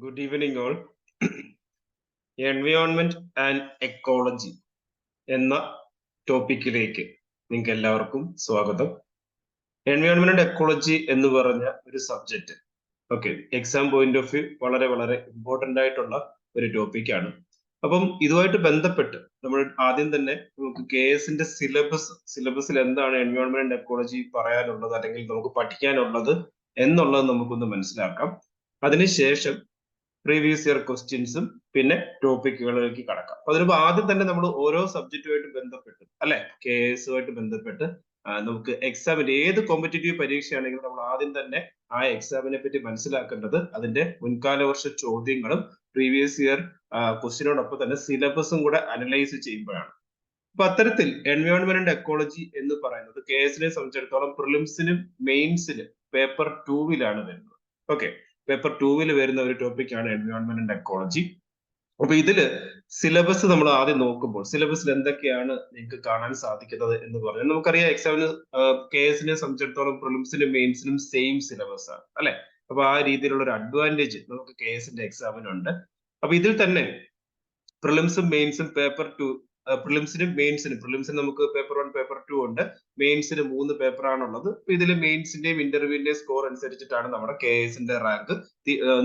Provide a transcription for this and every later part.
Good evening, all. Environment and ecology എന്ന ടോപ്പിക്കിലേക്ക് നിങ്ങൾക്ക് എല്ലാവർക്കും സ്വാഗതം. എൻവയോൺമെന്റ് ആൻഡ് എക്കോളജി എന്ന് പറഞ്ഞ ഒരു subject exam point of view വളരെ വളരെ ഇമ്പോർട്ടന്റ് ആയിട്ടുള്ള ഒരു ടോപ്പിക്കാണ്. അപ്പം ഇതുമായിട്ട് ബന്ധപ്പെട്ട് നമ്മൾ ആദ്യം തന്നെ നമുക്ക് KS-ന്റെ സിലബസിൽ എന്താണ് എൻവയോൺമെന്റ് ആൻഡ് എക്കോളജി പറയാനുള്ളത് അല്ലെങ്കിൽ നമുക്ക് പഠിക്കാനുള്ളത് എന്നുള്ളത് നമുക്കൊന്ന് മനസ്സിലാക്കാം. അതിനുശേഷം പ്രീവിയസ് ഇയർ ക്വസ്റ്റ്യൻസും പിന്നെ ടോപ്പിക്കുകളിലേക്ക് കടക്കാം. അപ്പൊ അതിന് ആദ്യം തന്നെ നമ്മൾ ഓരോ സബ്ജക്റ്റുമായിട്ട് ബന്ധപ്പെട്ട് KS-ഉമായിട്ട് ബന്ധപ്പെട്ട് നമുക്ക് എക്സാമിന്റെ ഏത് കോമ്പറ്റേറ്റീവ് പരീക്ഷയാണെങ്കിലും നമ്മൾ ആദ്യം തന്നെ ആ എക്സാമിനെ പറ്റി മനസ്സിലാക്കേണ്ടത് അതിന്റെ മുൻകാല വർഷ ചോദ്യങ്ങളും പ്രീവിയസ് ഇയർ ക്വസ്റ്റ്യനോടൊപ്പം തന്നെ സിലബസും കൂടെ അനലൈസ് ചെയ്യുമ്പോഴാണ്. അപ്പൊ അത്തരത്തിൽ എൻവയോൺമെന്റ് ആൻഡ് എക്കോളജി എന്ന് പറയുന്നത് KS-നെ സംബന്ധിച്ചിടത്തോളം പ്രിലിംസിനും മെയിൻസിനും പേപ്പർ 2-ലാണ് വരുന്നത്. പേപ്പർ 2-ൽ വരുന്ന ഒരു ടോപ്പിക്കാണ് എൻവയോൺമെന്റ് ആൻഡ് എക്കോളജി. അപ്പൊ ഇതില് സിലബസ് നമ്മൾ ആദ്യം നോക്കുമ്പോൾ സിലബസിൽ എന്തൊക്കെയാണ് നിങ്ങൾക്ക് കാണാൻ സാധിക്കുന്നത് എന്ന് പറഞ്ഞാൽ നമുക്കറിയാം എക്സാമിന് KS-നെ സംബന്ധിച്ചിടത്തോളം പ്രിലിംസിനും മെയിൻസിനും സെയിം സിലബസ് ആണ് അല്ലെ. അപ്പൊ ആ രീതിയിലുള്ള ഒരു അഡ്വാൻറ്റേജ് നമുക്ക് KS-ന്റെ എക്സാമിനുണ്ട്. അപ്പൊ ഇതിൽ തന്നെ പ്രിലിംസും മെയിൻസും പേപ്പർ 2 പ്രിലിംസിന് നമുക്ക് പേപ്പർ 1 പേപ്പർ 2 ഉണ്ട്. മെയിൻസിന് 3 പേപ്പറാണുള്ളത്. ഇതിൽ മെയിൻസിന്റെയും ഇന്റർവ്യൂവിന്റെയും സ്കോർ അനുസരിച്ചിട്ടാണ് നമ്മുടെ KS-ന്റെ റാങ്ക്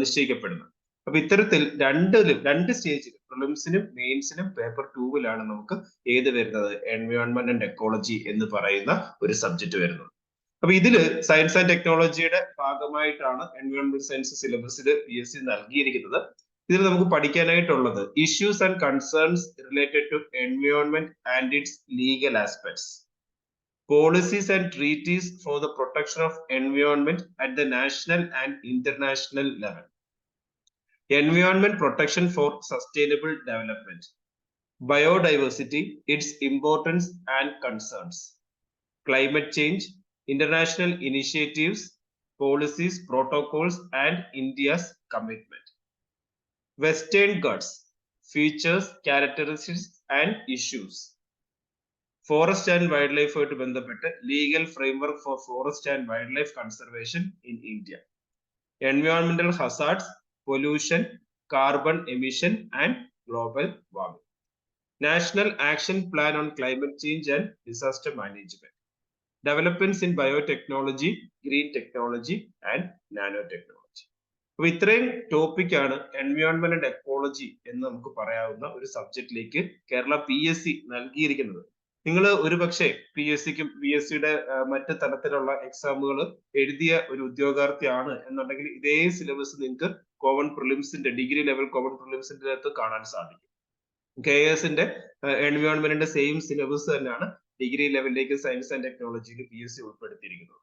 നിശ്ചയിക്കപ്പെടുന്നത്. അപ്പൊ ഇത്തരത്തിൽ രണ്ട് സ്റ്റേജിൽ പ്രിലിംസിനും മെയിൻസിനും പേപ്പർ 2-ലാണ് നമുക്ക് ഏത് വരുന്നത് എൻവയോൺമെന്റ് ആൻഡ് എക്കോളജി എന്ന് പറയുന്ന ഒരു സബ്ജക്ട് വരുന്നത്. അപ്പൊ ഇതില് സയൻസ് ആൻഡ് ടെക്നോളജിയുടെ ഭാഗമായിട്ടാണ് എൻവയോൺമെന്റ് സയൻസ് സിലബസിൽ PSC നൽകിയിരിക്കുന്നത്. ഇതിൽ നമുക്ക് പഠിക്കാനായിട്ടുള്ളത് issues and concerns related to environment and its legal aspects, policies and treaties for the protection of environment at the national and international level, environment protection for sustainable development, biodiversity, its importance and concerns, climate change, international initiatives, policies, protocols and India's commitment, Western Ghats, features, characteristics and issues, forest and വൈൽഡ് ലൈഫുമായിട്ട് ബന്ധപ്പെട്ട് legal framework for forest and wildlife conservation in India, എൻവയോൺമെന്റൽ hazards, pollution, carbon emission and global warming, national action plan on climate change and disaster management, developments in biotechnology, green technology and nanotechnology. അപ്പൊ ഇത്രയും ടോപ്പിക്കാണ് environment and ecology എന്ന് നമുക്ക് പറയാവുന്ന ഒരു സബ്ജക്റ്റിലേക്ക് Kerala PSC നൽകിയിരിക്കുന്നത്. നിങ്ങൾ ഒരു പക്ഷേ PSC-ക്കും PSC-യുടെ മറ്റ് തരത്തിലുള്ള എക്സാമുകൾ എഴുതിയ ഒരു ഉദ്യോഗാർത്ഥിയാണ് എന്നുണ്ടെങ്കിൽ ഇതേ സിലബസ് നിങ്ങൾക്ക് കോമൺ പ്രിലിംസിന്റെ ഡിഗ്രി ലെവൽ കോമൺ പ്രിലിംസിന്റെ അകത്ത് കാണാൻ സാധിക്കും. KS-ന്റെ എൻവയോൺമെന്റിന്റെ സെയിം സിലബസ് തന്നെയാണ് ഡിഗ്രി ലെവലിലേക്ക് സയൻസ് ആൻഡ് ടെക്നോളജിയിൽ PSC ഉൾപ്പെടുത്തിയിരിക്കുന്നത്.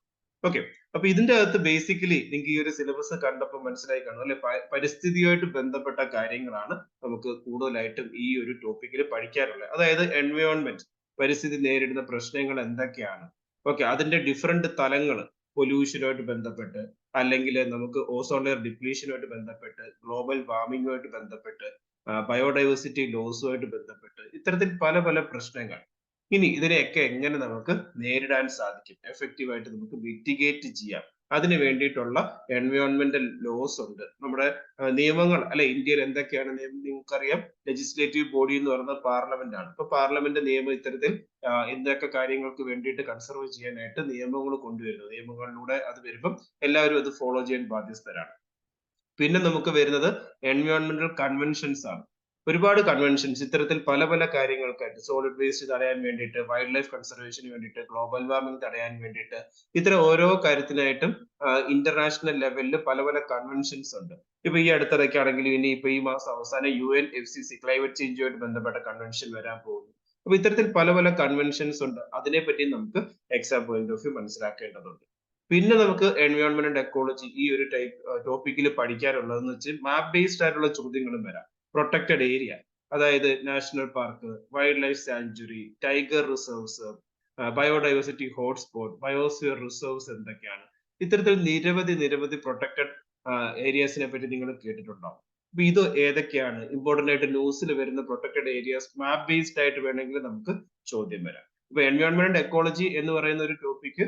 അപ്പൊ ഇതിന്റെ അകത്ത് ബേസിക്കലി നിങ്ങൾക്ക് ഈ ഒരു സിലബസ് കണ്ടപ്പോൾ മനസ്സിലായി കാണും അല്ലെ, പരിസ്ഥിതിയുമായിട്ട് ബന്ധപ്പെട്ട കാര്യങ്ങളാണ് നമുക്ക് കൂടുതലായിട്ടും ഈ ഒരു ടോപ്പിക്കിൽ പഠിക്കാനുള്ളത്. അതായത് എൻവയോൺമെന്റ്, പരിസ്ഥിതി നേരിടുന്ന പ്രശ്നങ്ങൾ എന്തൊക്കെയാണ്, അതിന്റെ ഡിഫറെന്റ് തലങ്ങൾ, പൊല്യൂഷനുമായിട്ട് ബന്ധപ്പെട്ട് അല്ലെങ്കിൽ നമുക്ക് ഓസോൺ ലെയർ ഡിപ്ലീഷനുമായിട്ട് ബന്ധപ്പെട്ട്, ഗ്ലോബൽ വാർമിംഗുമായിട്ട് ബന്ധപ്പെട്ട്, ബയോഡൈവേഴ്സിറ്റി ലോസുമായിട്ട് ബന്ധപ്പെട്ട്, ഇത്തരത്തിൽ പല പല പ്രശ്നങ്ങൾ. ഇനി ഇതിനെയൊക്കെ എങ്ങനെ നമുക്ക് നേരിടാൻ സാധിക്കും, എഫക്റ്റീവായിട്ട് നമുക്ക് മിറ്റിഗേറ്റ് ചെയ്യാം, അതിന് വേണ്ടിയിട്ടുള്ള എൻവയോൺമെന്റൽ ലോസ് ഉണ്ട്, നമ്മുടെ നിയമങ്ങൾ അല്ലെ. ഇന്ത്യയിൽ എന്തൊക്കെയാണ് നിയമം നിങ്ങൾക്കറിയാം. ലെജിസ്ലേറ്റീവ് ബോഡി എന്ന് പറയുന്നത് പാർലമെന്റ് ആണ്. ഇപ്പൊ പാർലമെന്റ് നിയമം ഇത്തരത്തിൽ എന്തൊക്കെ കാര്യങ്ങൾക്ക് വേണ്ടിയിട്ട് കൺസർവ് ചെയ്യാനായിട്ട് നിയമങ്ങൾ കൊണ്ടുവരുന്നത്, നിയമങ്ങളിലൂടെ അത് വരുമ്പം എല്ലാവരും അത് ഫോളോ ചെയ്യാൻ ബാധ്യസ്ഥരാണ്. പിന്നെ നമുക്ക് വരുന്നത് എൻവയോൺമെന്റൽ കൺവെൻഷൻസ് ആണ്. ഒരുപാട് കൺവെൻഷൻസ് ഇത്തരത്തിൽ പല പല കാര്യങ്ങൾക്കായിട്ട്, സോളിഡ് വേസ്റ്റ് തടയാൻ വേണ്ടിയിട്ട്, വൈൽഡ് ലൈഫ് കൺസർവേഷന് വേണ്ടിയിട്ട്, ഗ്ലോബൽ വാർമിംഗ് തടയാൻ വേണ്ടിയിട്ട്, ഇത്തരം ഓരോ കാര്യത്തിനായിട്ടും ഇന്റർനാഷണൽ ലെവലിൽ പല പല കൺവെൻഷൻസ് ഉണ്ട്. ഇപ്പൊ ഈ അടുത്തിടയ്ക്കാണെങ്കിലും ഇനി ഇപ്പൊ ഈ മാസം അവസാനം UNFCCC ക്ലൈമറ്റ് ചേഞ്ചുമായിട്ട് ബന്ധപ്പെട്ട കൺവെൻഷൻ വരാൻ പോകുന്നു. അപ്പൊ ഇത്തരത്തിൽ പല പല കൺവെൻഷൻസ് ഉണ്ട്. അതിനെപ്പറ്റി നമുക്ക് എക്സാം പോയിന്റ് ഓഫ് വ്യൂ മനസ്സിലാക്കേണ്ടതുണ്ട്. പിന്നെ നമുക്ക് എൻവയോൺമെന്റ് ആൻഡ് എക്കോളജി ഈ ഒരു ടോപ്പിക്കിൽ പഠിക്കാനുള്ളതെന്ന് വെച്ചാൽ മാപ്പ് ബേസ്ഡ് ആയിട്ടുള്ള ചോദ്യങ്ങളും വരാം. പ്രൊട്ടക്റ്റഡ് ഏരിയ, അതായത് national park, wild life sanctuary, tiger reserves, biodiversity hotspot, biosphere reserves എന്തൊക്കെയാണ്, ഇത്തരത്തിൽ നിരവധി പ്രൊട്ടക്റ്റഡ് ഏരിയാസിനെ പറ്റി നിങ്ങൾ കേട്ടിട്ടുണ്ടാവും. അപ്പൊ ഇത് ഏതൊക്കെയാണ് ഇമ്പോർട്ടന്റ് ആയിട്ട് ന്യൂസിൽ വരുന്ന പ്രൊട്ടക്റ്റഡ് ഏരിയാസ്, മാപ്പ് ബേസ്ഡ് ആയിട്ട് വേണമെങ്കിൽ നമുക്ക് ചോദ്യം വരാം. ഇപ്പൊ എൻവയോൺമെന്റ് ആൻഡ് എക്കോളജി എന്ന് പറയുന്ന ഒരു ടോപ്പിക്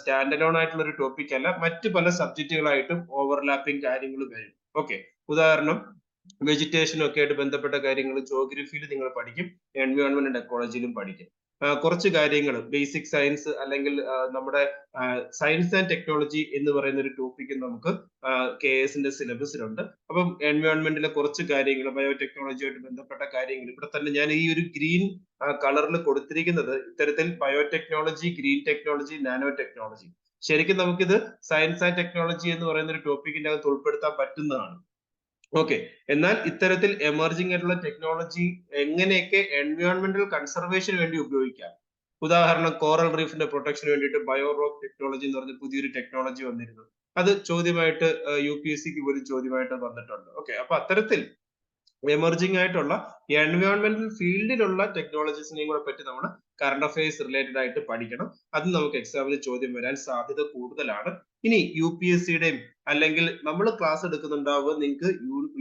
സ്റ്റാൻഡ് അലോൺ ആയിട്ടുള്ള ഒരു ടോപ്പിക് അല്ല, മറ്റു പല സബ്ജക്റ്റുകളായിട്ടും ഓവർലാപ്പിംഗ് കാര്യങ്ങൾ വരും. ഓക്കെ, ഉദാഹരണം വെജിറ്റേഷനും ഒക്കെ ആയിട്ട് ബന്ധപ്പെട്ട കാര്യങ്ങൾ ജോഗ്രഫിയിൽ നിങ്ങൾ പഠിക്കും, എൻവയോൺമെന്റ് ആൻഡ് എക്കോളജിയിലും പഠിക്കും. കുറച്ച് കാര്യങ്ങൾ ബേസിക് സയൻസ് അല്ലെങ്കിൽ നമ്മുടെ സയൻസ് ആൻഡ് ടെക്നോളജി എന്ന് പറയുന്ന ഒരു ടോപ്പിക്ക് നമുക്ക് KS-ന്റെ സിലബസിലുണ്ട്. അപ്പം എൻവയോൺമെന്റിലെ കുറച്ച് കാര്യങ്ങൾ ബയോടെക്നോളജിയായിട്ട് ബന്ധപ്പെട്ട കാര്യങ്ങൾ ഇവിടെ തന്നെ ഞാൻ ഈ ഒരു ഗ്രീൻ കളറിൽ കൊടുത്തിരിക്കുന്നത് ഇത്തരത്തിൽ biotechnology, green technology, nano technology. ശരിക്കും നമുക്കിത് സയൻസ് ആൻഡ് ടെക്നോളജി എന്ന് പറയുന്ന ഒരു ടോപ്പിക്കിന്റെ അകത്ത് ഉൾപ്പെടുത്താൻ പറ്റുന്നതാണ്. ഓക്കെ, എന്നാൽ ഇത്തരത്തിൽ എമർജിംഗ് ആയിട്ടുള്ള ടെക്നോളജി എങ്ങനെയൊക്കെ എൻവയോൺമെന്റൽ കൺസർവേഷന് വേണ്ടി ഉപയോഗിക്കാം. ഉദാഹരണം കോറൽ റീഫിന്റെ പ്രൊട്ടക്ഷന് വേണ്ടിയിട്ട് ബയോ റോക്ക് ടെക്നോളജി എന്ന് പറഞ്ഞ പുതിയൊരു ടെക്നോളജി വന്നിരുന്നു. അത് ചോദ്യമായിട്ട് UPSC-ക്ക് പോലും ചോദ്യമായിട്ട് വന്നിട്ടുണ്ട്. ഓക്കെ, അപ്പൊ അത്തരത്തിൽ എമർജിംഗ് ആയിട്ടുള്ള എൻവയോൺമെന്റൽ ഫീൽഡിലുള്ള ടെക്നോളജീസിനെയും കൂടെ പറ്റി നമ്മൾ കറണ്ട് അഫയേഴ്സ് റിലേറ്റഡ് ആയിട്ട് പഠിക്കണം. അത് നമുക്ക് എക്സാമിന് ചോദ്യം വരാൻ സാധ്യത കൂടുതലാണ്. ഇനി UPSC-യുടെയും അല്ലെങ്കിൽ നമ്മൾ ക്ലാസ് എടുക്കുന്നുണ്ടാവുക നിങ്ങൾക്ക്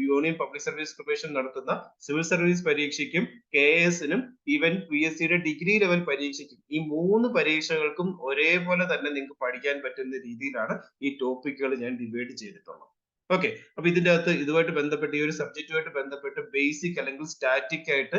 യൂണിയൻ പബ്ലിക് സർവീസ് കമ്മീഷൻ നടത്തുന്ന സിവിൽ സർവീസ് പരീക്ഷയ്ക്കും KS-നും ഈവൻ PSC-യുടെ ഡിഗ്രി ലെവൽ പരീക്ഷയ്ക്കും ഈ 3 പരീക്ഷകൾക്കും ഒരേപോലെ തന്നെ നിങ്ങൾക്ക് പഠിക്കാൻ പറ്റുന്ന രീതിയിലാണ് ഈ ടോപ്പിക്കുകൾ ഞാൻ ഡിവൈഡ് ചെയ്തിട്ടുള്ളത്. ഓക്കെ, അപ്പൊ ഇതിന്റെ അകത്ത് ഇതുമായിട്ട് ബന്ധപ്പെട്ട് ഈ ഒരു സബ്ജക്റ്റുമായിട്ട് ബന്ധപ്പെട്ട് ബേസിക് അല്ലെങ്കിൽ സ്റ്റാറ്റിക് ആയിട്ട്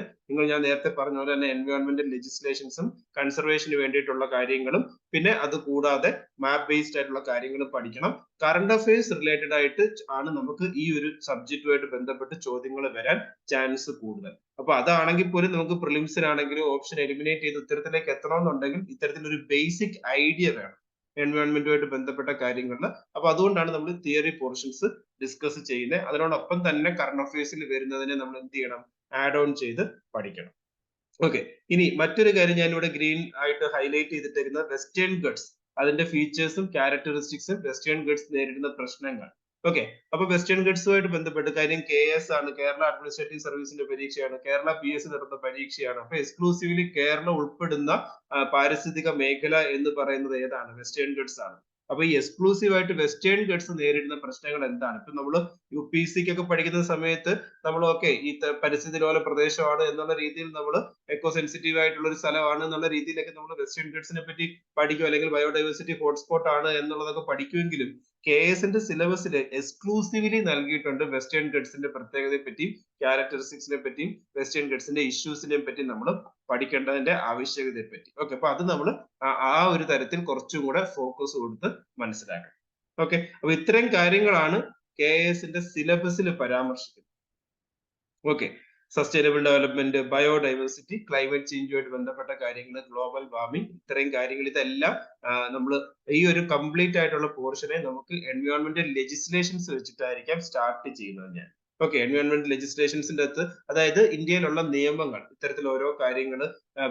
ഞാൻ നേരത്തെ പറഞ്ഞ പോലെ തന്നെ എൻവയോൺമെന്റൽ ലെജിസ്ലേഷൻസും കൺസർവേഷന് വേണ്ടിയിട്ടുള്ള കാര്യങ്ങളും പിന്നെ അത് കൂടാതെ മാപ്പ് ബേസ്ഡ് ആയിട്ടുള്ള കാര്യങ്ങളും പഠിക്കണം. കറണ്ട് അഫയേഴ്സ് റിലേറ്റഡ് ആയിട്ട് ആണ് നമുക്ക് ഈ ഒരു സബ്ജക്റ്റുമായിട്ട് ബന്ധപ്പെട്ട് ചോദ്യങ്ങൾ വരാൻ ചാൻസ് കൂടുതൽ. അപ്പൊ അതാണെങ്കിൽ പോലും നമുക്ക് പ്രിലിംസിനാണെങ്കിലും ഓപ്ഷൻ എലിമിനേറ്റ് ചെയ്ത് ഉത്തരത്തിലേക്ക് എത്തണമെന്നുണ്ടെങ്കിൽ ഇത്തരത്തിലൊരു ബേസിക് ഐഡിയ വേണം എൻവയോൺമെന്റുമായിട്ട് ബന്ധപ്പെട്ട കാര്യങ്ങളിൽ. അപ്പൊ അതുകൊണ്ടാണ് നമ്മൾ തിയറി പോർഷൻസ് ഡിസ്കസ് ചെയ്യുന്നത്. അതിനോടൊപ്പം തന്നെ കറണ്ട് അഫയേഴ്സിൽ വരുന്നതിനെ നമ്മൾ എന്ത് ചെയ്യണം, ആഡ് ഓൺ ചെയ്ത് പഠിക്കണം. ഓക്കെ, ഇനി മറ്റൊരു കാര്യം ഞാൻ ഇവിടെ ഗ്രീൻ ആയിട്ട് ഹൈലൈറ്റ് ചെയ്തിട്ടിരിക്കുന്ന വെസ്റ്റേൺ ഗട്ട്സ്, അതിന്റെ ഫീച്ചേഴ്സും ക്യാരക്ടറിസ്റ്റിക്സും വെസ്റ്റേൺ ഗട്ട്സ് നേരിടുന്ന പ്രശ്നങ്ങൾ. ഓക്കെ, അപ്പൊ വെസ്റ്റേൺ ഗട്ട്സുമായിട്ട് ബന്ധപ്പെട്ട് കാര്യം KS ആണ്, കേരള അഡ്മിനിസ്ട്രേറ്റീവ് സർവീസിന്റെ പരീക്ഷയാണ്, കേരള PSC നടത്തുന്ന പരീക്ഷയാണ്. അപ്പൊ എക്സ്ക്ലൂസീവ്ലി കേരളം ഉൾപ്പെടുന്ന പാരിസ്ഥിതിക മേഖല എന്ന് പറയുന്നത് ഏതാണ്? വെസ്റ്റേൺ ഗട്ട്സ് ആണ്. അപ്പൊ ഈ എക്സ്ക്ലൂസീവ് ആയിട്ട് വെസ്റ്റേൺ ഗട്ട്സ് നേരിടുന്ന പ്രശ്നങ്ങൾ എന്താണ്? ഇപ്പൊ നമ്മൾ UPSC-ക്കൊക്കെ പഠിക്കുന്ന സമയത്ത് നമ്മൾ ഈ പരിസ്ഥിതി ലോല പ്രദേശമാണ് എന്നുള്ള രീതിയിൽ നമ്മൾ എക്കോ സെൻസിറ്റീവ് ആയിട്ടുള്ള ഒരു സ്ഥലമാണ് എന്നുള്ള രീതിയിലൊക്കെ നമ്മൾ വെസ്റ്റേൺ ഗട്ട്സിനെ പറ്റി പഠിക്കും, അല്ലെങ്കിൽ ബയോഡൈവേഴ്സിറ്റി ഹോട്ട്സ്പോട്ട് ആണ് എന്നുള്ളതൊക്കെ പഠിക്കുമെങ്കിലും KS-ന്റെ സിലബസിൽ എക്സ്ക്ലൂസീവ്ലി നൽകിയിട്ടുണ്ട് വെസ്റ്റേൺ ഗട്ട്സിന്റെ പ്രത്യേകതയെ പറ്റിയും ക്യാരക്ടറിസ്റ്റിക്സിനെ പറ്റിയും വെസ്റ്റേൺ ഗട്ട്സിന്റെ ഇഷ്യൂസിനെ പറ്റി നമ്മൾ പഠിക്കേണ്ടതിന്റെ ആവശ്യകതയെ പറ്റി. ഓക്കെ, അപ്പൊ അത് നമ്മൾ ആ ഒരു തരത്തിൽ കുറച്ചും കൂടെ ഫോക്കസ് കൊടുത്ത് മനസ്സിലാക്കണം. ഓക്കെ, അപ്പൊ ഇത്രയും കാര്യങ്ങളാണ് KS-ന്റെ സിലബസിൽ പരാമർശിക്കുന്നത്. Okay, sustainable development, biodiversity, climate ചേഞ്ചുമായിട്ട് ബന്ധപ്പെട്ട കാര്യങ്ങൾ, ഗ്ലോബൽ വാർമിംഗ്, ഇത്രയും കാര്യങ്ങൾ ഇതെല്ലാം നമ്മൾ ഈ ഒരു കംപ്ലീറ്റ് ആയിട്ടുള്ള പോർഷനെ നമുക്ക് എൻവയോൺമെന്റൽ ലെജിസ്ലേഷൻസ് വെച്ചിട്ടായിരിക്കാം സ്റ്റാർട്ട് ചെയ്യുന്നത് ഞാൻ. ഓക്കെ, എൻവയോൺമെന്റ് ലെജിസ്ലേഷൻസിന്റെ അകത്ത് അതായത് ഇന്ത്യയിലുള്ള നിയമങ്ങൾ, ഇത്തരത്തിൽ ഓരോ കാര്യങ്ങൾ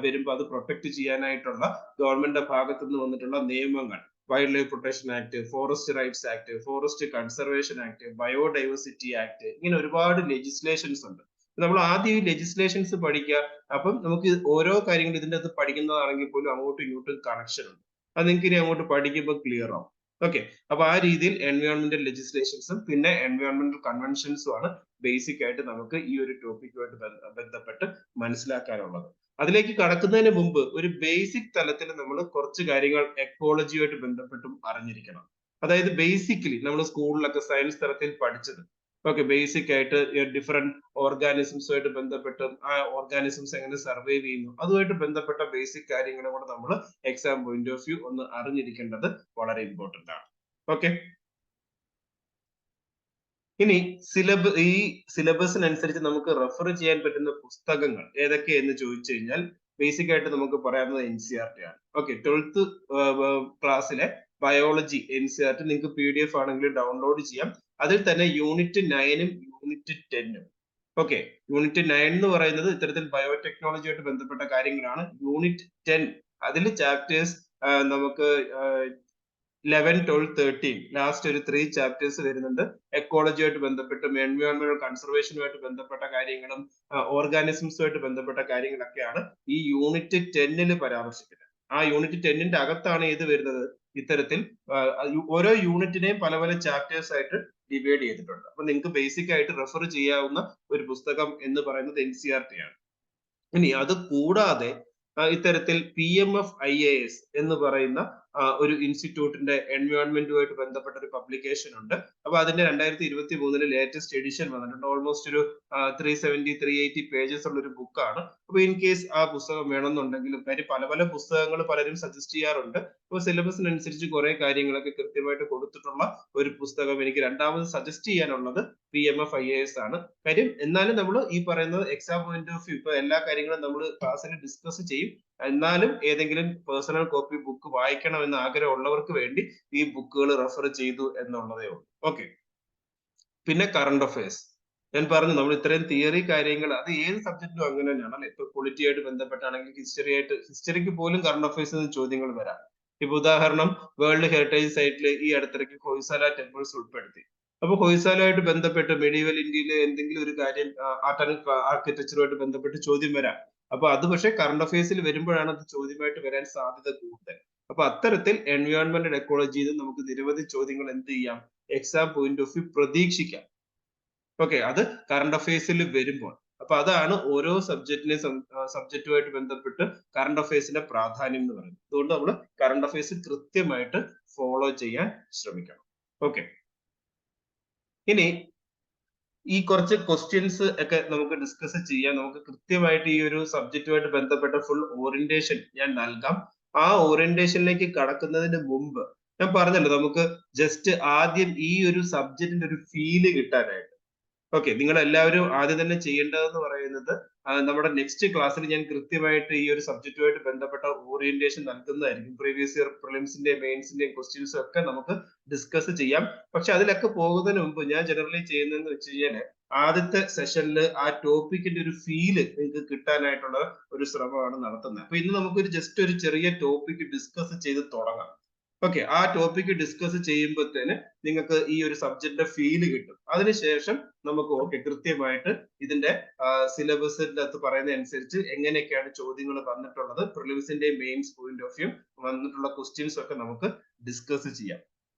വരുമ്പോൾ അത് പ്രൊട്ടക്ട് ചെയ്യാനായിട്ടുള്ള ഗവൺമെന്റിന്റെ ഭാഗത്തു നിന്ന് വന്നിട്ടുള്ള നിയമങ്ങൾ, wild life protection act, forest rights act, forest conservation act, biodiversity act, ഇങ്ങനെ ഒരുപാട് ലെജിസ്ലേഷൻസ് ഉണ്ട്. നമ്മൾ ആദ്യം ഈ ലെജിസ്ലേഷൻസ് പഠിക്കുക. അപ്പം നമുക്ക് ഓരോ കാര്യങ്ങളും ഇതിന്റെ അകത്ത് പഠിക്കുന്നതാണെങ്കിൽ പോലും അങ്ങോട്ടും ഇങ്ങോട്ടും കണക്ഷൻ ഉണ്ട്. അത് നിങ്ങൾക്ക് ഇനി അങ്ങോട്ട് പഠിക്കുമ്പോൾ ക്ലിയർ ആവും. ഓക്കെ, അപ്പൊ ആ രീതിയിൽ എൻവയോൺമെന്റൽ ലെജിസ്ലേഷൻസും പിന്നെ എൻവയോൺമെന്റൽ കൺവെൻഷൻസും ആണ് ബേസിക് ആയിട്ട് നമുക്ക് ഈ ഒരു ടോപ്പിക്കുമായിട്ട് ബന്ധപ്പെട്ട് മനസ്സിലാക്കാനുള്ളത്. അതിലേക്ക് കടക്കുന്നതിന് മുമ്പ് ഒരു ബേസിക് തലത്തിൽ നമ്മൾ കുറച്ച് കാര്യങ്ങൾ എക്കോളജിയുമായിട്ട് ബന്ധപ്പെട്ടും അറിഞ്ഞിരിക്കണം. അതായത് ബേസിക്കലി നമ്മൾ സ്കൂളിലൊക്കെ സയൻസ് തലത്തിൽ പഠിച്ചത് ഓക്കെ, ബേസിക് ആയിട്ട് ഡിഫറെന്റ് ഓർഗാനിസംസുമായിട്ട് ബന്ധപ്പെട്ട് ആ ഓർഗാനിസംസ് എങ്ങനെ സർവൈവ് ചെയ്യുന്നു അതുമായിട്ട് ബന്ധപ്പെട്ട ബേസിക് കാര്യങ്ങളും കൂടെ നമ്മൾ എക്സാം പോയിന്റ് ഓഫ് വ്യൂ ഒന്ന് അറിഞ്ഞിരിക്കേണ്ടത് വളരെ ഇമ്പോർട്ടന്റ് ആണ്. ഓക്കെ, ഇനി ഈ സിലബസിനനുസരിച്ച് നമുക്ക് റെഫർ ചെയ്യാൻ പറ്റുന്ന പുസ്തകങ്ങൾ ഏതൊക്കെയെന്ന് ചോദിച്ചു കഴിഞ്ഞാൽ ബേസിക് ആയിട്ട് നമുക്ക് പറയാവുന്നത് NCERT ആണ്. ഓക്കെ, 12th ക്ലാസ്സിലെ ബയോളജി NCERT നിങ്ങൾക്ക് PDF ആണെങ്കിൽ ഡൗൺലോഡ് ചെയ്യാം. അതിൽ തന്നെ യൂണിറ്റ് 9ഉം യൂണിറ്റ് 10ഉം. ഓക്കെ, യൂണിറ്റ് 9 എന്ന് പറയുന്നത് ഇത്തരത്തിൽ ബയോടെക്നോളജിയായിട്ട് ബന്ധപ്പെട്ട കാര്യങ്ങളാണ്. യൂണിറ്റ് 10 അതിൽ ചാപ്റ്റേഴ്സ് നമുക്ക് 11, 12, 13 ലാസ്റ്റ് ഒരു 3 ചാപ്റ്റേഴ്സ് വരുന്നുണ്ട്. എക്കോളജിയായിട്ട് ബന്ധപ്പെട്ടും എൻവയോൺമെന്റൽ കൺസർവേഷനുമായിട്ട് ബന്ധപ്പെട്ട കാര്യങ്ങളും ഓർഗാനിസംസുമായിട്ട് ബന്ധപ്പെട്ട കാര്യങ്ങളൊക്കെയാണ് ഈ യൂണിറ്റ് 10ൽ പരാമർശിക്കുന്നത്. ആ യൂണിറ്റ് 10ന്റെ അകത്താണ് ഏത് വരുന്നത്? ഇത്തരത്തിൽ ഓരോ യൂണിറ്റിനെയും പല പല ചാപ്റ്റേഴ്സ് ആയിട്ട് ഡിവൈഡ് ചെയ്തിട്ടുണ്ട്. അപ്പൊ നിങ്ങൾക്ക് ബേസിക് ആയിട്ട് റെഫർ ചെയ്യാവുന്ന ഒരു പുസ്തകം എന്ന് പറയുന്നത് NCERT ആണ്. ഇനി അത് കൂടാതെ ഇത്തരത്തിൽ PMF IAS എന്ന് പറയുന്ന ഒരു ഇൻസ്റ്റിറ്റ്യൂട്ടിന്റെ എൻവയോൺമെന്റുമായിട്ട് ബന്ധപ്പെട്ട ഒരു പബ്ലിക്കേഷൻ ഉണ്ട്. അപ്പൊ അതിന്റെ 2023 ലേറ്റസ്റ്റ് എഡിഷൻ വന്നിട്ടുണ്ട്. ഓൾമോസ്റ്റ് ഒരു 380 പേജസ് ഉള്ള ഒരു ബുക്കാണ്. അപ്പൊ ഇൻ കേസ് ആ പുസ്തകം വേണമെന്നുണ്ടെങ്കിലും കാര്യം പല പല പുസ്തകങ്ങൾ പലരും സജസ്റ്റ് ചെയ്യാറുണ്ട്. അപ്പൊ സിലബസിനനുസരിച്ച് കുറെ കാര്യങ്ങളൊക്കെ കൃത്യമായിട്ട് കൊടുത്തിട്ടുള്ള ഒരു പുസ്തകം എനിക്ക് രണ്ടാമത് സജസ്റ്റ് ചെയ്യാനുള്ളത് PMF IAS ആണ്. കാര്യം എന്നാലും നമ്മൾ ഈ പറയുന്നത് എക്സാം പോയിന്റ് ഓഫ് വ്യൂ ഇപ്പൊ എല്ലാ കാര്യങ്ങളും നമ്മൾ ക്ലാസ്സിൽ ഡിസ്കസ് ചെയ്യും. എന്നാലും ഏതെങ്കിലും പേഴ്സണൽ കോപ്പി ബുക്ക് വായിക്കണമെന്ന് ആഗ്രഹമുള്ളവർക്ക് വേണ്ടി ഈ ബുക്കുകൾ റെഫർ ചെയ്തു എന്നുള്ളതേ ഉള്ളൂ. ഓക്കെ, പിന്നെ കറണ്ട് അഫയേഴ്സ് ഞാൻ പറഞ്ഞു നമ്മൾ ഇത്രയും തിയറി കാര്യങ്ങൾ അത് ഏത് സബ്ജക്റ്റിലും അങ്ങനെ തന്നെയാണ് അല്ലെ. ഇപ്പൊ പൊളിറ്റി ആയിട്ട് ബന്ധപ്പെട്ടാണെങ്കിൽ ഹിസ്റ്ററിക്ക് പോലും കറണ്ട് അഫയേഴ്സിൽ നിന്ന് ചോദ്യങ്ങൾ വരാം. ഇപ്പൊ ഉദാഹരണം വേൾഡ് ഹെറിറ്റേജ് സൈറ്റിൽ ഈ അടുത്തിടയ്ക്ക് ഹൊയ്സാല ടെമ്പിൾസ് ഉൾപ്പെടുത്തി. അപ്പൊ ഹൊയ്സാലയുമായിട്ട് ബന്ധപ്പെട്ട് മെഡീവൽ ഇന്ത്യയിലെ എന്തെങ്കിലും ഒരു കാര്യം ആർട്ട് ആൻഡ് ആർക്കിടെക്ചറുമായിട്ട് ബന്ധപ്പെട്ട് ചോദ്യം വരാം. അപ്പൊ അത് പക്ഷെ കറണ്ട് അഫയേഴ്സിൽ വരുമ്പോഴാണ് അത് ചോദ്യമായിട്ട് വരാൻ സാധ്യത കൂടുതൽ. അപ്പൊ അത്തരത്തിൽ എൻവയോൺമെന്റ് എക്കോളജിയിൽ നമുക്ക് നിരവധി ചോദ്യങ്ങൾ എന്ത് ചെയ്യാം, എക്സാം പോയിന്റ് ഓഫ് വ്യൂ പ്രതീക്ഷിക്കാം. ഓക്കെ, അത് കറണ്ട് അഫയേഴ്സിൽ വരുമ്പോൾ. അപ്പൊ അതാണ് ഓരോ സബ്ജക്റ്റുമായിട്ട് ബന്ധപ്പെട്ട് കറണ്ട് അഫയേഴ്സിന്റെ പ്രാധാന്യം എന്ന് പറയുന്നത്. അതുകൊണ്ട് നമ്മൾ കറണ്ട് അഫയേഴ്സ് കൃത്യമായിട്ട് ഫോളോ ചെയ്യാൻ ശ്രമിക്കണം. ഓക്കെ, ഇനി ഈ കുറച്ച് ക്വസ്റ്റ്യൻസ് ഒക്കെ നമുക്ക് ഡിസ്കസ് ചെയ്യാം. നമുക്ക് കൃത്യമായിട്ട് ഈ ഒരു സബ്ജക്റ്റുമായിട്ട് ബന്ധപ്പെട്ട ഫുൾ ഓറിയന്റേഷൻ ഞാൻ നൽകാം. ആ ഓറിയന്റേഷനിലേക്ക് കടക്കുന്നതിന് മുമ്പ് ഞാൻ പറഞ്ഞല്ലോ നമുക്ക് ജസ്റ്റ് ആദ്യം ഈ ഒരു സബ്ജക്റ്റിന്റെ ഒരു ഫീല് കിട്ടാനായിട്ട്. ഓക്കെ, നിങ്ങൾ എല്ലാവരും ആദ്യം തന്നെ ചെയ്യേണ്ടതെന്ന് പറയുന്നത് നമ്മുടെ നെക്സ്റ്റ് ക്ലാസ്സിൽ ഞാൻ കൃത്യമായിട്ട് ഈ ഒരു സബ്ജക്റ്റുമായിട്ട് ബന്ധപ്പെട്ട ഓറിയന്റേഷൻ നൽകുന്നതായിരിക്കും. പ്രീവിയസ് ഇയർ പ്രിലിംസിന്റെയും മെയിൻസിന്റെയും ക്വസ്റ്റ്യൻസും ഒക്കെ നമുക്ക് ഡിസ്കസ് ചെയ്യാം. പക്ഷെ അതിലൊക്കെ പോകുന്നതിന് മുമ്പ് ഞാൻ ജനറലി ചെയ്യുന്നതെന്ന് വെച്ച് കഴിഞ്ഞാൽ ആദ്യത്തെ സെഷനിൽ ആ ടോപ്പിക്കിന്റെ ഒരു ഫീല് നിങ്ങൾക്ക് കിട്ടാനായിട്ടുള്ള ഒരു ശ്രമമാണ് നടത്തുന്നത്. അപ്പൊ ഇന്ന് നമുക്കൊരു ജസ്റ്റ് ഒരു ചെറിയ ടോപ്പിക് ഡിസ്കസ് ചെയ്ത് തുടങ്ങാം. ഓക്കെ, ആ ടോപ്പിക് ഡിസ്കസ് ചെയ്യുമ്പോഴത്തേന് നിങ്ങൾക്ക് ഈ ഒരു സബ്ജക്റ്റിന്റെ ഫീല് കിട്ടും. അതിനുശേഷം നമുക്ക് ഓക്കെ കൃത്യമായിട്ട് ഇതിന്റെ സിലബസിന്റെ അകത്ത് പറയുന്ന അനുസരിച്ച് എങ്ങനെയൊക്കെയാണ് ചോദ്യങ്ങൾ വന്നിട്ടുള്ളത്, പ്രിലിംസിന്റെ മെയിൻസ് പോയിന്റ് ഓഫ് വ്യൂ വന്നിട്ടുള്ള ക്വസ്റ്റ്യൻസ് ഒക്കെ നമുക്ക് ഡിസ്കസ് ചെയ്യാം.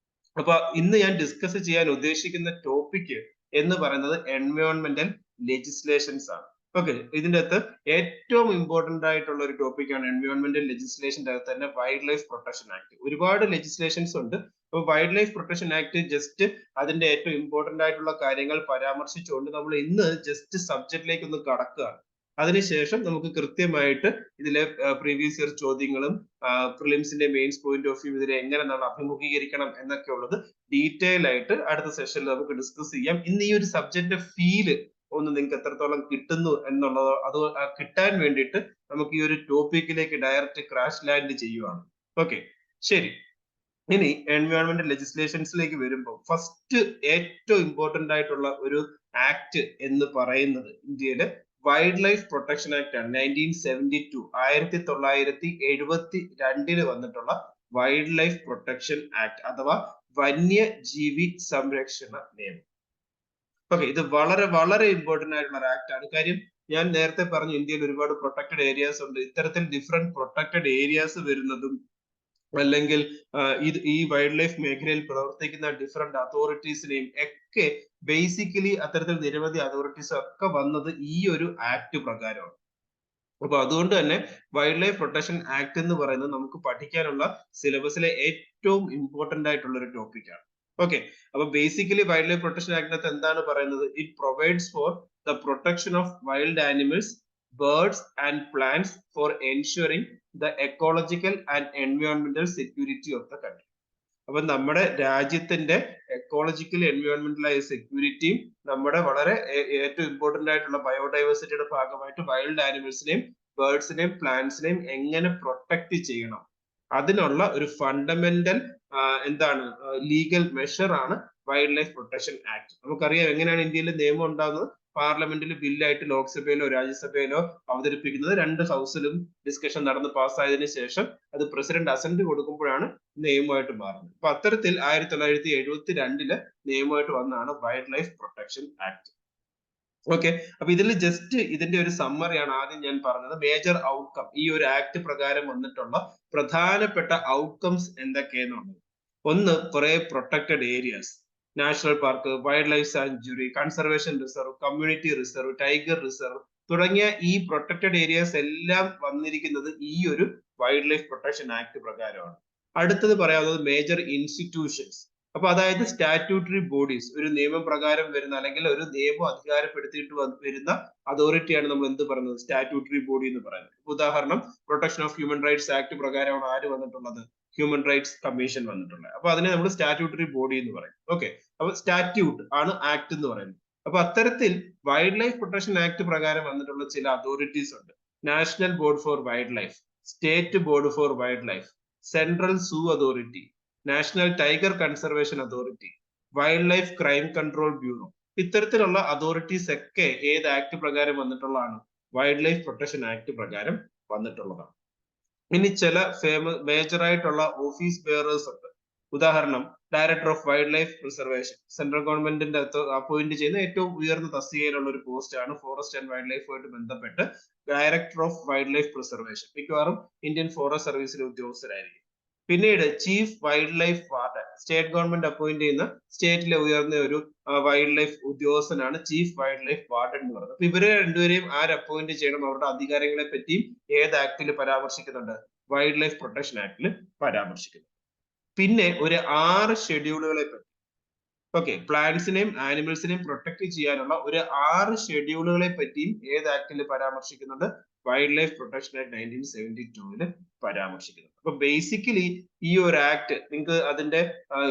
അപ്പൊ ഇന്ന് ഞാൻ ഡിസ്കസ് ചെയ്യാൻ ഉദ്ദേശിക്കുന്ന ടോപ്പിക് എന്ന് പറയുന്നത് എൻവയോൺമെന്റൽ ലെജിസ്ലേഷൻസ് ആണ്. ഓക്കെ, ഇതിന്റെ അകത്ത് ഏറ്റവും ഇമ്പോർട്ടന്റ് ആയിട്ടുള്ള ഒരു ടോപ്പിക്കാണ് എൻവയോൺമെന്റൽ ലെജിസ്ലേഷന്റെ അകത്ത് തന്നെ വൈൽഡ് ലൈഫ് പ്രൊട്ടക്ഷൻ ആക്ട്. ഒരുപാട് ലെജിസ്ലേഷൻസ് ഉണ്ട്. അപ്പൊ wild life protection act just അതിന്റെ ഏറ്റവും ഇമ്പോർട്ടന്റ് ആയിട്ടുള്ള കാര്യങ്ങൾ പരാമർശിച്ചുകൊണ്ട് നമ്മൾ ഇന്ന് ജസ്റ്റ് സബ്ജക്റ്റിലേക്ക് ഒന്ന് കടക്കുകയാണ്. അതിനുശേഷം നമുക്ക് കൃത്യമായിട്ട് ഇതിലെ പ്രീവിയസ് ഇയർ ചോദ്യങ്ങളും പ്രിലിംസിന്റെ മെയിൻസ് പോയിന്റ് ഓഫ് വ്യൂ ഇതിനെ എങ്ങനെ നമ്മൾ അഭിമുഖീകരിക്കണം എന്നൊക്കെ ഉള്ളത് ഡീറ്റെയിൽ ആയിട്ട് അടുത്ത സെഷനിൽ നമുക്ക് ഡിസ്കസ് ചെയ്യാം. ഇന്ന് ഈ ഒരു സബ്ജക്റ്റിന്റെ ഫീല് ഒന്ന് നിങ്ങൾക്ക് എത്രത്തോളം കിട്ടുന്നു എന്നുള്ളത് അത് കിട്ടാൻ വേണ്ടിയിട്ട് നമുക്ക് ഈ ഒരു ടോപ്പിക്കിലേക്ക് ഡയറക്റ്റ് ക്രാഷ് ലാൻഡ് ചെയ്യുവാണ്. ഓക്കെ, ശരി. ഇനി എൻവയോൺമെന്റൽ ലെജിസ്ലേഷൻസിലേക്ക് വരുമ്പോൾ ഫസ്റ്റ് ഏറ്റവും ഇമ്പോർട്ടന്റ് ആയിട്ടുള്ള ഒരു ആക്ട് എന്ന് പറയുന്നത് ഇന്ത്യയിലെ വൈൽഡ് ലൈഫ് പ്രൊട്ടക്ഷൻ ആക്ട് ആണ്. 1972 1972 വന്നിട്ടുള്ള വൈൽഡ് ലൈഫ് പ്രൊട്ടക്ഷൻ ആക്ട് അഥവാ വന്യജീവി സംരക്ഷണ നിയമം. ഓക്കെ, ഇത് വളരെ വളരെ ഇമ്പോർട്ടന്റ് ആയിട്ടുള്ള ഒരു ആക്ട് ആണ്. കാര്യം ഞാൻ നേരത്തെ പറഞ്ഞു ഇന്ത്യയിൽ ഒരുപാട് പ്രൊട്ടക്റ്റഡ് ഏരിയാസ് ഉണ്ട്. ഇത്തരത്തിൽ ഡിഫറെന്റ് പ്രൊട്ടക്റ്റഡ് ഏരിയാസ് വരുന്നതും അല്ലെങ്കിൽ ഈ വൈൽഡ് ലൈഫ് മേഖലയിൽ പ്രവർത്തിക്കുന്ന ഡിഫറെന്റ് അതോറിറ്റീസിനെയും ഒക്കെ ബേസിക്കലി അത്തരത്തിൽ നിരവധി അതോറിറ്റീസ് ഒക്കെ വന്നത് ഈ ഒരു ആക്ട് പ്രകാരമാണ്. അപ്പൊ അതുകൊണ്ട് തന്നെ വൈൽഡ് ലൈഫ് പ്രൊട്ടക്ഷൻ ആക്ട് എന്ന് പറയുന്നത് നമുക്ക് പഠിക്കാനുള്ള സിലബസിലെ ഏറ്റവും ഇമ്പോർട്ടന്റ് ആയിട്ടുള്ള ഒരു ടോപ്പിക്കാണ്. ഓക്കെ, അപ്പൊ ബേസിക്കലി വൈൽഡ് ലൈഫ് പ്രൊട്ടക്ഷൻ ആക്ടിനകത്ത് എന്താണ് പറയുന്നത്? It provides for the protection of wild animals, birds and plants for ensuring the ecological and എൻവയോൺമെന്റൽ സെക്യൂരിറ്റി ഓഫ് ദ കൺട്രി. അപ്പൊ നമ്മുടെ രാജ്യത്തിന്റെ എക്കോളജിക്കൽ എൻവയോൺമെന്റലായ സെക്യൂരിറ്റിയും നമ്മുടെ വളരെ ഏറ്റവും ഇമ്പോർട്ടന്റ് ആയിട്ടുള്ള ബയോഡൈവേഴ്സിറ്റിയുടെ ഭാഗമായിട്ട് വൈൽഡ് ആനിമൽസിനെയും ബേർഡ്സിനെയും പ്ലാന്റ്സിനെയും എങ്ങനെ പ്രൊട്ടക്ട് ചെയ്യണം, അതിനുള്ള ഒരു ഫണ്ടമെന്റൽ എന്താണ് ലീഗൽ മെഷർ ആണ് വൈൽഡ് ലൈഫ് പ്രൊട്ടക്ഷൻ ആക്ട്. നമുക്കറിയാം എങ്ങനെയാണ് ഇന്ത്യയിൽ നിയമം ഉണ്ടാകുന്നത്. പാർലമെന്റിൽ ബില്ലായിട്ട് ലോക്സഭയിലോ രാജ്യസഭയിലോ അവതരിപ്പിക്കുന്നത്, രണ്ട് ഹൗസിലും ഡിസ്കഷൻ നടന്ന് പാസ്സായതിനു ശേഷം അത് പ്രസിഡന്റ് അസന്റ് കൊടുക്കുമ്പോഴാണ് നിയമമായിട്ട് മാറുന്നത്. അപ്പൊ അത്തരത്തിൽ 1972 നിയമമായിട്ട് വന്നാണ് wild life protection act. Okay, അപ്പൊ ഇതിൽ ജസ്റ്റ് ഇതിന്റെ ഒരു സമ്മറിയാണ് ആദ്യം ഞാൻ പറഞ്ഞത്. മേജർ ഔട്ട്കം, ഈ ഒരു ആക്ട് പ്രകാരം വന്നിട്ടുള്ള പ്രധാനപ്പെട്ട ഔട്ട്കംസ് എന്തൊക്കെയെന്നുള്ളത്. ഒന്ന്, കുറെ protected areas, national park, wild life sanctuary, conservation reserve, community reserve, tiger reserve തുടങ്ങിയ ഈ പ്രൊട്ടക്റ്റഡ് ഏരിയാസ് എല്ലാം വന്നിരിക്കുന്നത് ഈ ഒരു വൈൽഡ് ലൈഫ് പ്രൊട്ടക്ഷൻ ആക്ട് പ്രകാരമാണ്. അടുത്തത് പറയാവുന്നത് മേജർ ഇൻസ്റ്റിറ്റ്യൂഷൻസ്. അപ്പൊ അതായത് സ്റ്റാറ്റ്യൂട്ടറി ബോഡീസ്, ഒരു നിയമപ്രകാരം വരുന്ന അല്ലെങ്കിൽ ഒരു നിയമം അധികാരപ്പെടുത്തിയിട്ട് വരുന്ന അതോറിറ്റിയാണ് നമ്മൾ എന്ത് പറയുന്നത്, സ്റ്റാറ്റ്യൂട്ടറി ബോഡി എന്ന് പറയുന്നത്. ഉദാഹരണം, protection of human rights act പ്രകാരമാണ് ആര് വന്നിട്ടുള്ളത്, ഹ്യൂമൻ റൈറ്റ്സ് കമ്മീഷൻ വന്നിട്ടുള്ളത്. അപ്പൊ അതിനെ നമ്മൾ സ്റ്റാറ്റ്യൂട്ടറി ബോഡി എന്ന് പറയും. ഓക്കെ, അപ്പൊ സ്റ്റാറ്റ്യൂട്ട് ആണ് ആക്ട് എന്ന് പറയുന്നത്. അപ്പൊ അത്തരത്തിൽ വൈൽഡ് ലൈഫ് പ്രൊട്ടക്ഷൻ ആക്ട് പ്രകാരം വന്നിട്ടുള്ള ചില അതോറിറ്റീസ് ഉണ്ട്. National board for wild life, state board for wild life, central zoo authority, national tiger conservation authority, wild life crime control bureau. ഇത്തരത്തിലുള്ള അതോറിറ്റീസ് ഒക്കെ ഏത് ആക്ട് പ്രകാരം വന്നിട്ടുള്ളതാണ്, വൈൽഡ് ലൈഫ് പ്രൊട്ടക്ഷൻ ആക്ട് പ്രകാരം വന്നിട്ടുള്ളതാണ്. ഇനി ചില മേജർ ആയിട്ടുള്ള ഓഫീസ് ബെയറേഴ്സ് ഉണ്ട്. ഉദാഹരണം, director of wild life preservation, central ഗവൺമെന്റിന്റെ അപ്പോയിന്റ് ചെയ്യുന്ന ഏറ്റവും ഉയർന്ന തസ്തികയിലുള്ള ഒരു പോസ്റ്റ് ആണ്. ഫോറസ്റ്റ് ആൻഡ് വൈൽഡ് ലൈഫുമായിട്ട് ബന്ധപ്പെട്ട് director of wild life preservation മിക്കവാറും ഇന്ത്യൻ ഫോറസ്റ്റ് സർവീസിലെ ഉദ്യോഗസ്ഥരായിരിക്കും. പിന്നീട് chief wild life warden, state government appoint ചെയ്യുന്ന സ്റ്റേറ്റിലെ ഉയർന്ന ഒരു വൈൽഡ് ലൈഫ് ഉദ്യോഗസ്ഥനാണ് ചീഫ് വൈൽഡ് ലൈഫ് വാർഡൻ എന്ന് പറയുന്നത്. അപ്പൊ ഇവരെ രണ്ടുപേരെയും ആര് അപ്പോയിന്റ് ചെയ്യണം, അവരുടെ അധികാരങ്ങളെ പറ്റിയും ഏത് ആക്ടിൽ പരാമർശിക്കുന്നുണ്ട്, വൈൽഡ് ലൈഫ് പ്രൊട്ടക്ഷൻ ആക്ടിൽ പരാമർശിക്കുന്നു. പിന്നെ ഒരു 6 ഷെഡ്യൂളുകളെ പറ്റി, ഓക്കെ, പ്ലാന്റ്സിനെയും ആനിമൽസിനെയും പ്രൊട്ടക്ട് ചെയ്യാനുള്ള ഒരു 6 ഷെഡ്യൂളുകളെ പറ്റിയും ഏത് ആക്ടിൽ പരാമർശിക്കുന്നുണ്ട്, വൈൽഡ് ലൈഫ് പ്രൊട്ടക്ഷൻ ആക്ട് 1972 പരാമർശിക്കുന്നു. അപ്പൊ ബേസിക്കലി ഈ ഒരു ആക്ട് നിങ്ങൾക്ക് അതിന്റെ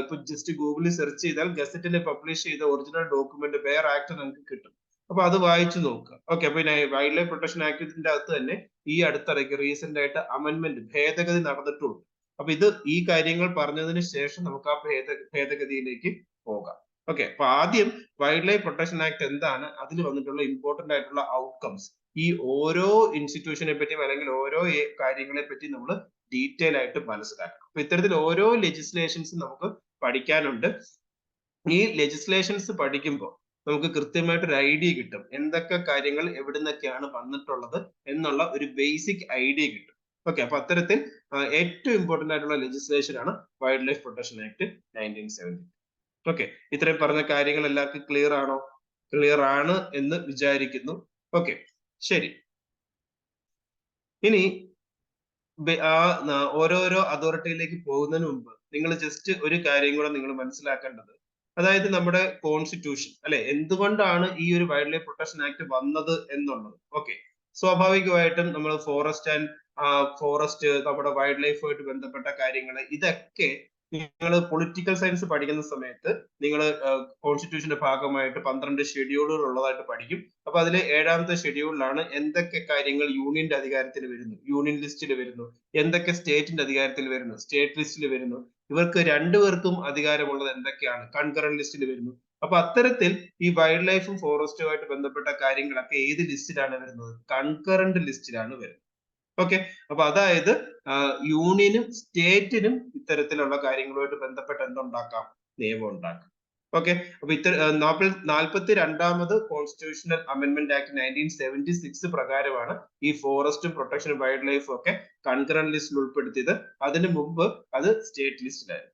ഇപ്പൊ ജസ്റ്റ് ഗൂഗിളിൽ സെർച്ച് ചെയ്താൽ ഗസറ്റിൽ പബ്ലിഷ് ചെയ്ത ഒറിജിനൽ ഡോക്യുമെന്റ് വേറെ ആക്ട് നിങ്ങൾക്ക് കിട്ടും. അപ്പൊ അത് വായിച്ചു നോക്കുക. ഓക്കെ, അപ്പൊ വൈൽഡ് ലൈഫ് പ്രൊട്ടക്ഷൻ ആക്ടിന്റെ അകത്ത് തന്നെ ഈ അടുത്തിടയ്ക്ക് റീസെന്റ് ആയിട്ട് അമെന്റ്മെന്റ്, ഭേദഗതി നടന്നിട്ടുണ്ട്. അപ്പൊ ഇത് ഈ കാര്യങ്ങൾ പറഞ്ഞതിന് ശേഷം നമുക്ക് ആ ഭേദഗതിയിലേക്ക് പോകാം. ഓക്കെ, അപ്പൊ ആദ്യം വൈൽഡ് ലൈഫ് പ്രൊട്ടക്ഷൻ ആക്ട് എന്താണ്, അതിൽ വന്നിട്ടുള്ള ഇമ്പോർട്ടന്റ് ആയിട്ടുള്ള ഔട്ട്കംസ്, ഈ ഓരോ ഇൻസ്റ്റിറ്റ്യൂഷനെ പറ്റിയും അല്ലെങ്കിൽ ഓരോ കാര്യങ്ങളെ പറ്റി നമ്മൾ ഡീറ്റെയിൽ ആയിട്ട് മനസ്സിലാക്കണം. അപ്പൊ ഇത്തരത്തിൽ ഓരോ ലെജിസ്ലേഷൻസും നമുക്ക് പഠിക്കാനുണ്ട്. ഈ ലെജിസ്ലേഷൻസ് പഠിക്കുമ്പോൾ നമുക്ക് കൃത്യമായിട്ട് ഒരു ഐഡിയ കിട്ടും, എന്തൊക്കെ കാര്യങ്ങൾ എവിടെ നിന്നൊക്കെയാണ് വന്നിട്ടുള്ളത് എന്നുള്ള ഒരു ബേസിക് ഐഡിയ കിട്ടും. ഓക്കെ, അപ്പൊ അത്തരത്തിൽ ഏറ്റവും ഇമ്പോർട്ടന്റ് ആയിട്ടുള്ള ലെജിസ്ലേഷൻ ആണ് wild life protection act 1970. Okay, ഇത്രയും പറഞ്ഞ കാര്യങ്ങൾ എല്ലാവർക്കും ക്ലിയർ ആണോ? ക്ലിയർ ആണ് എന്ന് വിചാരിക്കുന്നു. ഓക്കെ, ശരി. ഇനി ഓരോരോ അതോറിറ്റിയിലേക്ക് പോകുന്നതിന് മുമ്പ് നിങ്ങൾ ജസ്റ്റ് ഒരു കാര്യം കൂടെ നിങ്ങൾ മനസ്സിലാക്കേണ്ടത്, അതായത് നമ്മുടെ കോൺസ്റ്റിറ്റ്യൂഷൻ അല്ലെ, എന്തുകൊണ്ടാണ് ഈ ഒരു വൈൽഡ് ലൈഫ് പ്രൊട്ടക്ഷൻ ആക്ട് വന്നത് എന്നുള്ളത്. ഓക്കെ, സ്വാഭാവികമായിട്ടും നമ്മൾ ഫോറസ്റ്റ് നമ്മുടെ വൈൽഡ് ലൈഫുമായിട്ട് ബന്ധപ്പെട്ട കാര്യങ്ങൾ, ഇതൊക്കെ നിങ്ങൾ പൊളിറ്റിക്കൽ സയൻസ് പഠിക്കുന്ന സമയത്ത് നിങ്ങൾ കോൺസ്റ്റിറ്റ്യൂഷന്റെ ഭാഗമായിട്ട് 12 ഷെഡ്യൂളുകൾ ഉള്ളതായിട്ട് പഠിക്കും. അപ്പൊ അതിലെ 7ാമത്തെ ഷെഡ്യൂളിലാണ് എന്തൊക്കെ കാര്യങ്ങൾ യൂണിയന്റെ അധികാരത്തിൽ വരുന്നു, യൂണിയൻ ലിസ്റ്റിൽ വരുന്നു, എന്തൊക്കെ സ്റ്റേറ്റിന്റെ അധികാരത്തിൽ വരുന്നു, സ്റ്റേറ്റ് ലിസ്റ്റിൽ വരുന്നു, ഇവർക്ക് രണ്ടുപേർക്കും അധികാരമുള്ളത് എന്തൊക്കെയാണ്, കൺകറന്റ് ലിസ്റ്റിൽ വരുന്നു. അപ്പൊ അത്തരത്തിൽ ഈ വൈൽഡ് ലൈഫും ഫോറസ്റ്റുമായിട്ട് ബന്ധപ്പെട്ട കാര്യങ്ങളൊക്കെ ഏത് ലിസ്റ്റിലാണ് വരുന്നത്, കൺകറന്റ് ലിസ്റ്റിലാണ് വരുന്നത്. ഓക്കെ, അപ്പൊ അതായത് യൂണിയനും സ്റ്റേറ്റിനും ഇത്തരത്തിലുള്ള കാര്യങ്ങളുമായിട്ട് ബന്ധപ്പെട്ട് എന്തുണ്ടാക്കാം, നിയമം ഉണ്ടാക്കാം. ഓക്കെ, അപ്പൊ 42ാമത് കോൺസ്റ്റിറ്റ്യൂഷണൽ അമെന്റ്മെന്റ് ആക്ട് 1976 പ്രകാരമാണ് ഈ ഫോറസ്റ്റും പ്രൊട്ടക്ഷനും വൈൽഡ് ലൈഫും ഒക്കെ കൺകറന്റ് ലിസ്റ്റിൽ ഉൾപ്പെടുത്തിയത്. അതിനു മുമ്പ് അത് സ്റ്റേറ്റ് ലിസ്റ്റിലായിരുന്നു.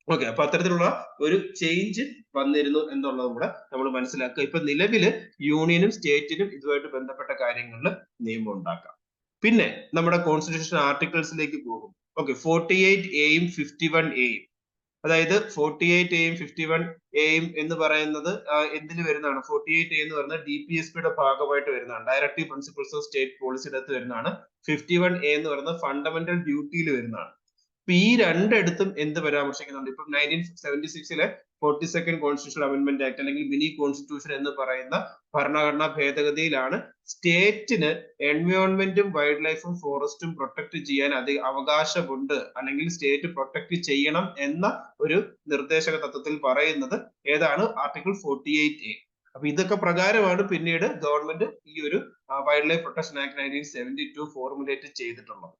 ഓക്കെ, അപ്പൊ അത്തരത്തിലുള്ള ഒരു ചേഞ്ച് വന്നിരുന്നു എന്നുള്ളതും കൂടെ നമ്മൾ മനസ്സിലാക്കുക. ഇപ്പൊ നിലവില് യൂണിയനും സ്റ്റേറ്റിനും ഇതുമായിട്ട് ബന്ധപ്പെട്ട കാര്യങ്ങളിൽ നിയമം ഉണ്ടാക്കാം. പിന്നെ നമ്മുടെ കോൺസ്റ്റിറ്റ്യൂഷൻ ആർട്ടിക്കിൾസിലേക്ക് പോകും. ഓക്കെ, 48A-യും 51A-യും, അതായത് 48A-യും 51A-യും എന്ന് പറയുന്നത് എന്തിൽ വരുന്നതാണ്, 48A എന്ന് പറയുന്നത് DPSPയുടെ ഭാഗമായിട്ട് വരുന്നതാണ്, ഡയറക്റ്റീവ് പ്രിൻസിപ്പിൾസ് ഓഫ് സ്റ്റേറ്റ് പോളിസിയുടെ അകത്ത് വരുന്നതാണ്. 51A എന്ന് പറയുന്നത് ഫണ്ടമെന്റൽ ഡ്യൂട്ടിയിൽ വരുന്നതാണ്. അപ്പൊ ഈ രണ്ടിടത്തും എന്ത് പരാമർശിക്കുന്നുണ്ട്, ഇപ്പൊ 1976-ലെ 42nd കോൺസ്റ്റിറ്റ്യൂഷണൽ അമെന്റ്മെന്റ് ആക്ട് അല്ലെങ്കിൽ മിനി കോൺസ്റ്റിറ്റ്യൂഷൻ എന്ന് പറയുന്ന ഭരണഘടനാ ഭേദഗതിയിലാണ് സ്റ്റേറ്റിന് എൻവയോൺമെന്റും വൈൽഡ് ലൈഫും ഫോറസ്റ്റും പ്രൊട്ടക്ട് ചെയ്യാൻ അവകാശമുണ്ട്, അല്ലെങ്കിൽ സ്റ്റേറ്റ് പ്രൊട്ടക്ട് ചെയ്യണം എന്ന ഒരു നിർദ്ദേശക തത്വത്തിൽ പറയുന്നത് ഏതാണ്, ആർട്ടിക്കിൾ 48A. അപ്പൊ ഇതൊക്കെ പ്രകാരമാണ് പിന്നീട് ഗവൺമെന്റ് ഈ ഒരു wild life protection act 1972 formulate ചെയ്തിട്ടുള്ളത്.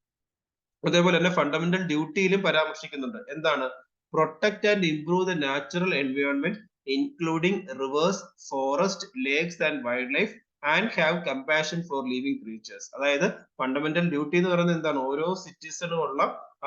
അതേപോലെ തന്നെ ഫണ്ടമെന്റൽ ഡ്യൂട്ടിയിലും പരാമർശിക്കുന്നുണ്ട്, എന്താണ്, protect and improve the natural environment including reverse, forest, lakes and wild life and have compassion for living creatures. അതായത് ഫണ്ടമെന്റൽ ഡ്യൂട്ടി എന്ന് പറയുന്നത് എന്താണ്, ഓരോ സിറ്റിസണും ഉള്ള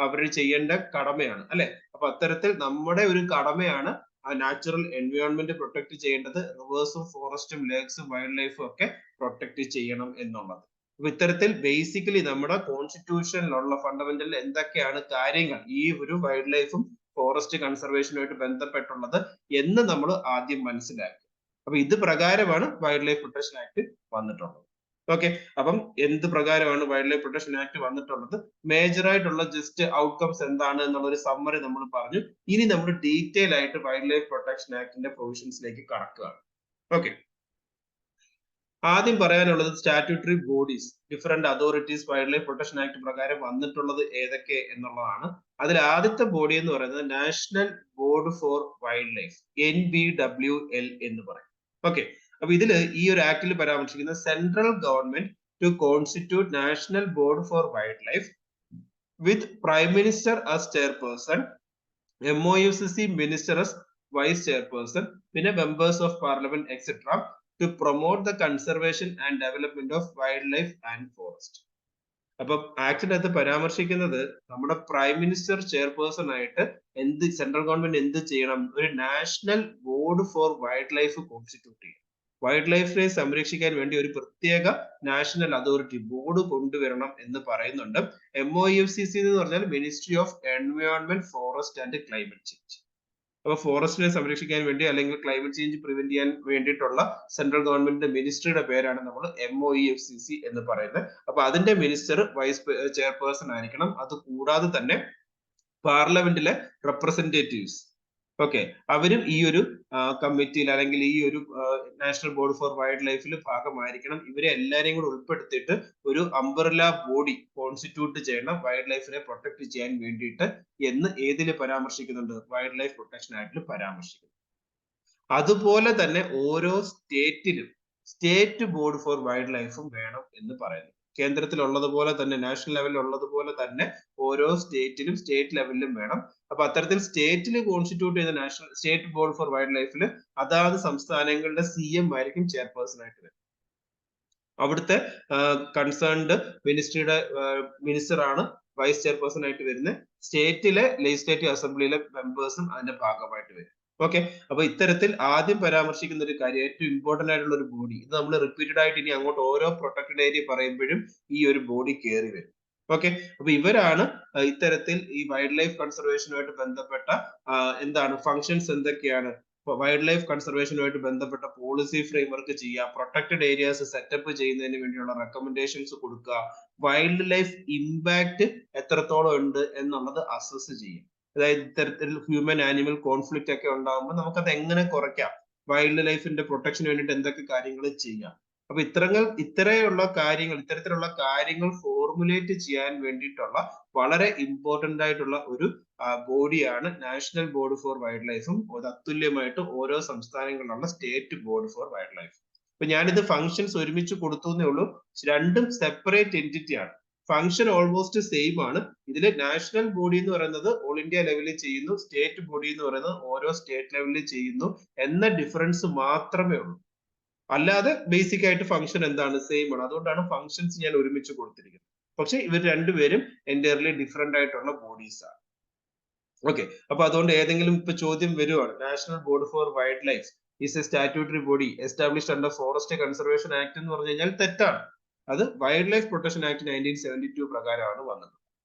അവർ ചെയ്യേണ്ട കടമയാണ് അല്ലെ. അപ്പൊ അത്തരത്തിൽ നമ്മുടെ ഒരു കടമയാണ് ആ നാച്ചുറൽ എൻവയോൺമെന്റ് പ്രൊട്ടക്ട് ചെയ്യേണ്ടത്, റിവേഴ്സും ഫോറസ്റ്റും ലേക്സും വൈൽഡ് ലൈഫും ഒക്കെ പ്രൊട്ടക്ട് ചെയ്യണം എന്നുള്ളത്. അപ്പൊ ഇത്തരത്തിൽ ബേസിക്കലി നമ്മുടെ കോൺസ്റ്റിറ്റ്യൂഷനിലുള്ള ഫണ്ടമെന്റൽ എന്തൊക്കെയാണ് കാര്യങ്ങൾ ഈ ഒരു വൈൽഡ് ലൈഫും ഫോറസ്റ്റ് കൺസർവേഷനുമായിട്ട് ബന്ധപ്പെട്ടുള്ളത് എന്ന് നമ്മൾ ആദ്യം മനസ്സിലാക്കി. അപ്പൊ ഇത് പ്രകാരമാണ് വൈൽഡ് ലൈഫ് പ്രൊട്ടക്ഷൻ ആക്ട് വന്നിട്ടുള്ളത്. ഓക്കെ, അപ്പം എന്ത് പ്രകാരമാണ് വൈൽഡ് ലൈഫ് പ്രൊട്ടക്ഷൻ ആക്ട് വന്നിട്ടുള്ളത്, മേജർ ആയിട്ടുള്ള ജസ്റ്റ് ഔട്ട്കംസ് എന്താണ് എന്നുള്ള ഒരു സമ്മറി നമ്മൾ പറഞ്ഞു. ഇനി നമ്മൾ ഡീറ്റെയിൽ ആയിട്ട് വൈൽഡ് ലൈഫ് പ്രൊട്ടക്ഷൻ ആക്ടിന്റെ പ്രൊവിഷൻസിലേക്ക് കടക്കുകയാണ്. ഓക്കെ, ആദ്യം പറയാനുള്ളത് statutory bodies, different authorities wild life protection act പ്രകാരം വന്നിട്ടുള്ളത് ഏതൊക്കെ എന്നുള്ളതാണ്. അതിൽ ആദ്യത്തെ ബോഡി എന്ന് പറയുന്നത് national board for wild life, NBWL എന്ന് പറയും. ഓക്കെ, അപ്പൊ ഇതില് ഈ ഒരു ആക്ടിൽ പരാമർശിക്കുന്ന central government to constitute national board for wild life with prime minister as chairperson, MOFCC minister as vice chairperson, പിന്നെ members of parliament etcetera to promote the conservation and development of wildlife and forest. അപ്പൊ ആക്ടിനകത്ത് പരാമർശിക്കുന്നത് നമ്മുടെ prime minister chairperson ആയിട്ട് central government എന്ത് ചെയ്യണം, ഒരു national board for wild life constitute ചെയ്യണം. Wild ലൈഫിനെ സംരക്ഷിക്കാൻ വേണ്ടി ഒരു പ്രത്യേക നാഷണൽ അതോറിറ്റി ബോർഡ് കൊണ്ടുവരണം എന്ന് പറയുന്നുണ്ട്. MOFCC എന്ന് പറഞ്ഞാൽ ministry of environment, forest and climate change. അപ്പൊ ഫോറസ്റ്റിനെ സംരക്ഷിക്കാൻ വേണ്ടി അല്ലെങ്കിൽ ക്ലൈമറ്റ് ചേഞ്ച് പ്രിവെന്റ് ചെയ്യാൻ വേണ്ടിയിട്ടുള്ള സെൻട്രൽ ഗവൺമെന്റിന്റെ മിനിസ്ട്രിയുടെ പേരാണ് നമ്മൾ MOEFCC എന്ന് പറയുന്നത്. അപ്പൊ അതിന്റെ മിനിസ്റ്റർ വൈസ് ചെയർപേഴ്സൺ ആയിരിക്കണം. അത് കൂടാതെ തന്നെ പാർലമെന്റിലെ റെപ്രസെന്റേറ്റീവ്സ്, ഓക്കെ, അവരും ഈ ഒരു കമ്മിറ്റിയിൽ അല്ലെങ്കിൽ ഈ ഒരു നാഷണൽ ബോർഡ് ഫോർ വൈൽഡ് ലൈഫിൽ ഭാഗമായിരിക്കണം. ഇവരെ എല്ലാരെയും കൂടെ ഉൾപ്പെടുത്തിയിട്ട് ഒരു അംബ്രല്ല ബോഡി കോൺസ്റ്റിറ്റ്യൂട്ട് ചെയ്യണം വൈൽഡ് ലൈഫിനെ പ്രൊട്ടക്ട് ചെയ്യാൻ വേണ്ടിയിട്ട് എന്ന് ഏതില് പരാമർശിക്കുന്നുണ്ട്, വൈൽഡ് ലൈഫ് പ്രൊട്ടക്ഷൻ ആക്ടിൽ പരാമർശിക്കുന്നു. അതുപോലെ തന്നെ ഓരോ സ്റ്റേറ്റിലും സ്റ്റേറ്റ് ബോർഡ് ഫോർ വൈൽഡ് ലൈഫും വേണം എന്ന് പറയുന്നു. കേന്ദ്രത്തിൽ ഉള്ളതുപോലെ തന്നെ നാഷണൽ ലെവലിൽ ഉള്ളതുപോലെ തന്നെ ഓരോ സ്റ്റേറ്റിലും സ്റ്റേറ്റ് ലെവലിലും വേണം. അപ്പൊ അത്തരത്തിൽ സ്റ്റേറ്റിൽ കോൺസ്റ്റിറ്റ്യൂട്ട് ചെയ്ത national state board for wild ലൈഫിൽ അതാത് സംസ്ഥാനങ്ങളുടെ CM ആയിരിക്കും ചെയർപേഴ്സൺ ആയിട്ട് വരുന്നത്. അവിടുത്തെ കൺസേൺഡ് മിനിസ്ട്രിയുടെ മിനിസ്റ്റർ ആണ് വൈസ് ചെയർപേഴ്സൺ ആയിട്ട് വരുന്നത്. സ്റ്റേറ്റിലെ ലെജിസ്ലേറ്റീവ് അസംബ്ലിയിലെ മെമ്പേഴ്സും അതിന്റെ ഭാഗമായിട്ട് വരും. ഓക്കെ, അപ്പൊ ഇത്തരത്തിൽ ആദ്യം പരാമർശിക്കുന്ന ഒരു കാര്യം, ഏറ്റവും ഇമ്പോർട്ടന്റ് ആയിട്ടുള്ള ഒരു ബോഡി, ഇത് നമ്മൾ റിപ്പീറ്റഡ് ആയിട്ട് ഇനി അങ്ങോട്ട് ഓരോ പ്രൊട്ടക്റ്റഡ് ഏരിയ പറയുമ്പോഴും ഈ ഒരു ബോഡി കയറി വരും. ഓക്കെ, അപ്പൊ ഇവരാണ് ഇത്തരത്തിൽ ഈ വൈൽഡ് ലൈഫ് കൺസർവേഷനുമായിട്ട് ബന്ധപ്പെട്ട എന്താണ് ഫങ്ഷൻസ് എന്തൊക്കെയാണ്, വൈൽഡ് ലൈഫ് കൺസർവേഷനുമായിട്ട് ബന്ധപ്പെട്ട പോളിസി ഫ്രെയിംവർക്ക് ചെയ്യുക, പ്രൊട്ടക്റ്റഡ് ഏരിയാസ് സെറ്റപ്പ് ചെയ്യുന്നതിന് വേണ്ടിയുള്ള റെക്കമെൻഡേഷൻസ് കൊടുക്കുക, വൈൽഡ് ലൈഫ് ഇമ്പാക്ട് എത്രത്തോളം ഉണ്ട് എന്നുള്ളത് അസസ് ചെയ്യും. അതായത് ഇത്തരത്തിൽ ഹ്യൂമൻ ആനിമൽ കോൺഫ്ലിക്റ്റ് ഒക്കെ ഉണ്ടാകുമ്പോൾ നമുക്കത് എങ്ങനെ കുറയ്ക്കാം, വൈൽഡ് ലൈഫിന്റെ പ്രൊട്ടക്ഷന് വേണ്ടിയിട്ട് എന്തൊക്കെ കാര്യങ്ങൾ ചെയ്യാം. അപ്പൊ ഇത്തരത്തിലുള്ള കാര്യങ്ങൾ ഫോർമുലേറ്റ് ചെയ്യാൻ വേണ്ടിയിട്ടുള്ള വളരെ ഇമ്പോർട്ടന്റ് ആയിട്ടുള്ള ഒരു ബോഡിയാണ് നാഷണൽ ബോർഡ് ഫോർ വൈൽഡ് ലൈഫും തത്തുല്യമായിട്ട് ഓരോ സംസ്ഥാനങ്ങളിലുള്ള state board for wild life. അപ്പൊ ഞാനിത് ഫങ്ഷൻസ് ഒരുമിച്ച് കൊടുത്തേ ഉള്ളൂ, രണ്ടും സെപ്പറേറ്റ് എൻറ്റിറ്റി ആണ്. ഫങ്ഷൻ ഓൾമോസ്റ്റ് സെയിം ആണ്. ഇതിൽ നാഷണൽ ബോഡി എന്ന് പറയുന്നത് ഓൾ ഇന്ത്യ ലെവലിൽ ചെയ്യുന്നു, സ്റ്റേറ്റ് ബോഡി എന്ന് പറയുന്നത് ഓരോ സ്റ്റേറ്റ് ലെവലിൽ ചെയ്യുന്നു എന്ന ഡിഫറൻസ് മാത്രമേ ഉള്ളൂ. അല്ലാതെ ബേസിക് ആയിട്ട് ഫംഗ്ഷൻ എന്താണ്, സെയിം ആണ്. അതുകൊണ്ടാണ് ഫങ്ഷൻസ് ഞാൻ ഒരുമിച്ച് കൊടുത്തിരിക്കുന്നത്. പക്ഷെ ഇവർ രണ്ടുപേരും എൻറ്റയർലി ഡിഫറെന്റ് ആയിട്ടുള്ള ബോഡീസ് ആണ്. ഓക്കെ, അപ്പൊ അതുകൊണ്ട് ഏതെങ്കിലും ഇപ്പൊ ചോദ്യം വരുവാണ്, national board for wild life is A statutory body established under forest conservation act എന്ന് പറഞ്ഞു കഴിഞ്ഞാൽ തെറ്റാണ്. അത് വൈൽഡ് ലൈഫ് പ്രൊട്ടക്ഷൻ ആക്ട് 1972 പ്രകാരമാണ് വന്നത്.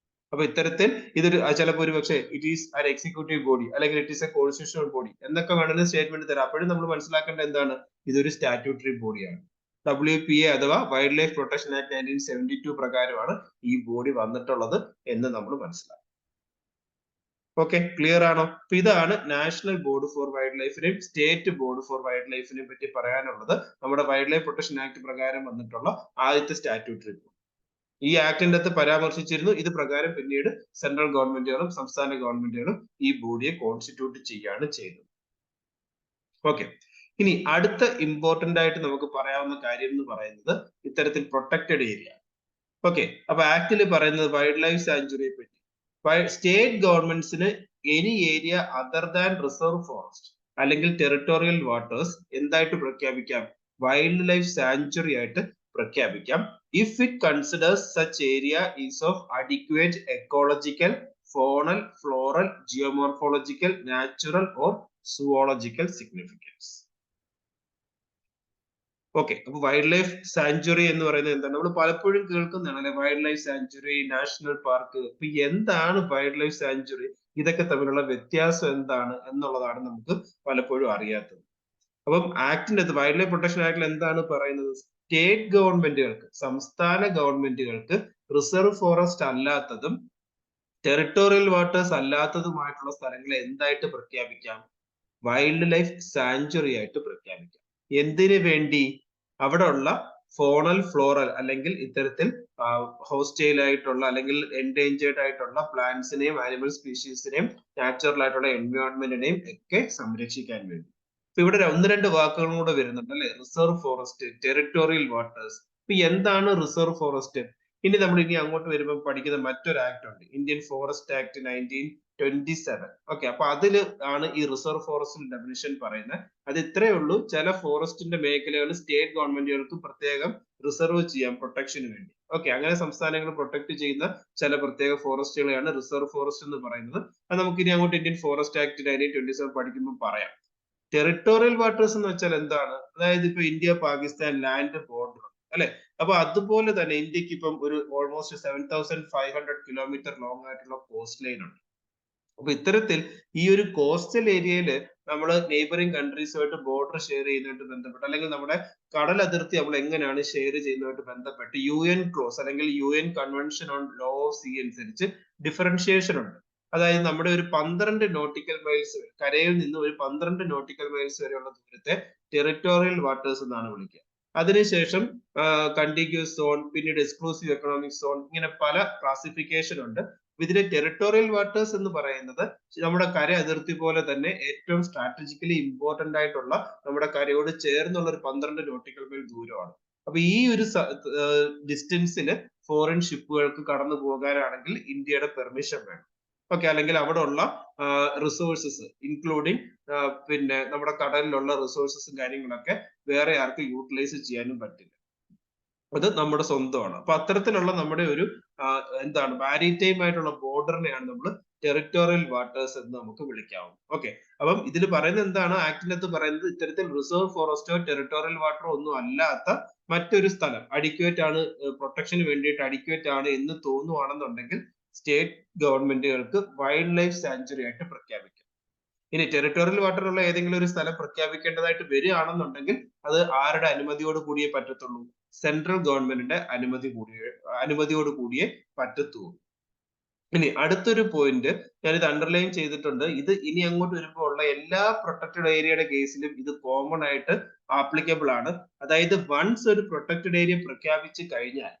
അപ്പൊ ഇത്തരത്തിൽ ഇതൊരു ചിലപ്പോൾ ഒരു പക്ഷേ it is an executive body അല്ലെങ്കിൽ it is a constitutional body എന്നൊക്കെ വേണമെങ്കിൽ സ്റ്റേറ്റ്മെന്റ് തരാം. അപ്പോഴും നമ്മൾ മനസ്സിലാക്കേണ്ട എന്താണ്, ഇതൊരു സ്റ്റാറ്റ്യൂട്ടറി ബോഡിയാണ്. WPA അഥവാ വൈൽഡ് ലൈഫ് പ്രൊട്ടക്ഷൻ ആക്ട് 1972 പ്രകാരമാണ് ഈ ബോഡി വന്നിട്ടുള്ളത് എന്ന് നമ്മൾ മനസ്സിലാക്കും. ഓക്കെ, ക്ലിയർ ആണോ? അപ്പൊ ഇതാണ് നാഷണൽ ബോർഡ് ഫോർ വൈൽഡ് ലൈഫിനെയും സ്റ്റേറ്റ് ബോർഡ് ഫോർ വൈൽഡ് ലൈഫിനെയും പറ്റി പറയാനുള്ളത്. നമ്മുടെ വൈൽഡ് ലൈഫ് പ്രൊട്ടക്ഷൻ ആക്ട് പ്രകാരം വന്നിട്ടുള്ള ആദ്യത്തെ സ്റ്റാറ്റ്യൂട്ടറി ബോഡി. ഈ ആക്ടിന്റെ അകത്ത് പരാമർശിച്ചിരുന്നു. ഇത് പ്രകാരം പിന്നീട് സെൻട്രൽ ഗവൺമെന്റുകളും സംസ്ഥാന ഗവൺമെന്റുകളും ഈ ബോഡിയെ കോൺസ്റ്റിറ്റ്യൂട്ട് ചെയ്യാണ് ചെയ്തത്. ഓക്കെ, ഇനി അടുത്ത ഇമ്പോർട്ടന്റ് ആയിട്ട് നമുക്ക് പറയാവുന്ന കാര്യം എന്ന് പറയുന്നത് ഇത്തരത്തിൽ പ്രൊട്ടക്റ്റഡ് ഏരിയ. ഓക്കെ, അപ്പൊ ആക്ടിൽ പറയുന്നത് വൈൽഡ് ലൈഫ് സാങ്ച്വറിയെ പറ്റി, സ്റ്റേറ്റ് ഗവൺമെന്റ്സിന് any area other than reserve forest അല്ലെങ്കിൽ ടെറിട്ടോറിയൽ വാട്ടേഴ്സ് എന്തായിട്ട് പ്രഖ്യാപിക്കാം, വൈൽഡ് ലൈഫ് സാങ്ച്വറി ആയിട്ട് പ്രഖ്യാപിക്കാം. If it considers such area is of adequate ecological, faunal, floral, geomorphological, natural or zoological significance. Okay, അപ്പൊ wild life sanctuary എന്ന് പറയുന്നത് എന്താണ്? നമ്മൾ പലപ്പോഴും കേൾക്കുന്നതാണ് അല്ലെ, wild life sanctuary, national park. ഇപ്പൊ എന്താണ് വൈൽഡ് ലൈഫ് സാങ്ച്വറി? ഇതൊക്കെ തമ്മിലുള്ള വ്യത്യാസം എന്താണ് എന്നുള്ളതാണ് നമുക്ക് പലപ്പോഴും അറിയാത്തത്. അപ്പം ആക്ടിന്റെ അകത്ത്, വൈൽഡ് ലൈഫ് പ്രൊട്ടക്ഷൻ ആക്ടിൽ എന്താണ് പറയുന്നത്? സ്റ്റേറ്റ് ഗവൺമെന്റുകൾക്ക്, സംസ്ഥാന ഗവൺമെന്റുകൾക്ക് റിസർവ് ഫോറസ്റ്റ് അല്ലാത്തതും ടെറിട്ടോറിയൽ വാട്ടേഴ്സ് അല്ലാത്തതുമായിട്ടുള്ള സ്ഥലങ്ങളെ എന്തായിട്ട് പ്രഖ്യാപിക്കാം? വൈൽഡ് ലൈഫ് സാങ്ച്വറി ആയിട്ട് പ്രഖ്യാപിക്കാം. എന്തിനു വേണ്ടി? അവിടെ ഉള്ള ഫോണൽ ഫ്ലോറൽ അല്ലെങ്കിൽ ഇത്തരത്തിൽ ഹോസ്റ്റൈൽ ആയിട്ടുള്ള അല്ലെങ്കിൽ എൻഡേഞ്ചേർഡ് ആയിട്ടുള്ള പ്ലാന്റ്സിനെയും ആനിമൽ സ്പീഷീസിനെയും നാച്ചുറൽ ആയിട്ടുള്ള എൻവയോൺമെന്റിനെയും ഒക്കെ സംരക്ഷിക്കാൻ വേണ്ടി. ഇപ്പൊ ഇവിടെ ഒന്ന് രണ്ട് വാക്കുകളും കൂടെ വരുന്നുണ്ട് അല്ലെ, റിസർവ് ഫോറസ്റ്റ്, ടെറിട്ടോറിയൽ വാട്ടേഴ്സ്. ഇപ്പൊ എന്താണ് റിസർവ് ഫോറസ്റ്റ്? ഇനി അങ്ങോട്ട് വരുമ്പോൾ പഠിക്കുന്ന മറ്റൊരു ആക്ട് ഉണ്ട്, ഇന്ത്യൻ ഫോറസ്റ്റ് ആക്ട് 1927. ഓക്കെ, അപ്പൊ അതില് ആണ് ഈ റിസർവ് ഫോറസ്റ്റിന്റെ ഡെഫിനിഷൻ പറയുന്നത്. അത് ഇത്രയേ ഉള്ളൂ, ചില ഫോറസ്റ്റിന്റെ മേഖലകൾ സ്റ്റേറ്റ് ഗവൺമെന്റുകൾക്ക് പ്രത്യേകം റിസർവ് ചെയ്യാം പ്രൊട്ടക്ഷന് വേണ്ടി. ഓക്കെ, അങ്ങനെ സംസ്ഥാനങ്ങൾ പ്രൊട്ടക്ട് ചെയ്യുന്ന ചില പ്രത്യേക ഫോറസ്റ്റുകളെയാണ് റിസർവ് ഫോറസ്റ്റ് എന്ന് പറയുന്നത്. അത് നമുക്ക് ഇനി അങ്ങോട്ട് ഇന്ത്യൻ ഫോറസ്റ്റ് ആക്ട് 1927 പഠിക്കുമ്പോൾ പറയാം. ടെറിട്ടോറിയൽ വാട്ടേഴ്സ് എന്ന് വെച്ചാൽ എന്താണ്? അതായത് ഇപ്പൊ ഇന്ത്യ പാകിസ്ഥാൻ ലാൻഡ് ബോർഡർ അല്ലെ, അപ്പൊ അതുപോലെ തന്നെ ഇന്ത്യക്ക് ഇപ്പം ഒരു ഓൾമോസ്റ്റ് 7500 കിലോമീറ്റർ ലോങ് ആയിട്ടുള്ള കോസ്റ്റ് ലൈൻ ഉണ്ട്. അപ്പൊ ഇത്തരത്തിൽ ഈ ഒരു കോസ്റ്റൽ ഏരിയയിൽ നമ്മൾ നെയ്ബറിംഗ് കൺട്രീസുമായിട്ട് ബോർഡർ ഷെയർ ചെയ്യുന്നതായിട്ട് ബന്ധപ്പെട്ട്, അല്ലെങ്കിൽ നമ്മുടെ കടൽ അതിർത്തി നമ്മൾ എങ്ങനെയാണ് ഷെയർ ചെയ്യുന്നതായിട്ട് ബന്ധപ്പെട്ട് UN ക്ലോസ് അല്ലെങ്കിൽ UN convention on law of sea അനുസരിച്ച് ഡിഫറൻഷിയേഷൻ ഉണ്ട്. അതായത് നമ്മുടെ ഒരു 12 നോട്ടിക്കൽ മൈൽസ്, കരയിൽ നിന്ന് ഒരു 12 നോട്ടിക്കൽ മൈൽസ് വരെയുള്ള ദൂരത്തെ ടെറിട്ടോറിയൽ വാട്ടേഴ്സ് എന്നാണ് വിളിക്കുക. അതിനുശേഷം കണ്ടിഗ്യൂസ് സോൺ, പിന്നീട് എക്സ്ക്ലൂസീവ് എക്കണോമിക് സോൺ, ഇങ്ങനെ പല ക്ലാസിഫിക്കേഷൻ ഉണ്ട്. ഇതിലെ ടെറിട്ടോറിയൽ വാട്ടേഴ്സ് എന്ന് പറയുന്നത് നമ്മുടെ കര അതിർത്തി പോലെ തന്നെ ഏറ്റവും സ്ട്രാറ്റജിക്കലി ഇമ്പോർട്ടന്റ് ആയിട്ടുള്ള, നമ്മുടെ കരയോട് ചേർന്നുള്ള ഒരു 12 നോട്ടിക്കൽ മൈൽ ദൂരമാണ്. അപ്പൊ ഈ ഒരു ഡിസ്റ്റൻസിൽ ഫോറിൻ ഷിപ്പുകൾക്ക് കടന്നു പോകാനാണെങ്കിൽ ഇന്ത്യയുടെ പെർമിഷൻ വേണം. ഓക്കെ, അല്ലെങ്കിൽ അവിടെ ഉള്ള റിസോഴ്സസ് ഇൻക്ലൂഡിങ് പിന്നെ നമ്മുടെ കടലിലുള്ള റിസോഴ്സസും കാര്യങ്ങളൊക്കെ വേറെ ആർക്ക് യൂട്ടിലൈസ് ചെയ്യാനും പറ്റില്ല. അത് നമ്മുടെ സ്വന്തമാണ്. അപ്പൊ അത്തരത്തിലുള്ള നമ്മുടെ ഒരു എന്താണ് മാരിടൈം ആയിട്ടുള്ള ബോർഡറിനെയാണ് നമ്മൾ ടെറിട്ടോറിയൽ വാട്ടേഴ്സ് എന്ന് നമുക്ക് വിളിക്കാവും. ഓക്കെ, അപ്പം ഇതിൽ പറയുന്നത് എന്താണ്? ആക്ടിനകത്ത് പറയുന്നത് ഇത്തരത്തിൽ റിസർവ് ഫോറസ്റ്റോ ടെറിട്ടോറിയൽ വാട്ടറോ ഒന്നും അല്ലാത്ത മറ്റൊരു സ്ഥലം അഡിക്വേറ്റ് ആണ്, പ്രൊട്ടക്ഷന് വേണ്ടിയിട്ട് അഡിക്വേറ്റ് ആണ് എന്ന് തോന്നുവാണെന്നുണ്ടെങ്കിൽ സ്റ്റേറ്റ് ഗവൺമെന്റുകൾക്ക് വൈൽഡ് ലൈഫ് സാങ്ച്വറി ആയിട്ട് പ്രഖ്യാപിക്കാം. ഇനി ടെറിട്ടോറിയൽ വാട്ടറുള്ള ഏതെങ്കിലും ഒരു സ്ഥലം പ്രഖ്യാപിക്കേണ്ടതായിട്ട് വരികയാണെന്നുണ്ടെങ്കിൽ അത് ആരുടെ അനുമതിയോട് കൂടിയേ പറ്റത്തുള്ളൂ? സെൻട്രൽ ഗവൺമെന്റിന്റെ അനുമതിയോട് കൂടിയേ പറ്റത്തുള്ളൂ. ഇനി അടുത്തൊരു പോയിന്റ് ഞാനിത് അണ്ടർലൈൻ ചെയ്തിട്ടുണ്ട്. ഇത് ഇനി അങ്ങോട്ട് വരുമ്പോൾ ഉള്ള എല്ലാ പ്രൊട്ടക്റ്റഡ് ഏരിയയുടെ കേസിലും ഇത് കോമൺ ആയിട്ട് ആപ്ലിക്കബിൾ ആണ്. അതായത് വൺസ് ഒരു പ്രൊട്ടക്റ്റഡ് ഏരിയ പ്രഖ്യാപിച്ചു കഴിഞ്ഞാൽ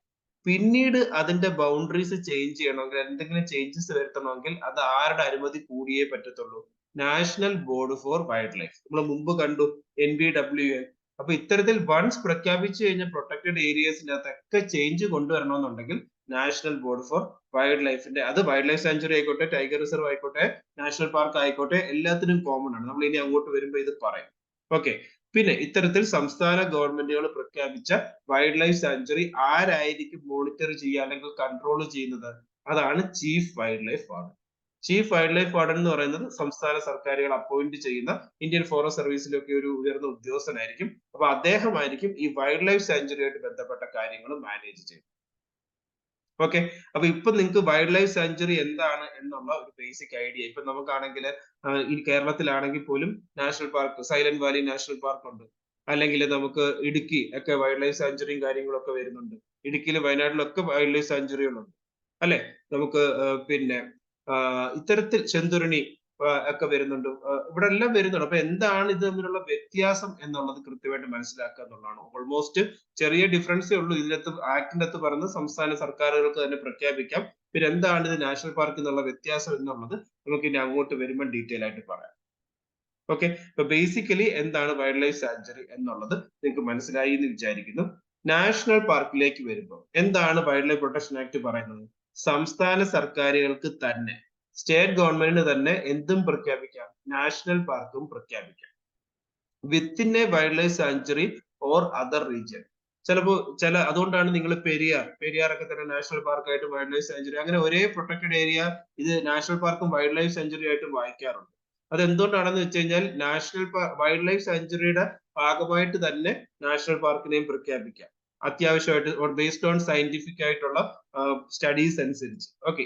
പിന്നീട് അതിന്റെ ബൗണ്ടറീസ് ചേഞ്ച് ചെയ്യണമെങ്കിൽ, എന്തെങ്കിലും ചേഞ്ചസ് വരുത്തണമെങ്കിൽ അത് ആരുടെ അനുമതി കൂടിയേ പറ്റത്തുള്ളൂ? National board for wild life. നമ്മൾ മുമ്പ് കണ്ടു NBWA. അപ്പൊ ഇത്തരത്തിൽ വൺസ് പ്രഖ്യാപിച്ചു കഴിഞ്ഞ പ്രൊട്ടക്റ്റഡ് ഏരിയസിനകത്തൊക്കെ ചേഞ്ച് കൊണ്ടുവരണമെന്നുണ്ടെങ്കിൽ നാഷണൽ ബോർഡ് ഫോർ വൈൽഡ് ലൈഫിന്റെ, അത് വൈൽഡ് ലൈഫ് സാങ്ച്വറി ആയിക്കോട്ടെ, ടൈഗർ റിസർവ് ആയിക്കോട്ടെ, നാഷണൽ പാർക്ക് ആയിക്കോട്ടെ, എല്ലാത്തിനും കോമൺ ആണ്. നമ്മൾ ഇനി അങ്ങോട്ട് വരുമ്പോൾ ഇത് പറയും. ഓക്കെ, പിന്നെ ഇത്തരത്തിൽ സംസ്ഥാന ഗവൺമെന്റുകൾ പ്രഖ്യാപിച്ച വൈൽഡ് ലൈഫ് സാങ്ച്വറി ആരായിരിക്കും മോണിറ്റർ ചെയ്യുക അല്ലെങ്കിൽ കൺട്രോൾ ചെയ്യുന്നത്? അതാണ് chief wild life warden. Chief wild life warden എന്ന് പറയുന്നത് സംസ്ഥാന സർക്കാരുകൾ അപ്പോയിന്റ് ചെയ്യുന്ന ഇന്ത്യൻ ഫോറസ്റ്റ് സർവീസിലൊക്കെ ഒരു ഉയർന്ന ഉദ്യോഗസ്ഥനായിരിക്കും. അപ്പൊ അദ്ദേഹമായിരിക്കും ഈ വൈൽഡ് ലൈഫ് സാങ്ച്വറിയായിട്ട് ബന്ധപ്പെട്ട കാര്യങ്ങൾ മാനേജ് ചെയ്യുന്നത്. ഓക്കെ, അപ്പൊ ഇപ്പൊ നിങ്ങൾക്ക് വൈൽഡ് ലൈഫ് സാങ്ച്വറി എന്താണ് എന്നുള്ള ഒരു ബേസിക് ഐഡിയ. ഇപ്പൊ നമുക്കാണെങ്കിൽ ഈ കേരളത്തിലാണെങ്കിൽ പോലും national park, silent Valley national park ഉണ്ട്. അല്ലെങ്കിൽ നമുക്ക് ഇടുക്കി ഒക്കെ വൈൽഡ് ലൈഫ് സാങ്ച്വറിയും കാര്യങ്ങളൊക്കെ വരുന്നുണ്ട്. ഇടുക്കിയിലും വയനാട്ടിലൊക്കെ വൈൽഡ് ലൈഫ് സാങ്ച്വറികളുണ്ട് അല്ലെ. നമുക്ക് പിന്നെ ഇത്തരത്തിൽ ചെന്തുരുണി ഒക്കെ വരുന്നുണ്ട്. ഇവിടെ എല്ലാം വരുന്നുണ്ട്. അപ്പൊ എന്താണ് ഇത് തമ്മിലുള്ള വ്യത്യാസം എന്നുള്ളത് കൃത്യമായിട്ട് മനസ്സിലാക്കുക എന്നുള്ളതാണ്. ഓൾമോസ്റ്റ് ചെറിയ ഡിഫറൻസേ ഉള്ളൂ. ഇതിനകത്ത് ആക്ടിന്റെ അകത്ത് പറയുന്നത് സംസ്ഥാന സർക്കാരുകൾക്ക് തന്നെ പ്രഖ്യാപിക്കാം. പിന്നെ എന്താണ് ഇത് നാഷണൽ പാർക്ക് എന്നുള്ള വ്യത്യാസം എന്നുള്ളത് നമുക്ക് ഇനി അങ്ങോട്ട് വരുമ്പോൾ ഡീറ്റെയിൽ ആയിട്ട് പറയാം. ഓക്കെ, ഇപ്പൊ ബേസിക്കലി എന്താണ് വൈൽഡ് ലൈഫ് സാങ്ച്വറി എന്നുള്ളത് നിങ്ങൾക്ക് മനസ്സിലായി എന്ന് വിചാരിക്കുന്നു. നാഷണൽ പാർക്കിലേക്ക് വരുമ്പോൾ എന്താണ് വൈൽഡ് ലൈഫ് പ്രൊട്ടക്ഷൻ ആക്ട് പറയുന്നത്? സംസ്ഥാന സർക്കാരുകൾക്ക് തന്നെ, സ്റ്റേറ്റ് ഗവൺമെന്റിന് തന്നെ എന്തും പ്രഖ്യാപിക്കാം, നാഷണൽ പാർക്കും പ്രഖ്യാപിക്കാം within a wild life sanctuary or other region. അതുകൊണ്ടാണ് നിങ്ങൾ പെരിയാറൊക്കെ തന്നെ നാഷണൽ പാർക്കായിട്ട് വൈൽഡ് ലൈഫ് സാങ്ച്വറി, അങ്ങനെ ഒരേ പ്രൊട്ടക്റ്റഡ് ഏരിയ ഇത് നാഷണൽ പാർക്കും വൈൽഡ് ലൈഫ് സാങ്ച്വറി ആയിട്ട് വായിക്കാറുണ്ട്. അത് എന്തുകൊണ്ടാണെന്ന് വെച്ച് കഴിഞ്ഞാൽ വൈൽഡ് ലൈഫ് സാങ്ച്വറിയുടെ ഭാഗമായിട്ട് തന്നെ നാഷണൽ പാർക്കിനെയും പ്രഖ്യാപിക്കാം അത്യാവശ്യമായിട്ട് ബേസ്ഡ് ഓൺ സയന്റിഫിക് ആയിട്ടുള്ള സ്റ്റഡീസ് അനുസരിച്ച്. Okay,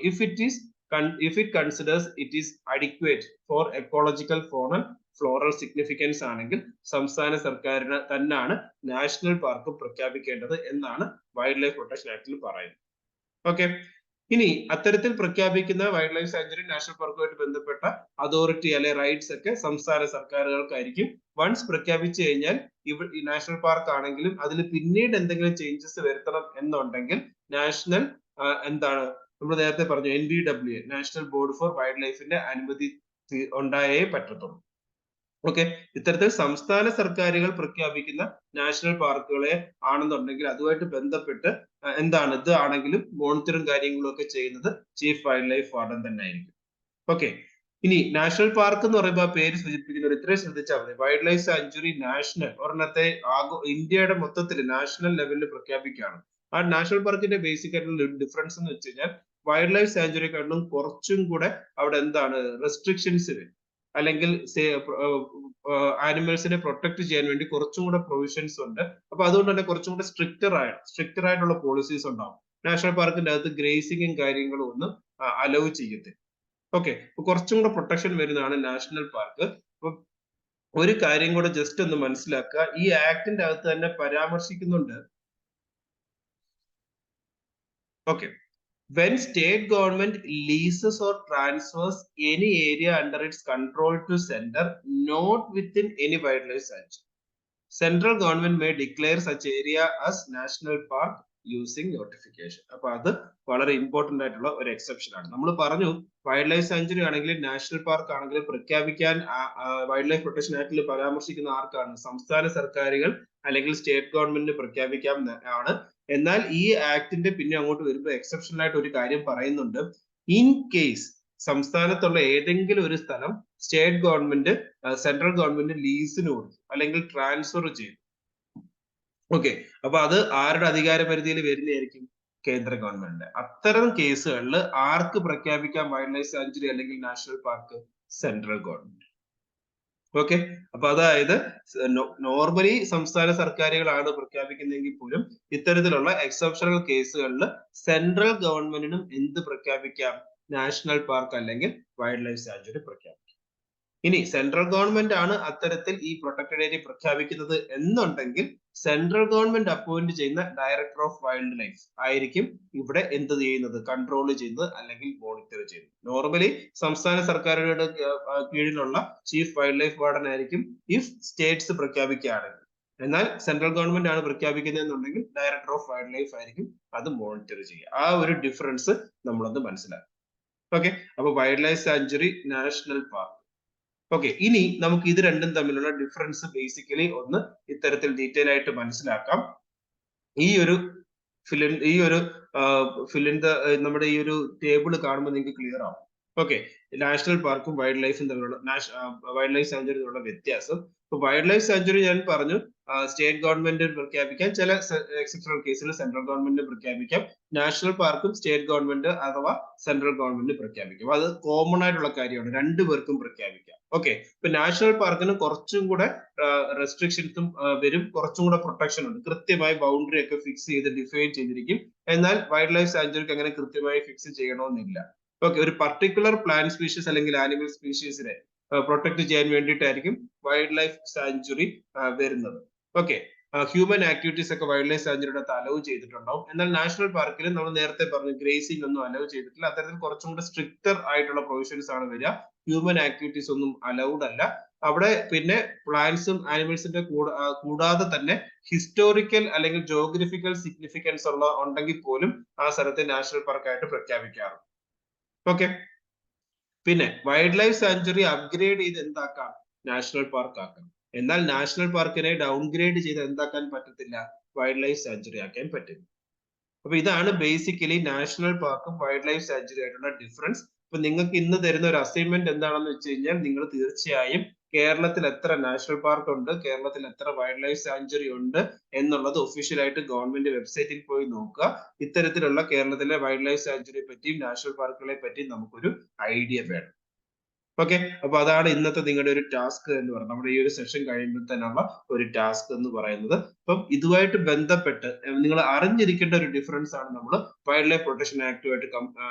if it considers it is adequate for ecological fauna floral significance ആണെങ്കിൽ സംസ്ഥാന സർക്കാരിന് തന്നെയാണ് നാഷണൽ പാർക്ക് പ്രഖ്യാപിക്കേണ്ടത് എന്നാണ് വൈൽഡ് ലൈഫ് പ്രൊട്ടക്ഷൻ ആക്ടിൽ പറയുന്നത്. ഓക്കെ, ഇനി അത്തരത്തിൽ പ്രഖ്യാപിക്കുന്ന വൈൽഡ് ലൈഫ് സാങ്ച്വറി നാഷണൽ പാർക്കുമായിട്ട് ബന്ധപ്പെട്ട അതോറിറ്റി അല്ലെ റൈറ്റ്സ് ഒക്കെ സംസ്ഥാന സർക്കാരുകൾക്കായിരിക്കും. വൺസ് പ്രഖ്യാപിച്ചു കഴിഞ്ഞാൽ ഈ നാഷണൽ പാർക്ക് ആണെങ്കിലും അതിൽ പിന്നീട് എന്തെങ്കിലും ചേഞ്ചസ് വരുത്തണം എന്നുണ്ടെങ്കിൽ നാഷണൽ എന്താണ് നമ്മൾ നേരത്തെ പറഞ്ഞു NBWA national board for wild ലൈഫിന്റെ അനുമതി ഉണ്ടായേ പറ്റത്തുള്ളൂ. ഓക്കെ, ഇത്തരത്തിൽ സംസ്ഥാന സർക്കാരുകൾ പ്രഖ്യാപിക്കുന്ന നാഷണൽ പാർക്കുകളെ ആണെന്നുണ്ടെങ്കിൽ അതുമായിട്ട് ബന്ധപ്പെട്ട് എന്താണ് ഇത് ആണെങ്കിലും മോണിറ്ററും കാര്യങ്ങളും ഒക്കെ ചെയ്യുന്നത് ചീഫ് വൈൽഡ് ലൈഫ് വാർഡൻ തന്നെ ആയിരിക്കും. ഓക്കെ, ഇനി നാഷണൽ പാർക്ക് എന്ന് പറയുമ്പോൾ ആ പേര് സൂചിപ്പിക്കുന്നവർ ഇത്രയും ശ്രദ്ധിച്ചാൽ മതി. വൈൽഡ് ലൈഫ് സാങ്ച്വറി നാഷണൽ ഒരെണ്ണത്തെ ഇന്ത്യയുടെ മൊത്തത്തിൽ നാഷണൽ ലെവലിൽ പ്രഖ്യാപിക്കുകയാണ്. ആ നാഷണൽ പാർക്കിന്റെ ബേസിക് ആയിട്ടുള്ള ഡിഫറൻസ് എന്ന് വെച്ച് കഴിഞ്ഞാൽ വൈൽഡ് ലൈഫ് സാങ്ച്വറിയെക്കാളും കുറച്ചും കൂടെ അവിടെ എന്താണ് റെസ്ട്രിക്ഷൻസ് വരും, അല്ലെങ്കിൽ ആനിമൽസിനെ പ്രൊട്ടക്ട് ചെയ്യാൻ വേണ്ടി കുറച്ചും കൂടെ പ്രൊവിഷൻസ് ഉണ്ട്. അപ്പൊ അതുകൊണ്ട് തന്നെ കുറച്ചും കൂടെ സ്ട്രിക്റ്റർ ആയിട്ടുള്ള പോളിസീസ് ഉണ്ടാവും. നാഷണൽ പാർക്കിന്റെ അകത്ത് ഗ്രേസിംഗും കാര്യങ്ങളും ഒന്നും അലൗ ചെയ്യത്തില്ല. ഓക്കെ, കുറച്ചും കൂടെ പ്രൊട്ടക്ഷൻ വരുന്നതാണ് നാഷണൽ പാർക്ക്. അപ്പൊ ഒരു കാര്യം കൂടെ ജസ്റ്റ് ഒന്ന് മനസ്സിലാക്കുക, ഈ ആക്ടിന്റെ അകത്ത് തന്നെ പരാമർശിക്കുന്നുണ്ട്. Okay, when state government leases or transfers any area under its control to center not within any wildlife sanctuary, central government may declare such area as national park using notification. അപ്പൊ അത് വളരെ important ആയിട്ടുള്ള ഒരു exception ആണ്. നമ്മൾ പറഞ്ഞു wild life sanctuary ആണെങ്കിലും national park ആണെങ്കിലും പ്രഖ്യാപിക്കാൻ വൈൽഡ് ലൈഫ് പ്രൊട്ടക്ഷൻ ആക്ടിൽ പരാമർശിക്കുന്ന ആർക്കാണ്? സംസ്ഥാന സർക്കാരുകൾ അല്ലെങ്കിൽ സ്റ്റേറ്റ് ഗവൺമെന്റിന് പ്രഖ്യാപിക്കാം ആണ്. എന്നാൽ ഈ ആക്ടിന്റെ പിന്നെ അങ്ങോട്ട് വരുമ്പോൾ എക്സെപ്ഷണൽ ആയിട്ട് ഒരു കാര്യം പറയുന്നുണ്ട്. ഇൻ കേസ് സംസ്ഥാനത്തുള്ള ഏതെങ്കിലും ഒരു സ്ഥലം സ്റ്റേറ്റ് ഗവൺമെന്റ് സെൻട്രൽ ഗവൺമെന്റ് ലീസിന് കൊടുത്തു അല്ലെങ്കിൽ ട്രാൻസ്ഫർ ചെയ്തു. ഓക്കെ, അപ്പൊ അത് ആരുടെ അധികാര പരിധിയിൽ വരുന്നതായിരിക്കും? കേന്ദ്ര ഗവൺമെന്റ്. അത്തരം കേസുകളിൽ ആർക്ക് പ്രഖ്യാപിക്കാം വൈൽഡ് ലൈഫ് സാങ്ച്വറി അല്ലെങ്കിൽ national park? Central government. Okay, അപ്പൊ അതായത് നോർമലി സംസ്ഥാന സർക്കാരുകളാണ് പ്രഖ്യാപിക്കുന്നതെങ്കിൽ പോലും ഇത്തരത്തിലുള്ള എക്സെപ്ഷണൽ കേസുകളിൽ സെൻട്രൽ ഗവൺമെന്റിനും എന്ത് പ്രഖ്യാപിക്കാം? നാഷണൽ പാർക്ക് അല്ലെങ്കിൽ വൈൽഡ് ലൈഫ് സാങ്ച്വറി പ്രഖ്യാപിക്കാം. ഇനി സെൻട്രൽ ഗവൺമെന്റ് ആണ് അത്തരത്തിൽ ഈ പ്രൊട്ടക്റ്റഡ് ഏരിയ പ്രഖ്യാപിക്കുന്നത് എന്നുണ്ടെങ്കിൽ സെൻട്രൽ ഗവൺമെന്റ് അപ്പോയിന്റ് ചെയ്യുന്ന ഡയറക്ടർ ഓഫ് വൈൽഡ് ലൈഫ് ആയിരിക്കും ഇവിടെ എന്ത് ചെയ്യുന്നത്? കൺട്രോൾ ചെയ്യുന്നത് അല്ലെങ്കിൽ മോണിറ്റർ ചെയ്യുന്നത്. നോർമലി സംസ്ഥാന സർക്കാരുകളുടെ കീഴിലുള്ള ചീഫ് വൈൽഡ് ലൈഫ് വാർഡൻ ആയിരിക്കും ഇഫ് സ്റ്റേറ്റ്സ് പ്രഖ്യാപിക്കുകയാണെങ്കിൽ. എന്നാൽ സെൻട്രൽ ഗവൺമെന്റ് ആണ് പ്രഖ്യാപിക്കുന്നതെന്നുണ്ടെങ്കിൽ ഡയറക്ടർ ഓഫ് വൈൽഡ് ലൈഫ് ആയിരിക്കും അത് മോണിറ്റർ ചെയ്യുക. ആ ഒരു ഡിഫറൻസ് നമ്മളൊന്ന് മനസ്സിലാക്കും. ഓക്കെ, അപ്പൊ wild life sanctuary, national park. Okay, ഇനി നമുക്ക് ഇത് രണ്ടും തമ്മിലുള്ള ഡിഫറൻസ് ബേസിക്കലി ഒന്ന് ഇത്തരത്തിൽ ഡീറ്റെയിൽ ആയിട്ട് മനസ്സിലാക്കാം. ഈ ഒരു നമ്മുടെ ഈ ഒരു ടേബിൾ കാണുമ്പോൾ നിങ്ങൾക്ക് ക്ലിയർ ആവും. ഓക്കെ, നാഷണൽ പാർക്കും വൈൽഡ് ലൈഫും തമ്മിലുള്ള വൈൽഡ് ലൈഫ് സാങ്ച്വറി തമ്മിലുള്ള വ്യത്യാസം. ഇപ്പൊ വൈൽഡ് ലൈഫ് സാങ്ച്വറി ഞാൻ പറഞ്ഞു സ്റ്റേറ്റ് ഗവൺമെന്റ് പ്രഖ്യാപിക്കാം, ചില എക്സെപ്ഷണൽ കേസിൽ സെൻട്രൽ ഗവൺമെന്റ് പ്രഖ്യാപിക്കാം. നാഷണൽ പാർക്കും സ്റ്റേറ്റ് ഗവൺമെന്റ് അഥവാ സെൻട്രൽ ഗവൺമെന്റ് പ്രഖ്യാപിക്കും. അത് കോമൺ ആയിട്ടുള്ള കാര്യമാണ്, രണ്ടുപേർക്കും പ്രഖ്യാപിക്കാം. ഓക്കെ, ഇപ്പൊ നാഷണൽ പാർക്കിന് കുറച്ചും കൂടെ റെസ്ട്രിക്ഷൻസും വരും, കുറച്ചും കൂടെ പ്രൊട്ടക്ഷൻ ഉണ്ട്, കൃത്യമായി ബൗണ്ടറി ഒക്കെ ഫിക്സ് ചെയ്ത് ഡിഫൈൻ ചെയ്തിരിക്കും. എന്നാൽ വൈൽഡ് ലൈഫ് സാങ്ച്വറിക്ക് അങ്ങനെ കൃത്യമായി ഫിക്സ് ചെയ്യണമെന്നില്ല. ഓക്കെ, ഒരു പർട്ടിക്കുലർ പ്ലാന്റ് സ്പീഷീസ് അല്ലെങ്കിൽ ആനിമൽ സ്പീഷീസിനെ പ്രൊട്ടക്ട് ചെയ്യാൻ വേണ്ടിയിട്ടായിരിക്കും വൈൽഡ് ലൈഫ് സാങ്ച്വറി വരുന്നത്. ഓക്കെ, ഹ്യൂമൻ ആക്ടിവിറ്റീസ് ഒക്കെ വൈൽഡ് ലൈഫ് സാങ്ച്വറിയുടെ അലൗ ചെയ്തിട്ടുണ്ടാവും. എന്നാൽ നാഷണൽ പാർക്കിൽ നമ്മൾ നേരത്തെ പറഞ്ഞു ഗ്രേസിംഗ് ഒന്നും അലൗ ചെയ്തിട്ടില്ല. അത്തരത്തിൽ കുറച്ചും കൂടെ സ്ട്രിക്റ്റർ ആയിട്ടുള്ള പ്രൊവിഷൻസ് ആണ് വരിക. ഹ്യൂമൻ ആക്ടിവിറ്റീസ് ഒന്നും അലൗഡ് അല്ല അവിടെ. പിന്നെ പ്ലാന്റ്സും ആനിമൽസിന്റെ കൂടാതെ തന്നെ ഹിസ്റ്റോറിക്കൽ അല്ലെങ്കിൽ ജോഗ്രഫിക്കൽ സിഗ്നിഫിക്കൻസ് ഉണ്ടെങ്കിൽ പോലും ആ സ്ഥലത്തെ നാഷണൽ പാർക്ക് ആയിട്ട് പ്രഖ്യാപിക്കാറുണ്ട്. ഓക്കെ, പിന്നെ വൈൽഡ് ലൈഫ് സാങ്ച്വറി അപ്ഗ്രേഡ് ചെയ്ത് എന്താക്കാം? നാഷണൽ പാർക്ക് ആക്കാം. എന്നാൽ നാഷണൽ പാർക്കിനെ ഡൗൺഗ്രേഡ് ചെയ്ത് എന്താക്കാൻ പറ്റത്തില്ല? വൈൽഡ് ലൈഫ് സാങ്ച്വറി ആക്കാൻ പറ്റില്ല. അപ്പൊ ഇതാണ് ബേസിക്കലി നാഷണൽ പാർക്കും വൈൽഡ് ലൈഫ് സാങ്ച്വറി ആയിട്ടുള്ള ഡിഫറൻസ്. ഇപ്പൊ നിങ്ങൾക്ക് ഇന്ന് തരുന്ന ഒരു അസൈൻമെന്റ് എന്താണെന്ന് വെച്ച് കഴിഞ്ഞാൽ നിങ്ങൾ തീർച്ചയായും കേരളത്തിൽ എത്ര നാഷണൽ പാർക്ക് ഉണ്ട്, കേരളത്തിൽ എത്ര വൈൽഡ് ലൈഫ് സാങ്ച്വറി ഉണ്ട് എന്നുള്ളത് ഒഫീഷ്യലായിട്ട് ഗവൺമെന്റ് വെബ്സൈറ്റിൽ പോയി നോക്കുക. ഇത്തരത്തിലുള്ള കേരളത്തിലെ വൈൽഡ് ലൈഫ് സാങ്ച്വറിയെ പറ്റിയും നാഷണൽ പാർക്കുകളെ പറ്റിയും നമുക്കൊരു ഐഡിയ വേണം. ഓക്കെ, അപ്പൊ അതാണ് ഇന്നത്തെ നിങ്ങളുടെ ഒരു ടാസ്ക് എന്ന് പറയുന്നത്. നമ്മുടെ ഈ ഒരു സെഷൻ കഴിയുമ്പോൾ തന്നെയുള്ള ഒരു ടാസ്ക് എന്ന് പറയുന്നത്. അപ്പം ഇതുമായിട്ട് ബന്ധപ്പെട്ട് നിങ്ങൾ അറിഞ്ഞിരിക്കേണ്ട ഒരു ഡിഫറൻസ് ആണ് നമ്മൾ വൈൽഡ് ലൈഫ് പ്രൊട്ടക്ഷൻ ആക്ടുമായിട്ട്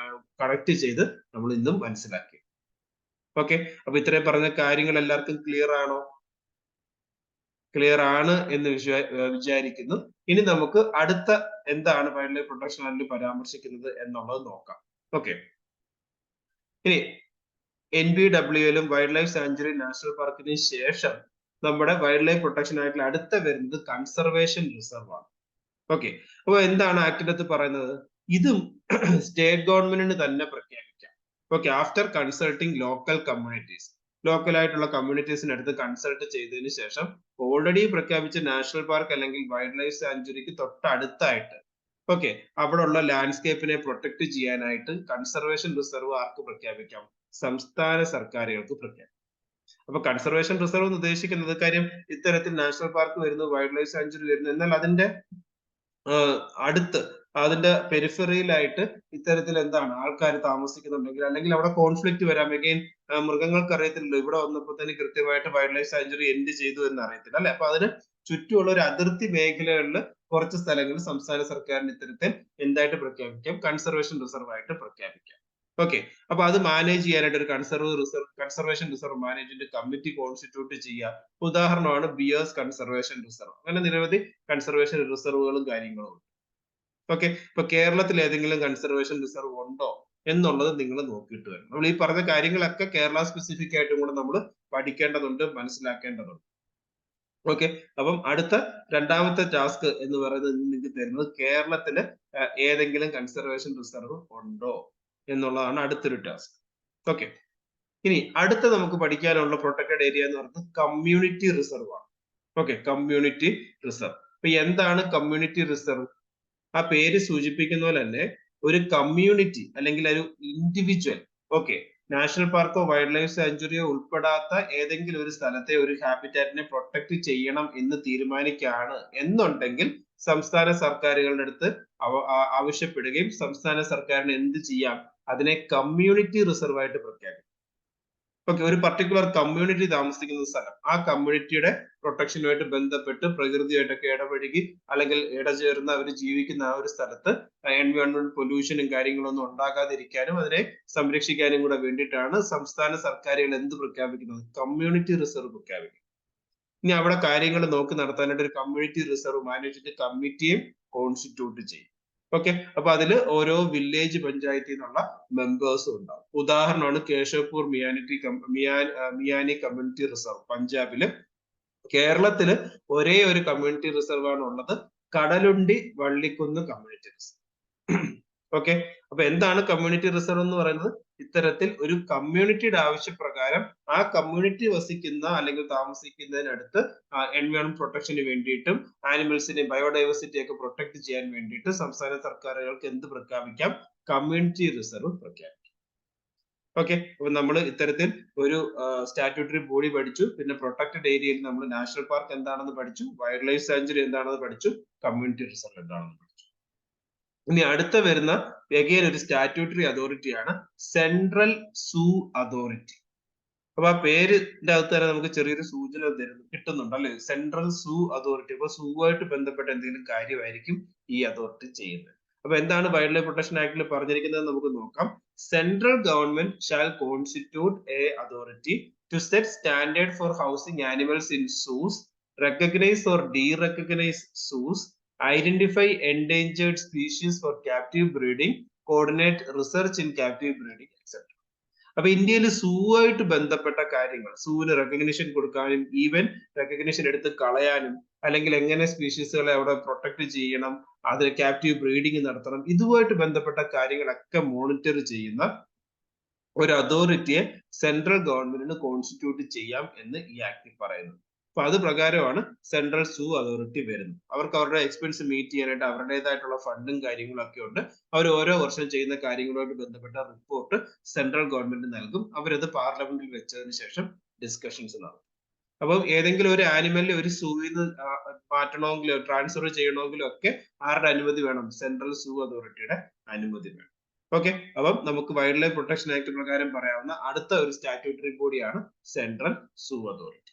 കണക്ട് ചെയ്ത് നമ്മൾ ഇന്നും മനസ്സിലാക്കി. ഓക്കെ, അപ്പൊ ഇത്രയും പറഞ്ഞ കാര്യങ്ങൾ എല്ലാവർക്കും ക്ലിയർ ആണോ? ക്ലിയർ ആണ് എന്ന് വിചാരിക്കുന്നു. ഇനി നമുക്ക് അടുത്ത എന്താണ് വൈൽഡ് ലൈഫ് പ്രൊട്ടക്ഷൻ ആക്ടിൽ പരാമർശിക്കുന്നത് എന്നുള്ളത് നോക്കാം. ഓക്കെ, ഇനി NBWയിലും വൈൽഡ് ലൈഫ് സാങ്ച്വറി നാഷണൽ പാർക്കിന് ശേഷം നമ്മുടെ വൈൽഡ് ലൈഫ് പ്രൊട്ടക്ഷൻ ആക്ടിൽ അടുത്ത വരുന്നത് കൺസർവേഷൻ റിസർവ് ആണ്. ഓക്കെ, അപ്പൊ എന്താണ് ആക്ടിനകത്ത് പറയുന്നത്? ഇതും സ്റ്റേറ്റ് ഗവൺമെന്റിന് തന്നെ പ്രഖ്യാപിക്കാം. Okay, after consulting local communities. Local ആയിട്ടുള്ള കമ്മ്യൂണിറ്റീസിന് അടുത്ത് കൺസൾട്ട് ചെയ്തതിനു ശേഷം ഓൾറെഡി പ്രഖ്യാപിച്ച നാഷണൽ പാർക്ക് അല്ലെങ്കിൽ വൈൽഡ് ലൈഫ് സാങ്ച്വറിക്ക് തൊട്ടടുത്തായിട്ട് ഓക്കെ അവിടെ ഉള്ള ലാൻഡ്സ്കേപ്പിനെ പ്രൊട്ടക്ട് ചെയ്യാനായിട്ട് കൺസർവേഷൻ റിസർവ് ആർക്ക് പ്രഖ്യാപിക്കാം? സംസ്ഥാന സർക്കാരുകൾക്ക് പ്രഖ്യാപിക്കാം. അപ്പൊ കൺസർവേഷൻ റിസർവ് എന്ന് ഉദ്ദേശിക്കുന്നത് കാര്യം ഇത്തരത്തിൽ നാഷണൽ പാർക്ക് വരുന്നു, വൈൽഡ് ലൈഫ് സാങ്ച്വറി വരുന്നു, എന്നാൽ അതിന്റെ അടുത്ത് അതിന്റെ പെരിഫറിയിലായിട്ട് ഇത്തരത്തിൽ എന്താണ് ആൾക്കാർ താമസിക്കുന്നുണ്ടെങ്കിൽ അല്ലെങ്കിൽ അവിടെ കോൺഫ്ലിക്റ്റ് വരാം. അഗൈൻ മൃഗങ്ങൾക്ക് അറിയത്തില്ലല്ലോ ഇവിടെ വന്നപ്പോൾ തന്നെ കൃത്യമായിട്ട് വൈൽഡ് ലൈഫ് സാങ്ച്വറി എൻഡ് ചെയ്തു എന്ന് അറിയത്തില്ല അല്ലെ. അപ്പൊ അതിന് ചുറ്റുമുള്ള ഒരു അതിർത്തി മേഖലകളിൽ കുറച്ച് സ്ഥലങ്ങൾ സംസ്ഥാന സർക്കാരിന് ഇത്തരത്തിൽ എന്തായിട്ട് പ്രഖ്യാപിക്കാം? കൺസർവേഷൻ റിസർവ് ആയിട്ട് പ്രഖ്യാപിക്കാം. ഓക്കെ, അപ്പൊ അത് മാനേജ് ചെയ്യാനായിട്ട് ഒരു conservation reserve management committee constitute ചെയ്യുക. ഉദാഹരണമാണ് ബിയേഴ്സ് കൺസർവേഷൻ റിസർവ്. അങ്ങനെ നിരവധി കൺസർവേഷൻ റിസർവുകളും കാര്യങ്ങളും ഉണ്ട്. ഓക്കെ, ഇപ്പൊ കേരളത്തിൽ ഏതെങ്കിലും കൺസർവേഷൻ റിസർവ് ഉണ്ടോ എന്നുള്ളത് നിങ്ങൾ നോക്കിയിട്ട് വരണം. നമ്മൾ ഈ പറഞ്ഞ കാര്യങ്ങളൊക്കെ കേരള സ്പെസിഫിക് ആയിട്ടും കൂടെ നമ്മൾ പഠിക്കേണ്ടതുണ്ട്, മനസ്സിലാക്കേണ്ടതുണ്ട്. ഓക്കെ, അപ്പം അടുത്ത രണ്ടാമത്തെ ടാസ്ക് എന്ന് പറയുന്നത് നിങ്ങൾക്ക് തരുന്നത് കേരളത്തില് ഏതെങ്കിലും കൺസർവേഷൻ റിസർവ് ഉണ്ടോ എന്നുള്ളതാണ് അടുത്തൊരു ടാസ്ക്. ഓക്കെ, ഇനി അടുത്ത നമുക്ക് പഠിക്കാനുള്ള പ്രൊട്ടക്റ്റഡ് ഏരിയ എന്ന് പറയുന്നത് കമ്മ്യൂണിറ്റി റിസർവ് ആണ്. Okay, community reserve. അപ്പൊ എന്താണ് കമ്മ്യൂണിറ്റി റിസർവ്? ആ പേര് സൂചിപ്പിക്കുന്ന പോലെ തന്നെ ഒരു കമ്മ്യൂണിറ്റി അല്ലെങ്കിൽ ഒരു ഇൻഡിവിജ്വൽ ഓക്കെ നാഷണൽ പാർക്കോ വൈൽഡ് ലൈഫ് സാങ്ച്വറിയോ ഉൾപ്പെടാത്ത ഏതെങ്കിലും ഒരു സ്ഥലത്തെ ഒരു ഹാബിറ്റാറ്റിനെ പ്രൊട്ടക്ട് ചെയ്യണം എന്ന് തീരുമാനിക്കുകയാണ് എന്നുണ്ടെങ്കിൽ സംസ്ഥാന സർക്കാരുകളുടെ അടുത്ത് ആവശ്യപ്പെടുകയും സംസ്ഥാന സർക്കാരിന് എന്ത് ചെയ്യാം? അതിനെ കമ്മ്യൂണിറ്റി റിസർവ് ആയിട്ട് പ്രഖ്യാപിക്കും. ഓക്കെ, ഒരു പർട്ടിക്കുലർ കമ്മ്യൂണിറ്റി താമസിക്കുന്ന സ്ഥലം, ആ കമ്മ്യൂണിറ്റിയുടെ പ്രൊട്ടക്ഷനുമായിട്ട് ബന്ധപ്പെട്ട് പ്രകൃതിയായിട്ടൊക്കെ ഇടപഴകി അല്ലെങ്കിൽ ഇടചേർന്ന് അവർ ജീവിക്കുന്ന ആ ഒരു സ്ഥലത്ത് എൻവയോൺമെന്റ് പൊല്യൂഷനും കാര്യങ്ങളൊന്നും ഉണ്ടാകാതിരിക്കാനും അതിനെ സംരക്ഷിക്കാനും കൂടെ വേണ്ടിയിട്ടാണ് സംസ്ഥാന സർക്കാരുകൾ എന്ത് പ്രഖ്യാപിക്കുന്നത്? കമ്മ്യൂണിറ്റി റിസർവ് പ്രഖ്യാപിക്കുന്നത്. ഇനി അവിടെ കാര്യങ്ങൾ നോക്കി നടത്താനായിട്ട് ഒരു കമ്മ്യൂണിറ്റി റിസർവ് മാനേജ്മെന്റ് കമ്മിറ്റിയും കോൺസ്റ്റിറ്റ്യൂട്ട് ചെയ്യും. ഓക്കെ, അപ്പൊ അതില് ഓരോ വില്ലേജ് പഞ്ചായത്തിൽ നിന്നുള്ള മെമ്പേഴ്സും ഉണ്ടാവും. ഉദാഹരണമാണ് കേശവപൂർ മിയാനി കമ്മ്യൂണിറ്റി റിസർവ് പഞ്ചാബില്. കേരളത്തില് ഒരേ ഒരു കമ്മ്യൂണിറ്റി റിസർവ് ആണ് ഉള്ളത്, Kadalundi Vallikkunnu community reserve. Okay, അപ്പൊ എന്താണ് കമ്മ്യൂണിറ്റി റിസർവ് എന്ന് പറയുന്നത്? ഇത്തരത്തിൽ ഒരു കമ്മ്യൂണിറ്റിയുടെ ആവശ്യപ്രകാരം ആ കമ്മ്യൂണിറ്റി വസിക്കുന്ന അല്ലെങ്കിൽ താമസിക്കുന്നതിനടുത്ത് എൻവയോൺമെന്റ് പ്രൊട്ടക്ഷന് വേണ്ടിയിട്ടും ആനിമൽസിനെ ബയോഡൈവേഴ്സിറ്റി ഒക്കെ പ്രൊട്ടക്ട് ചെയ്യാൻ വേണ്ടിയിട്ട് സംസ്ഥാന സർക്കാരുകൾക്ക് എന്ത് പ്രഖ്യാപിക്കാം? കമ്മ്യൂണിറ്റി റിസർവ് പ്രഖ്യാപിക്കാം. ഓക്കെ, അപ്പൊ നമ്മൾ ഇത്തരത്തിൽ ഒരു സ്റ്റാറ്റ്യൂട്ടറി ബോഡി പഠിച്ചു, പിന്നെ പ്രൊട്ടക്റ്റഡ് ഏരിയയിൽ നമ്മൾ നാഷണൽ പാർക്ക് എന്താണെന്ന് പഠിച്ചു, വൈൽഡ് ലൈഫ് സാങ്ച്വറി എന്താണെന്ന് പഠിച്ചു, കമ്മ്യൂണിറ്റി റിസർവ് എന്താണെന്ന് പഠിച്ചു. ഇനി അടുത്ത വരുന്ന അഗൈൻ ഒരു സ്റ്റാറ്റ്യൂട്ടറി അതോറിറ്റിയാണ് സെൻട്രൽ സൂ അതോറിറ്റി. അപ്പൊ ആ പേരിന്റെ അകത്ത് തന്നെ നമുക്ക് ചെറിയൊരു സൂചന കിട്ടുന്നുണ്ട് അല്ലെ? Central zoo authority. അപ്പൊ സൂ ആയിട്ട് ബന്ധപ്പെട്ട എന്തെങ്കിലും കാര്യമായിരിക്കും ഈ അതോറിറ്റി ചെയ്യുന്നത്. അപ്പൊ എന്താണ് വൈൽഡ് ലൈഫ് പ്രൊട്ടക്ഷൻ ആക്ടിൽ പറഞ്ഞിരിക്കുന്നത് നമുക്ക് നോക്കാം. Central government shall constitute a authority to set standard for housing animals in zoos, recognize or de-recognize zoos, identify endangered species for captive breeding, coordinate research in captive breeding, etc. അപ്പൊ ഇന്ത്യയിൽ സൂ ആയിട്ട് ബന്ധപ്പെട്ട കാര്യങ്ങൾ, സൂവിന് recognition കൊടുക്കാനും even recognition എടുത്ത് കളയാനും അല്ലെങ്കിൽ എങ്ങനെ സ്പീഷീസുകളെ അവിടെ പ്രൊട്ടക്ട് ചെയ്യണം, അത് ക്യാപ്റ്റീവ് ബ്രീഡിംഗ് നടത്തണം, ഇതുമായിട്ട് ബന്ധപ്പെട്ട കാര്യങ്ങളൊക്കെ മോണിറ്റർ ചെയ്യുന്ന ഒരു അതോറിറ്റിയെ സെൻട്രൽ ഗവൺമെന്റിന് കോൺസ്റ്റിറ്റ്യൂട്ട് ചെയ്യാം എന്ന് ഈ ആക്ടിൽ പറയുന്നു. അപ്പൊ അത് പ്രകാരമാണ് സെൻട്രൽ സൂ അതോറിറ്റി വരുന്നത്. അവർക്ക് അവരുടെ എക്സ്പെൻസ് മീറ്റ് ചെയ്യാനായിട്ട് അവരുടേതായിട്ടുള്ള ഫണ്ടും കാര്യങ്ങളും ഒക്കെ ഉണ്ട്. അവർ ഓരോ വർഷം ചെയ്യുന്ന കാര്യങ്ങളുമായിട്ട് ബന്ധപ്പെട്ട റിപ്പോർട്ട് സെൻട്രൽ ഗവൺമെന്റ് നൽകും. അവരത് പാർലമെന്റിൽ വെച്ചതിന് ശേഷം ഡിസ്കഷൻസ് നടത്തും. അപ്പം ഏതെങ്കിലും ഒരു ആനിമലിനെ ഒരു സൂവിൽ നിന്ന് മാറ്റണമെങ്കിലോ ട്രാൻസ്ഫർ ചെയ്യണമെങ്കിലോ ഒക്കെ ആരുടെ അനുമതി വേണം? സെൻട്രൽ സൂ അതോറിറ്റിയുടെ അനുമതി വേണം. ഓക്കെ, അപ്പം നമുക്ക് വൈൽഡ് ലൈഫ് പ്രൊട്ടക്ഷൻ ആക്ട് പ്രകാരം പറയാവുന്ന അടുത്ത ഒരു സ്റ്റാറ്റ്യൂട്ടറി ബോഡിയാണ് സെൻട്രൽ സൂ അതോറിറ്റി.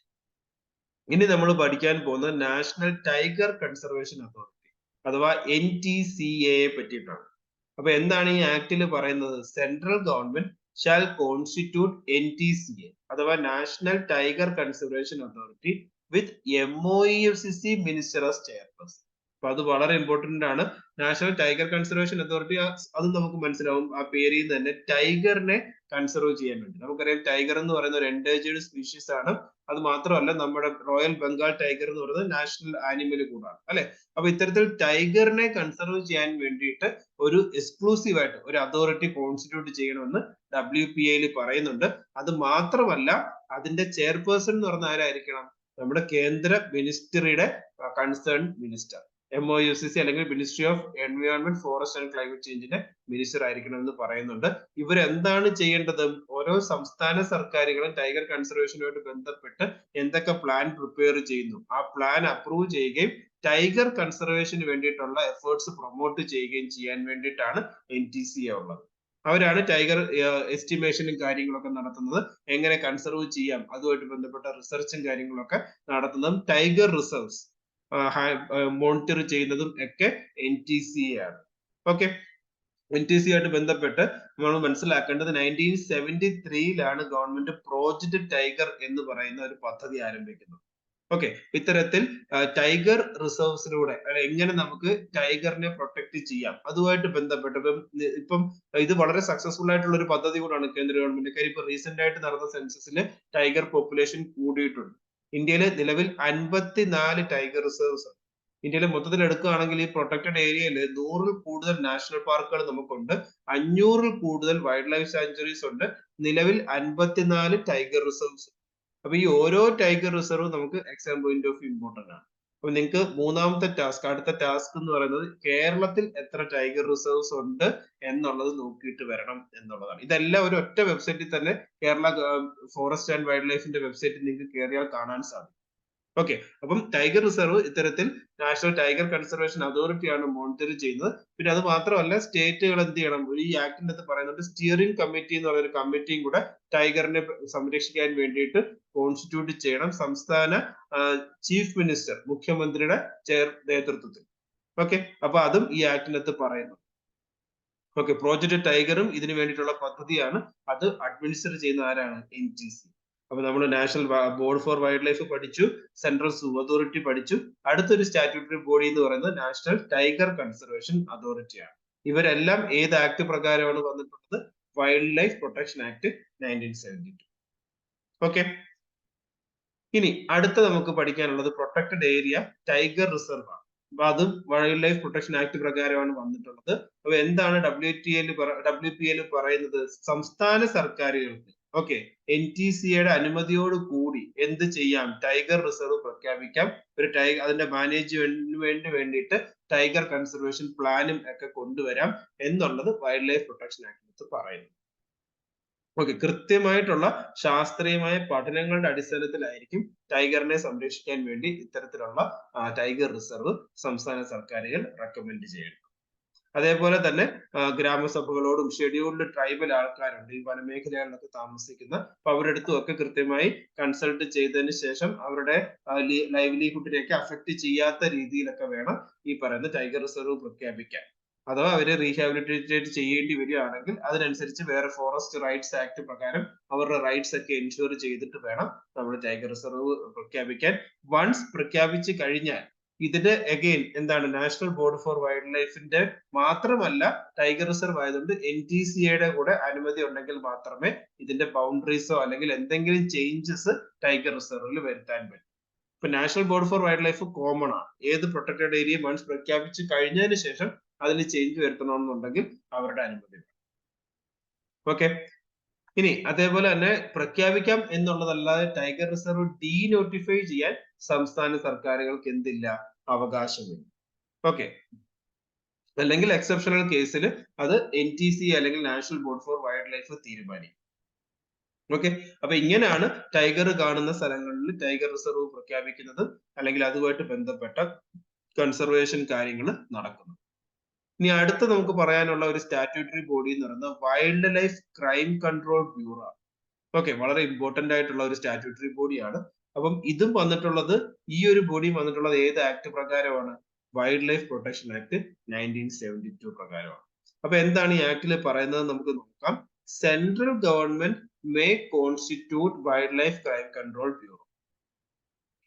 ഇനി നമ്മൾ പഠിക്കാൻ പോകുന്നത് നാഷണൽ ടൈഗർ കൺസർവേഷൻ അതോറിറ്റി അഥവാ NTCA പറ്റിയിട്ടാണ്. അപ്പൊ എന്താണ് ഈ ആക്ടിൽ പറയുന്നത്? Central government shall constitute NTCA അഥവാ നാഷണൽ ടൈഗർ കൺസർവേഷൻ അതോറിറ്റി വിത്ത് MOEFCC മിനിസ്റ്റർ ആസ് ചെയർപേഴ്സൺ. അപ്പൊ അത് വളരെ ഇമ്പോർട്ടന്റ് ആണ്. നാഷണൽ ടൈഗർ കൺസർവേഷൻ അതോറിറ്റി അത് നമുക്ക് മനസ്സിലാവും ആ പേരിൽ നിന്ന് തന്നെ ടൈഗറിനെ കൺസർവ് ചെയ്യാൻ വേണ്ടി. നമുക്കറിയാം ടൈഗർ എന്ന് പറയുന്ന ഒരു എൻഡേഞ്ചേർഡ് സ്പീഷീസ് ആണ്. അത് മാത്രമല്ല നമ്മുടെ റോയൽ ബംഗാൾ ടൈഗർ എന്ന് പറയുന്നത് നാഷണൽ ആനിമൽ കൂടാണ് അല്ലെ. അപ്പൊ ഇത്തരത്തിൽ ടൈഗറിനെ കൺസർവ് ചെയ്യാൻ വേണ്ടിയിട്ട് ഒരു എക്സ്ക്ലൂസീവ് ആയിട്ട് ഒരു അതോറിറ്റി കോൺസ്റ്റിറ്റ്യൂട്ട് ചെയ്യണമെന്ന് WPA പറയുന്നുണ്ട്. അത് മാത്രമല്ല അതിന്റെ ചെയർപേഴ്സൺ എന്ന് പറഞ്ഞാൽ ആരായിരിക്കണം? നമ്മുടെ കേന്ദ്ര മിനിസ്ട്രിയുടെ കൺസേൺ മിനിസ്റ്റർ, MOEFCC അല്ലെങ്കിൽ ministry of environment forest and climate ചേഞ്ചിന്റെ മിനിസ്റ്റർ ആയിരിക്കണം എന്ന് പറയുന്നുണ്ട്. ഇവരെന്താണ് ചെയ്യേണ്ടത്? ഓരോ സംസ്ഥാന സർക്കാരുകളും ടൈഗർ കൺസർവേഷനുമായിട്ട് ബന്ധപ്പെട്ട് എന്തൊക്കെ പ്ലാൻ പ്രിപ്പയർ ചെയ്യുന്നു ആ പ്ലാൻ അപ്രൂവ് ചെയ്യുകയും ടൈഗർ കൺസർവേഷന് വേണ്ടിയിട്ടുള്ള എഫേർട്സ് പ്രൊമോട്ട് ചെയ്യുകയും ചെയ്യാൻ വേണ്ടിയിട്ടാണ് NTCA ഉള്ളത്. അവരാണ് ടൈഗർ എസ്റ്റിമേഷനും കാര്യങ്ങളൊക്കെ നടത്തുന്നത്, എങ്ങനെ കൺസർവ് ചെയ്യാം അതുമായിട്ട് ബന്ധപ്പെട്ട റിസർച്ചും കാര്യങ്ങളൊക്കെ നടത്തുന്നതും ടൈഗർ റിസർവ്സ് മോണിറ്റർ ചെയ്യുന്നതും ഒക്കെ NTCA ആണ്. ഓക്കെ, NTCA ആയിട്ട് ബന്ധപ്പെട്ട് നമ്മൾ മനസ്സിലാക്കേണ്ടത് 1973 ഗവൺമെന്റ് പ്രോജക്ട് ടൈഗർ എന്ന് പറയുന്ന ഒരു പദ്ധതി ആരംഭിക്കുന്നത്. ഓക്കെ, ഇത്തരത്തിൽ ടൈഗർ റിസർവ്സിലൂടെ എങ്ങനെ നമുക്ക് ടൈഗറിനെ പ്രൊട്ടക്ട് ചെയ്യാം അതുമായിട്ട് ബന്ധപ്പെട്ട് ഇപ്പം ഇത് വളരെ സക്സസ്ഫുൾ ആയിട്ടുള്ള ഒരു പദ്ധതി കൂടാണ് കേന്ദ്ര ഗവൺമെന്റ്. കാര്യം ഇപ്പൊ റീസെന്റ് ആയിട്ട് നടന്ന സെൻസസിൽ ടൈഗർ പോപ്പുലേഷൻ കൂടിയിട്ടുണ്ട്. ഇന്ത്യയിൽ നിലവിൽ 54 ടൈഗർ റിസർവ്സ് ഉണ്ട്. ഇന്ത്യയിൽ മൊത്തത്തിൽ എടുക്കുകയാണെങ്കിൽ ഈ പ്രൊട്ടക്റ്റഡ് ഏരിയയിൽ 100-ൽ കൂടുതൽ നാഷണൽ പാർക്കുകൾ നമുക്കുണ്ട്, 500-ൽ കൂടുതൽ വൈൽഡ് ലൈഫ് സാങ്ച്വറീസ് ഉണ്ട്, നിലവിൽ 54 ടൈഗർ റിസർവ്സ്. അപ്പൊ ഈ ഓരോ ടൈഗർ റിസർവും നമുക്ക് എക്സാം പോയിന്റ് ഓഫ് ഇമ്പോർട്ടന്റ് ആണ്. അപ്പൊ നിങ്ങൾക്ക് മൂന്നാമത്തെ ടാസ്ക്, അടുത്ത ടാസ്ക് എന്ന് പറയുന്നത് കേരളത്തിൽ എത്ര ടൈഗർ റിസർവ്സ് ഉണ്ട് എന്നുള്ളത് നോക്കിയിട്ട് വരണം എന്നുള്ളതാണ്. ഇതെല്ലാം ഒരു ഒറ്റ വെബ്സൈറ്റിൽ തന്നെ കേരള ഫോറസ്റ്റ് ആൻഡ് വൈൽഡ് ലൈഫിന്റെ വെബ്സൈറ്റിൽ നിങ്ങൾക്ക് കയറിയാൽ കാണാൻ സാധിക്കും. ഓക്കെ, അപ്പം ടൈഗർ റിസർവ് ഇത്തരത്തിൽ നാഷണൽ ടൈഗർ കൺസർവേഷൻ അതോറിറ്റിയാണ് മോണിറ്റർ ചെയ്യുന്നത്. പിന്നെ അത് മാത്രമല്ല സ്റ്റേറ്റുകൾ എന്ത് ചെയ്യണം? ഈ ആക്ടിന്റെ അകത്ത് പറയുന്നുണ്ട് സ്റ്റിയറിംഗ് കമ്മിറ്റി എന്ന് പറയുന്ന ഒരു കമ്മിറ്റിയും കൂടെ ടൈഗറിനെ സംരക്ഷിക്കാൻ വേണ്ടിയിട്ട് കോൺസ്റ്റിറ്റ്യൂട്ട് ചെയ്യണം സംസ്ഥാന ചീഫ് മിനിസ്റ്റർ, മുഖ്യമന്ത്രിയുടെ നേതൃത്വത്തിൽ. ഓക്കെ, അപ്പൊ അതും ഈ ആക്ടിന്റെ അകത്ത് പറയുന്നു. ഓക്കെ, പ്രോജക്ട് ടൈഗറും ഇതിനു വേണ്ടിയിട്ടുള്ള പദ്ധതിയാണ്. അത് അഡ്മിനിസ്റ്റർ ചെയ്യുന്ന ആരാണ്? NTC. അപ്പൊ നമ്മൾ national board for wild life പഠിച്ചു, സെൻട്രൽ സൂ അതോറിറ്റി പഠിച്ചു. അടുത്തൊരു സ്റ്റാറ്റ്യൂട്ടറി ബോഡി എന്ന് പറയുന്നത് നാഷണൽ ടൈഗർ കൺസർവേഷൻ അതോറിറ്റിയാണ്. ഇവരെല്ലാം ഏത് ആക്ട് പ്രകാരമാണ് വന്നിട്ടുള്ളത്? Wild life protection act 1972. Okay, ഇനി അടുത്ത നമുക്ക് പഠിക്കാനുള്ളത് പ്രൊട്ടക്റ്റഡ് ഏരിയ ടൈഗർ റിസർവ് ആണ്. അപ്പൊ അതും വൈൽഡ് ലൈഫ് പ്രൊട്ടക്ഷൻ ആക്ട് പ്രകാരമാണ് വന്നിട്ടുള്ളത്. അപ്പൊ എന്താണ് WPA പറയുന്നത്? സംസ്ഥാന സർക്കാരുകൾക്ക് ഓക്കെ NTCA അനുമതിയോട് കൂടി എന്ത് ചെയ്യാം? ടൈഗർ റിസർവ് പ്രഖ്യാപിക്കാം. ഒരു അതിന്റെ മാനേജ്മെന്റിന് വേണ്ടിയിട്ട് ടൈഗർ കൺസർവേഷൻ പ്ലാനും ഒക്കെ കൊണ്ടുവരാം എന്നുള്ളത് വൈൽഡ് ലൈഫ് പ്രൊട്ടക്ഷൻ ആക്ടിനകത്ത് പറയുന്നു. ഓക്കെ, കൃത്യമായിട്ടുള്ള ശാസ്ത്രീയമായ പഠനങ്ങളുടെ അടിസ്ഥാനത്തിലായിരിക്കും ടൈഗറിനെ സംരക്ഷിക്കാൻ വേണ്ടി ഇത്തരത്തിലുള്ള ടൈഗർ റിസർവ് സംസ്ഥാന സർക്കാരുകൾ റെക്കമെൻഡ് ചെയ്യണം. അതേപോലെ തന്നെ ഗ്രാമസഭകളോടും ഷെഡ്യൂൾഡ് ട്രൈബൽ ആൾക്കാരുണ്ട് ഈ വനമേഖലകളിലൊക്കെ താമസിക്കുന്ന, അപ്പൊ അവരുടെ അടുത്തും ഒക്കെ കൃത്യമായി കൺസൾട്ട് ചെയ്തതിന് ശേഷം അവരുടെ ലൈവ്ലിഹുഡിനെയൊക്കെ അഫക്ട് ചെയ്യാത്ത രീതിയിലൊക്കെ വേണം ഈ പറയുന്ന ടൈഗർ റിസർവ് പ്രഖ്യാപിക്കാൻ. അഥവാ അവരെ റീഹാബിലിറ്റേറ്റ് ചെയ്യേണ്ടി വരികയാണെങ്കിൽ അതിനനുസരിച്ച് വേറെ ഫോറസ്റ്റ് റൈറ്റ്സ് ആക്ട് പ്രകാരം അവരുടെ റൈറ്റ്സ് ഒക്കെ എൻഷുർ ചെയ്തിട്ട് വേണം നമ്മൾ ടൈഗർ റിസർവ് പ്രഖ്യാപിക്കാൻ. വൺസ് പ്രഖ്യാപിച്ചു കഴിഞ്ഞാൽ ഇതിന്റെ അഗെയിൻ എന്താണ്? നാഷണൽ ബോർഡ് ഫോർ വൈൽഡ് ലൈഫിന്റെ മാത്രമല്ല ടൈഗർ റിസർവ് ആയതുകൊണ്ട് NTCA കൂടെ അനുമതി ഉണ്ടെങ്കിൽ മാത്രമേ ഇതിന്റെ ബൗണ്ടറീസോ അല്ലെങ്കിൽ എന്തെങ്കിലും ചേഞ്ചസ് ടൈഗർ റിസർവിൽ വരുത്താൻ പറ്റും. ഇപ്പൊ national board for wild life common ആണ്. ഏത് പ്രൊട്ടക്റ്റഡ് ഏരിയ വൺസ് പ്രഖ്യാപിച്ചു കഴിഞ്ഞതിന് ശേഷം അതിൽ ചേഞ്ച് വരുത്തണമെന്നുണ്ടെങ്കിൽ അവരുടെ അനുമതി വേണം. ഓക്കെ, ഇനി അതേപോലെ തന്നെ പ്രഖ്യാപിക്കാം എന്നുള്ളതല്ലാതെ ടൈഗർ റിസർവ് ഡീനോട്ടിഫൈ ചെയ്യാൻ സംസ്ഥാന സർക്കാരുകൾക്ക് എന്തില്ല? അവകാശമില്ല. ഓക്കെ, അല്ലെങ്കിൽ എക്സെപ്ഷണൽ കേസിൽ അത് NTCA അല്ലെങ്കിൽ national board for wild life തീരുമാനിക്കും. ഓക്കെ, അപ്പൊ ഇങ്ങനെയാണ് ടൈഗർ കാണുന്ന സ്ഥലങ്ങളിൽ ടൈഗർ റിസർവ് പ്രഖ്യാപിക്കുന്നത് അല്ലെങ്കിൽ അതുമായിട്ട് ബന്ധപ്പെട്ട കൺസർവേഷൻ കാര്യങ്ങൾ നടക്കുന്നത്. ഇനി അടുത്ത നമുക്ക് പറയാനുള്ള ഒരു സ്റ്റാറ്റ്യൂട്ടറി ബോഡി എന്ന് പറയുന്നത് wild life crime control bureau. Okay, വളരെ ഇമ്പോർട്ടന്റ് ആയിട്ടുള്ള ഒരു സ്റ്റാറ്റ്യൂട്ടറി ബോഡിയാണ്. അപ്പം ഇതും വന്നിട്ടുള്ളത്, ഈ ഒരു ബോഡി വന്നിട്ടുള്ളത് ഏത് ആക്ട് പ്രകാരമാണ്? വൈൽഡ് ലൈഫ് പ്രൊട്ടക്ഷൻ ആക്ട് 1972 പ്രകാരമാണ്. അപ്പൊ എന്താണ് ഈ ആക്ടിൽ പറയുന്നത് നമുക്ക് നോക്കാം. Central government may constitute wild life crime control bureau.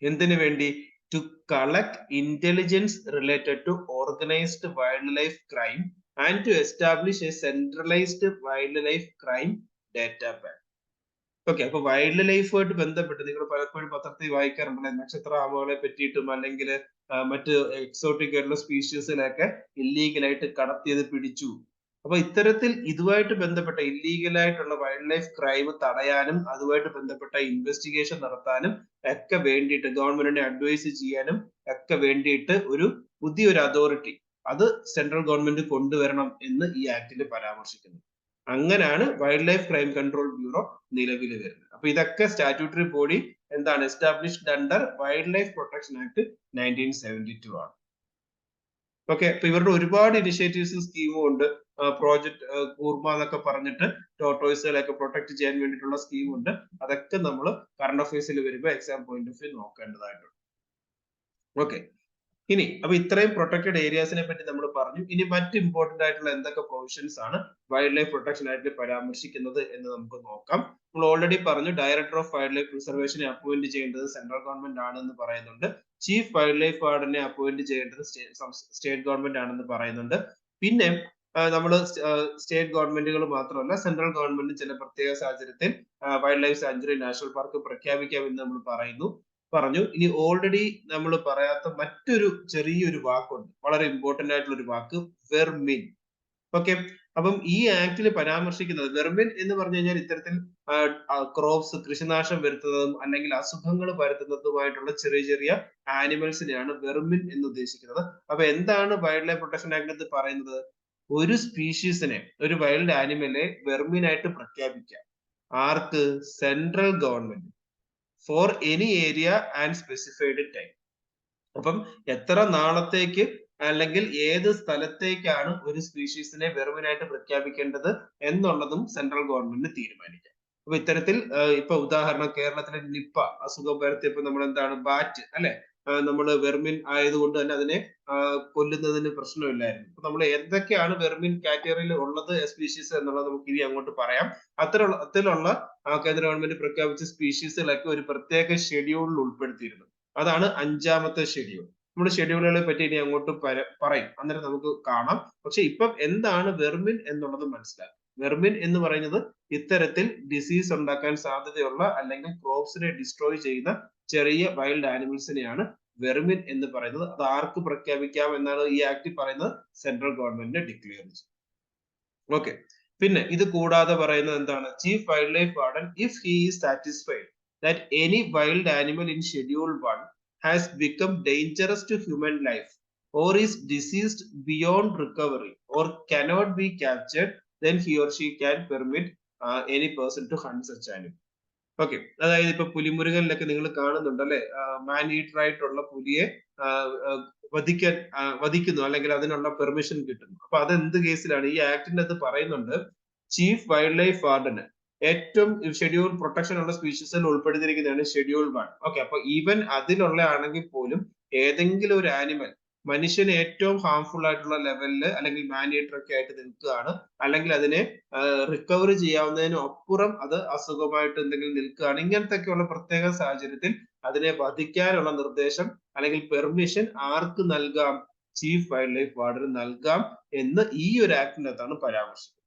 എന്തിനു വേണ്ടി? To collect intelligence related to organised wild life crime and to establish a centralised wild life crime data bank. Okay, അപ്പൊ വൈൽഡ് ലൈഫുമായിട്ട് ബന്ധപ്പെട്ട് നിങ്ങൾ പലപ്പോഴും പത്രത്തിൽ വായിക്കാറുണ്ടല്ലേ, നക്ഷത്ര ആമകളെ പറ്റിയിട്ടും അല്ലെങ്കിൽ മറ്റ് എക്സോട്ടിക് ആയിട്ടുള്ള സ്പീഷീസിലൊക്കെ ഇല്ലീഗലായിട്ട് കടത്തിയത് പിടിച്ചു. അപ്പൊ ഇത്തരത്തിൽ ഇതുമായിട്ട് ബന്ധപ്പെട്ട ഇല്ലീഗലായിട്ടുള്ള വൈൽഡ് ലൈഫ് ക്രൈം തടയാനും അതുമായിട്ട് ബന്ധപ്പെട്ട ഇൻവെസ്റ്റിഗേഷൻ നടത്താനും ഒക്കെ വേണ്ടിയിട്ട് ഗവൺമെന്റിനെ അഡ്വൈസ് ചെയ്യാനും ഒക്കെ വേണ്ടിയിട്ട് ഒരു പുതിയൊരു അതോറിറ്റി അത് സെൻട്രൽ ഗവൺമെന്റ് കൊണ്ടുവരണം എന്ന് ഈ ആക്ടിൽ പരാമർശിക്കുന്നു. അങ്ങനെയാണ് wild life crime control bureau നിലവിൽ വരുന്നത്. അപ്പൊ ഇതൊക്കെ സ്റ്റാറ്റ്യൂട്ടറി ബോഡി എന്താണ്? Established under wild life protection act 1972 ആണ്. ഓക്കെ, അപ്പൊ ഇവരുടെ ഒരുപാട് ഇനിഷ്യേറ്റീവ്സും സ്കീമും ഉണ്ട്. പ്രോജക്ട് കൂർമ എന്നൊക്കെ പറഞ്ഞിട്ട് ടോട്ടോയ്സുകളെയൊക്കെ പ്രൊട്ടക്ട് ചെയ്യാൻ വേണ്ടിയിട്ടുള്ള സ്കീമുണ്ട്. അതൊക്കെ നമ്മൾ കറണ്ട് അഫയേഴ്സിൽ വരുമ്പോൾ എക്സാം പോയിന്റ് ഓഫ് വ്യൂ നോക്കേണ്ടതായിട്ടുണ്ട്. ഓക്കെ, ഇനി അപ്പൊ ഇത്രയും പ്രൊട്ടക്റ്റഡ് ഏരിയാസിനെ പറ്റി നമ്മൾ പറഞ്ഞു. ഇനി മറ്റ് ഇമ്പോർട്ടന്റ് ആയിട്ടുള്ള എന്തൊക്കെ പ്രൊവിഷൻസ് ആണ് വൈൽഡ് ലൈഫ് പ്രൊട്ടക്ഷൻ ആക്ടിൽ പരാമർശിക്കുന്നത് എന്ന് നമുക്ക് നോക്കാം. നമ്മൾ ഓൾറെഡി പറഞ്ഞു, ഡയറക്ടർ ഓഫ് വൈൽഡ് ലൈഫ് പ്രിസർവേഷനെ അപ്പോയിന്റ് ചെയ്യേണ്ടത് സെൻട്രൽ ഗവൺമെന്റ് ആണെന്ന് പറയുന്നുണ്ട്. ചീഫ് വൈൽഡ് ലൈഫ് വാർഡനെ അപ്പോയിന്റ് ചെയ്യേണ്ടത് സ്റ്റേറ്റ് ഗവൺമെന്റ് ആണെന്ന് പറയുന്നുണ്ട്. പിന്നെ നമ്മൾ സ്റ്റേറ്റ് ഗവൺമെന്റുകൾ മാത്രമല്ല, സെൻട്രൽ ഗവൺമെന്റ് ചില പ്രത്യേക സാഹചര്യത്തിൽ wild life sanctuary national park പ്രഖ്യാപിക്കാം എന്ന് നമ്മൾ പറഞ്ഞു. ഇനി ഓൾറെഡി നമ്മൾ പറയാത്ത മറ്റൊരു ചെറിയൊരു വാക്കുണ്ട്, വളരെ ഇമ്പോർട്ടന്റ് ആയിട്ടുള്ള ഒരു വാക്ക്, വെർമിൻ. ഓക്കെ, അപ്പം ഈ ആക്ടിൽ പരാമർശിക്കുന്നത് വെർമിൻ എന്ന് പറഞ്ഞു കഴിഞ്ഞാൽ ഇത്തരത്തിൽ ക്രോപ്സ് കൃഷിനാശം വരുത്തുന്നതും അല്ലെങ്കിൽ അസുഖങ്ങൾ പരത്തുന്നതുമായിട്ടുള്ള ചെറിയ ചെറിയ ആനിമൽസിനെയാണ് വെർമിൻ എന്ന് ഉദ്ദേശിക്കുന്നത്. അപ്പൊ എന്താണ് വൈൽഡ് ലൈഫ് പ്രൊട്ടക്ഷൻ ആക്ട് പറയുന്നത്? ഒരു സ്പീഷീസിനെ, ഒരു വൈൽഡ് ആനിമലെ വെർമിൻ ആയിട്ട് പ്രഖ്യാപിക്കാം. ആർക്ക്? Central government for any area and specified time. അപ്പം എത്ര നാളത്തേക്ക് അല്ലെങ്കിൽ ഏത് സ്ഥലത്തേക്കാണ് ഒരു സ്പീഷീസിനെ വെർമിനായിട്ട് പ്രഖ്യാപിക്കേണ്ടത് എന്നുള്ളതും സെൻട്രൽ ഗവൺമെന്റിന് തീരുമാനിക്കാം. അപ്പൊ ഇത്തരത്തിൽ ഇപ്പൊ ഉദാഹരണം കേരളത്തിലെ നിപ്പ അസുഖം പരത്തിയപ്പോ നമ്മൾ എന്താണ്, ബാറ്റ് അല്ലെ, നമ്മൾ വെർമിൻ ആയതുകൊണ്ട് തന്നെ അതിനെ കൊല്ലുന്നതിന് പ്രശ്നമില്ലായിരുന്നു. അപ്പൊ നമ്മൾ എന്തൊക്കെയാണ് വെർമിൻ കാറ്റഗറിയിൽ ഉള്ളത് സ്പീഷീസ് എന്നുള്ളത് നമുക്ക് ഇനി അങ്ങോട്ട് പറയാം. അത്തരത്തിലുള്ള കേന്ദ്ര ഗവൺമെന്റ് പ്രഖ്യാപിച്ച സ്പീഷീസുകളൊക്കെ ഒരു പ്രത്യേക ഷെഡ്യൂളിൽ ഉൾപ്പെടുത്തിയിരുന്നു. അതാണ് 5ാമത്തെ ഷെഡ്യൂൾ. നമ്മൾ ഷെഡ്യൂളുകളെ പറ്റി ഇനി അങ്ങോട്ട് പറയും, അന്നേരം നമുക്ക് കാണാം. പക്ഷെ ഇപ്പം എന്താണ് വെർമിൻ എന്നുള്ളത് മനസ്സിലാക്കുക. വെർമിൻ എന്ന് പറയുന്നത് ഇത്തരത്തിൽ ഡിസീസ് ഉണ്ടാക്കാൻ സാധ്യതയുള്ള അല്ലെങ്കിൽ ക്രോപ്സിനെ ഡിസ്ട്രോയ് ചെയ്യുന്ന ചെറിയ വൈൽഡ് ആനിമൽസിനെയാണ് വെർമിൻ എന്ന് പറയുന്നത്. അത് ആർക്ക് പ്രഖ്യാപിക്കാം എന്നാണ് ഈ ആക്ട് പറയുന്നത്? സെൻട്രൽ ഗവൺമെന്റിനെ ഡിക്ലെയർ ചെയ്യും. ഓക്കെ, പിന്നെ ഇത് കൂടാതെ പറയുന്നത് എന്താണ്? Chief wild life warden if he is satisfied that any wild animal in Schedule 1 has become dangerous to human life or is diseased beyond recovery or cannot be captured, then he or she can permit any person to hunt such animal. Okay, അതായത് ഇപ്പൊ പുലിമുരുകനിലൊക്കെ നിങ്ങൾ കാണുന്നുണ്ട് അല്ലെ, മാൻ eater ആയിട്ടുള്ള പുലിയെ വധിക്കുന്നു അല്ലെങ്കിൽ അതിനുള്ള permission കിട്ടുന്നു. അപ്പൊ അത് എന്ത് കേസിലാണ്? ഈ ആക്ടിന്റെ അത് പറയുന്നുണ്ട്, ചീഫ് വൈൽഡ് ലൈഫ് വാർഡന് ഏറ്റവും ഷെഡ്യൂൾ പ്രൊട്ടക്ഷൻ ഉള്ള സ്പീഷീസിൽ ഉൾപ്പെടുത്തിയിരിക്കുന്നതാണ് ഷെഡ്യൂൾ 1. ഓക്കെ, അപ്പൊ ഈവൻ അതിലുള്ള ആണെങ്കിൽ പോലും ഏതെങ്കിലും ഒരു ആനിമൽ മനുഷ്യന് ഏറ്റവും ഹാർംഫുൾ ആയിട്ടുള്ള ലെവലിൽ അല്ലെങ്കിൽ മാനേറ്റർ ഒക്കെ ആയിട്ട് നിൽക്കുകയാണ്, അല്ലെങ്കിൽ അതിനെ റിക്കവർ ചെയ്യാവുന്നതിനും അപ്പുറം അത് അസുഖമായിട്ട് എന്തെങ്കിലും നിൽക്കുകയാണ്, ഇങ്ങനത്തെയൊക്കെയുള്ള പ്രത്യേക സാഹചര്യത്തിൽ അതിനെ വധിക്കാനുള്ള നിർദ്ദേശം അല്ലെങ്കിൽ പെർമിഷൻ ആർക്ക് നൽകാം? ചീഫ് വൈൽഡ് ലൈഫ് വാർഡന് നൽകാം എന്ന് ഈ ഒരു ആക്ടിനകത്താണ് പരാമർശിക്കുന്നത്.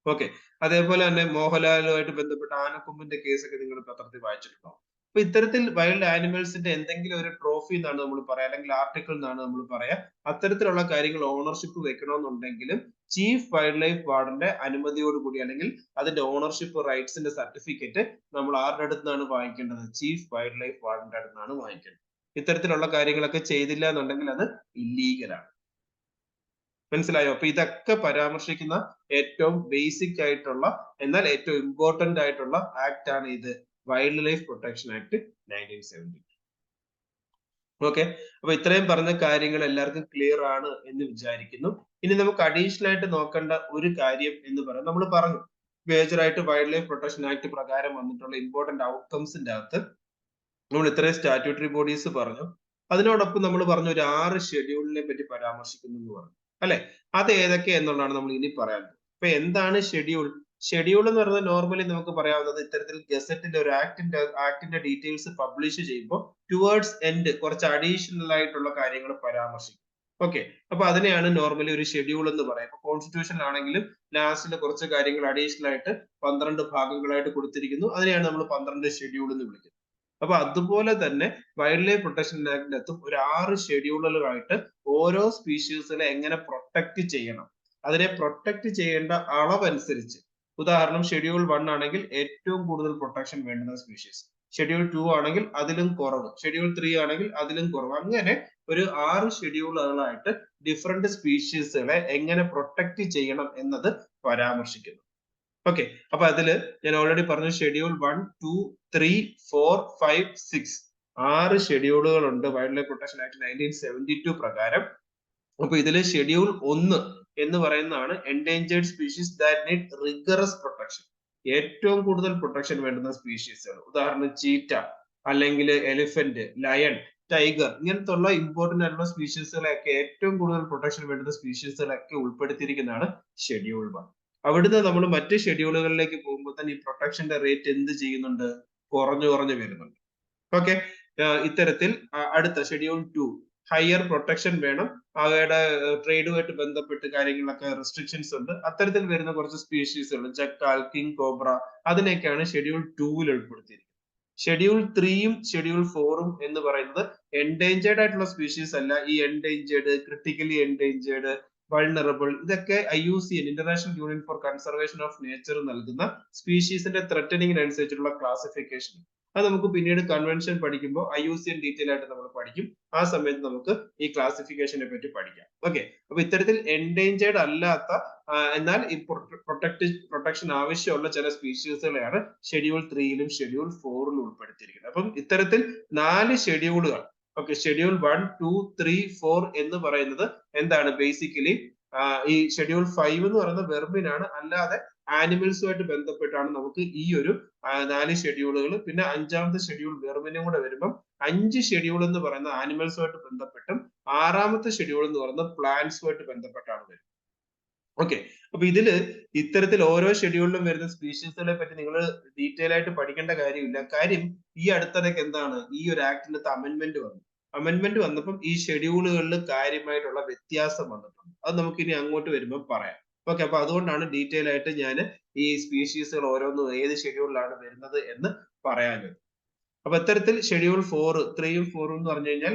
ഓക്കെ, അതേപോലെ തന്നെ മോഹൻലാലുമായിട്ട് ബന്ധപ്പെട്ട ആനക്കൊമ്പിന്റെ കേസൊക്കെ നിങ്ങൾ പത്രത്തിൽ വായിച്ചിട്ടുണ്ടോ? അപ്പൊ ഇത്തരത്തിൽ വൈൽഡ് ആനിമൽസിന്റെ എന്തെങ്കിലും ഒരു ട്രോഫി എന്നാണ് നമ്മൾ പറയാ, അല്ലെങ്കിൽ ആർട്ടിക്കിൾ എന്നാണ് നമ്മൾ പറയാ. അത്തരത്തിലുള്ള കാര്യങ്ങൾ ഓണർഷിപ്പ് വെക്കണമെന്നുണ്ടെങ്കിലും ചീഫ് വൈൽഡ് ലൈഫ് വാർഡന്റെ അനുമതിയോടുകൂടി അല്ലെങ്കിൽ അതിന്റെ ഓണർഷിപ്പ് റൈറ്റ്സിന്റെ സർട്ടിഫിക്കറ്റ് നമ്മൾ ആരുടെ അടുത്താണ് വാങ്ങിക്കേണ്ടത്? ചീഫ് വൈൽഡ് ലൈഫ് വാർഡന്റെ അടുത്താണ് വാങ്ങിക്കേണ്ടത്. ഇത്തരത്തിലുള്ള കാര്യങ്ങളൊക്കെ ചെയ്തില്ല എന്നുണ്ടെങ്കിൽ അത് ഇല്ലീഗലാണ്. മനസ്സിലായോ? അപ്പൊ ഇതൊക്കെ പരാമർശിക്കുന്ന ഏറ്റവും ബേസിക് ആയിട്ടുള്ള എന്നാൽ ഏറ്റവും ഇമ്പോർട്ടന്റ് ആയിട്ടുള്ള ആക്ട് ആണ് ഇത്, wild life protection act 1972. Okay, അപ്പൊ ഇത്രയും പറഞ്ഞ കാര്യങ്ങൾ എല്ലാവർക്കും ക്ലിയർ ആണ് എന്ന് വിചാരിക്കുന്നു. ഇനി നമുക്ക് അഡീഷണൽ ആയിട്ട് നോക്കേണ്ട ഒരു കാര്യം എന്ന് പറയാം, നമ്മൾ പറഞ്ഞു മേജർ ആയിട്ട് വൈൽഡ് ലൈഫ് പ്രൊട്ടക്ഷൻ ആക്ട് പ്രകാരം വന്നിട്ടുള്ള ഇമ്പോർട്ടന്റ് ഔട്ട്കംസിന്റെ അകത്ത് നമ്മൾ ഇത്രയും സ്റ്റാറ്റ്യൂട്ടറി ബോഡീസ് പറഞ്ഞു. അതിനോടൊപ്പം നമ്മൾ പറഞ്ഞു ഒരു 6 ഷെഡ്യൂളിനെ പറ്റി പരാമർശിക്കുന്നു എന്ന് പറഞ്ഞു അല്ലെ. അത് ഏതൊക്കെ എന്നുള്ളതാണ് നമ്മൾ ഇനി പറയാൻ. അപ്പൊ എന്താണ് ഷെഡ്യൂൾ? ഷെഡ്യൂൾ എന്ന് പറയുന്നത് നോർമലി നമുക്ക് പറയാവുന്നത് ഇത്തരത്തിൽ ഗസറ്റിന്റെ ഒരു ആക്ടിന്റെ ഡീറ്റെയിൽസ് പബ്ലിഷ് ചെയ്യുമ്പോൾ ടുവേർഡ്സ് എൻഡ് കുറച്ച് അഡീഷണൽ ആയിട്ടുള്ള കാര്യങ്ങൾ പരാമർശിക്കും. ഓക്കെ, അപ്പൊ അതിനെയാണ് നോർമലി ഒരു ഷെഡ്യൂൾ എന്ന് പറയാം. ഇപ്പൊ കോൺസ്റ്റിറ്റ്യൂഷൻ ആണെങ്കിലും ലാസ്റ്റിൽ കുറച്ച് കാര്യങ്ങൾ അഡീഷണൽ ആയിട്ട് 12 ഭാഗങ്ങളായിട്ട് കൊടുത്തിരിക്കുന്നു. അതിനെയാണ് നമ്മൾ 12 ഷെഡ്യൂൾ എന്ന് വിളിക്കുന്നത്. അപ്പൊ അതുപോലെ തന്നെ വൈൽഡ് ലൈഫ് പ്രൊട്ടക്ഷൻ ആക്ടിനകത്തും ഒരു 6 ഷെഡ്യൂളുകളായിട്ട് ഓരോ സ്പീഷീസിനെ എങ്ങനെ പ്രൊട്ടക്ട് ചെയ്യണം, അതിനെ പ്രൊട്ടക്ട് ചെയ്യേണ്ട അളവനുസരിച്ച്, ഉദാഹരണം ഷെഡ്യൂൾ 1 ആണെങ്കിൽ ഏറ്റവും കൂടുതൽ പ്രൊട്ടക്ഷൻ വേണ്ടുന്ന സ്പീഷീസ്, ഷെഡ്യൂൾ 2 ആണെങ്കിൽ അതിലും കുറവ്, ഷെഡ്യൂൾ 3 ആണെങ്കിൽ അതിലും കുറവ്, അങ്ങനെ ഒരു 6 ഷെഡ്യൂളുകളായിട്ട് ഡിഫറെന്റ് സ്പീഷീസുകളെ എങ്ങനെ പ്രൊട്ടക്ട് ചെയ്യണം എന്നത് പരാമർശിക്കുന്നു. ഓക്കെ, അപ്പൊ അതില് ഞാൻ ഓൾറെഡി പറഞ്ഞു ഷെഡ്യൂൾ 1, 2, 3, 4, 5, 6 6 ഷെഡ്യൂളുകൾ ഉണ്ട് വൈൽഡ് ലൈഫ് പ്രൊട്ടക്ഷൻ ആക്ട് 1972 പ്രകാരം. അപ്പൊ ഇതില് ഷെഡ്യൂൾ 1 എന്ന് പറയുന്നതാണ് endangered species that need rigorous protection, ഏറ്റവും കൂടുതൽ പ്രൊട്ടക്ഷൻ വേണ്ടുന്ന സ്പീഷീസുകൾ. ഉദാഹരണം ചീറ്റ, അല്ലെങ്കിൽ എലിഫന്റ്, ലയൺ, ടൈഗർ, ഇങ്ങനത്തെ ഉള്ള ഇമ്പോർട്ടന്റ് ആയിട്ടുള്ള സ്പീഷീസുകളെയൊക്കെ ഏറ്റവും കൂടുതൽ പ്രൊട്ടക്ഷൻ വേണ്ടുന്ന സ്പീഷീസുകളൊക്കെ ഉൾപ്പെടുത്തിയിരിക്കുന്നതാണ് ഷെഡ്യൂൾ 1. അവിടുന്ന് നമ്മൾ മറ്റ് ഷെഡ്യൂളുകളിലേക്ക് പോകുമ്പോൾ തന്നെ ഈ പ്രൊട്ടക്ഷന്റെ റേറ്റ് എന്ത് ചെയ്യുന്നുണ്ട്? കുറഞ്ഞു കുറഞ്ഞു വരുന്നുണ്ട്. ഓക്കെ, ഇത്തരത്തിൽ അടുത്ത ഷെഡ്യൂൾ 2 ഹയർ പ്രൊട്ടക്ഷൻ വേണം, അവയുടെ ട്രേഡുമായിട്ട് ബന്ധപ്പെട്ട് കാര്യങ്ങളിലൊക്കെ റെസ്ട്രിക്ഷൻസ് ഉണ്ട്. അത്തരത്തിൽ വരുന്ന കുറച്ച് സ്പീഷീസുകൾ ജക്കാൽ, കിങ് കോബ്ര, അതിനെയൊക്കെയാണ് ഷെഡ്യൂൾ 2-ൽ ഉൾപ്പെടുത്തിയിരിക്കുന്നത്. ഷെഡ്യൂൾ 3-യും ഷെഡ്യൂൾ 4-ഉം എന്ന് പറയുന്നത് എൻഡേഞ്ചേർഡ് ആയിട്ടുള്ള സ്പീഷീസ് അല്ല. ഈ എൻഡേഞ്ചേർഡ്, ക്രിട്ടിക്കലി എൻഡേഞ്ചേർഡ്, വൾണറബിൾ, ഇതൊക്കെ IUCN international union for conservation of nature നൽകുന്ന സ്പീഷീസിന്റെ ത്രെറ്റനിങ്ങിനനുസരിച്ചുള്ള ക്ലാസിഫിക്കേഷൻ. അത് നമുക്ക് പിന്നീട് കൺവെൻഷൻ പഠിക്കുമ്പോൾ IUCN ഡീറ്റെയിൽ ആയിട്ട് നമ്മൾ പഠിക്കും. ആ സമയത്ത് നമുക്ക് ഈ ക്ലാസിഫിക്കേഷനെ പറ്റി പഠിക്കാം. ഓക്കെ, അപ്പൊ ഇത്തരത്തിൽ എൻഡേഞ്ചേർഡ് അല്ലാത്ത എന്നാൽ ഈ പ്രൊട്ടക്ഷൻ ആവശ്യമുള്ള ചില സ്പീഷീസുകളെയാണ് ഷെഡ്യൂൾ 3-ലും ഷെഡ്യൂൾ 4-ലും ഉൾപ്പെടുത്തിയിരിക്കുന്നത്. അപ്പം ഇത്തരത്തിൽ 4 ഷെഡ്യൂളുകൾ. ഓക്കെ, ഷെഡ്യൂൾ 1, 2, 3, 4 എന്ന് പറയുന്നത് എന്താണ്? ബേസിക്കലി ഈ ഷെഡ്യൂൾ 5 എന്ന് പറയുന്നത് വെർബിനാണ്, അല്ലാതെ ആനിമൽസുമായിട്ട് ബന്ധപ്പെട്ടാണ് നമുക്ക് ഈ ഒരു 4 ഷെഡ്യൂളുകൾ. പിന്നെ 5ാമത്തെ ഷെഡ്യൂൾ വെർബിനും കൂടെ വരുമ്പം 5 ഷെഡ്യൂൾ എന്ന് പറയുന്ന ആനിമൽസുമായിട്ട് ബന്ധപ്പെട്ടും 6ാമത്തെ ഷെഡ്യൂൾ എന്ന് പറയുന്നത് പ്ലാന്റ്സുമായിട്ട് ബന്ധപ്പെട്ടാണ് വരുന്നത്. ഓക്കെ, അപ്പൊ ഇതില് ഇത്തരത്തിൽ ഓരോ ഷെഡ്യൂളിലും വരുന്ന സ്പീഷീസുകളെ പറ്റി നിങ്ങൾ ഡീറ്റെയിൽ ആയിട്ട് പഠിക്കേണ്ട കാര്യമില്ല. കാര്യം ഈ അടുത്തിടയ്ക്ക് എന്താണ് ഈ ഒരു ആക്ടിനകത്ത് അമെന്റ്മെന്റ് വന്നു. അമെന്റ്മെന്റ് വന്നപ്പം ഈ ഷെഡ്യൂളുകളിൽ കാര്യമായിട്ടുള്ള വ്യത്യാസം വന്നിട്ടുണ്ട്. അത് നമുക്ക് ഇനി അങ്ങോട്ട് വരുമ്പോൾ പറയാം. ഓക്കെ, അപ്പൊ അതുകൊണ്ടാണ് ഡീറ്റെയിൽ ആയിട്ട് ഞാൻ ഈ സ്പീഷീസുകൾ ഓരോന്നും ഏത് ഷെഡ്യൂളിലാണ് വരുന്നത് എന്ന് പറയാഞ്ഞത്. അപ്പൊ ഇത്തരത്തിൽ ഷെഡ്യൂൾ 4, 3-യും 4-ഉം എന്ന് പറഞ്ഞു കഴിഞ്ഞാൽ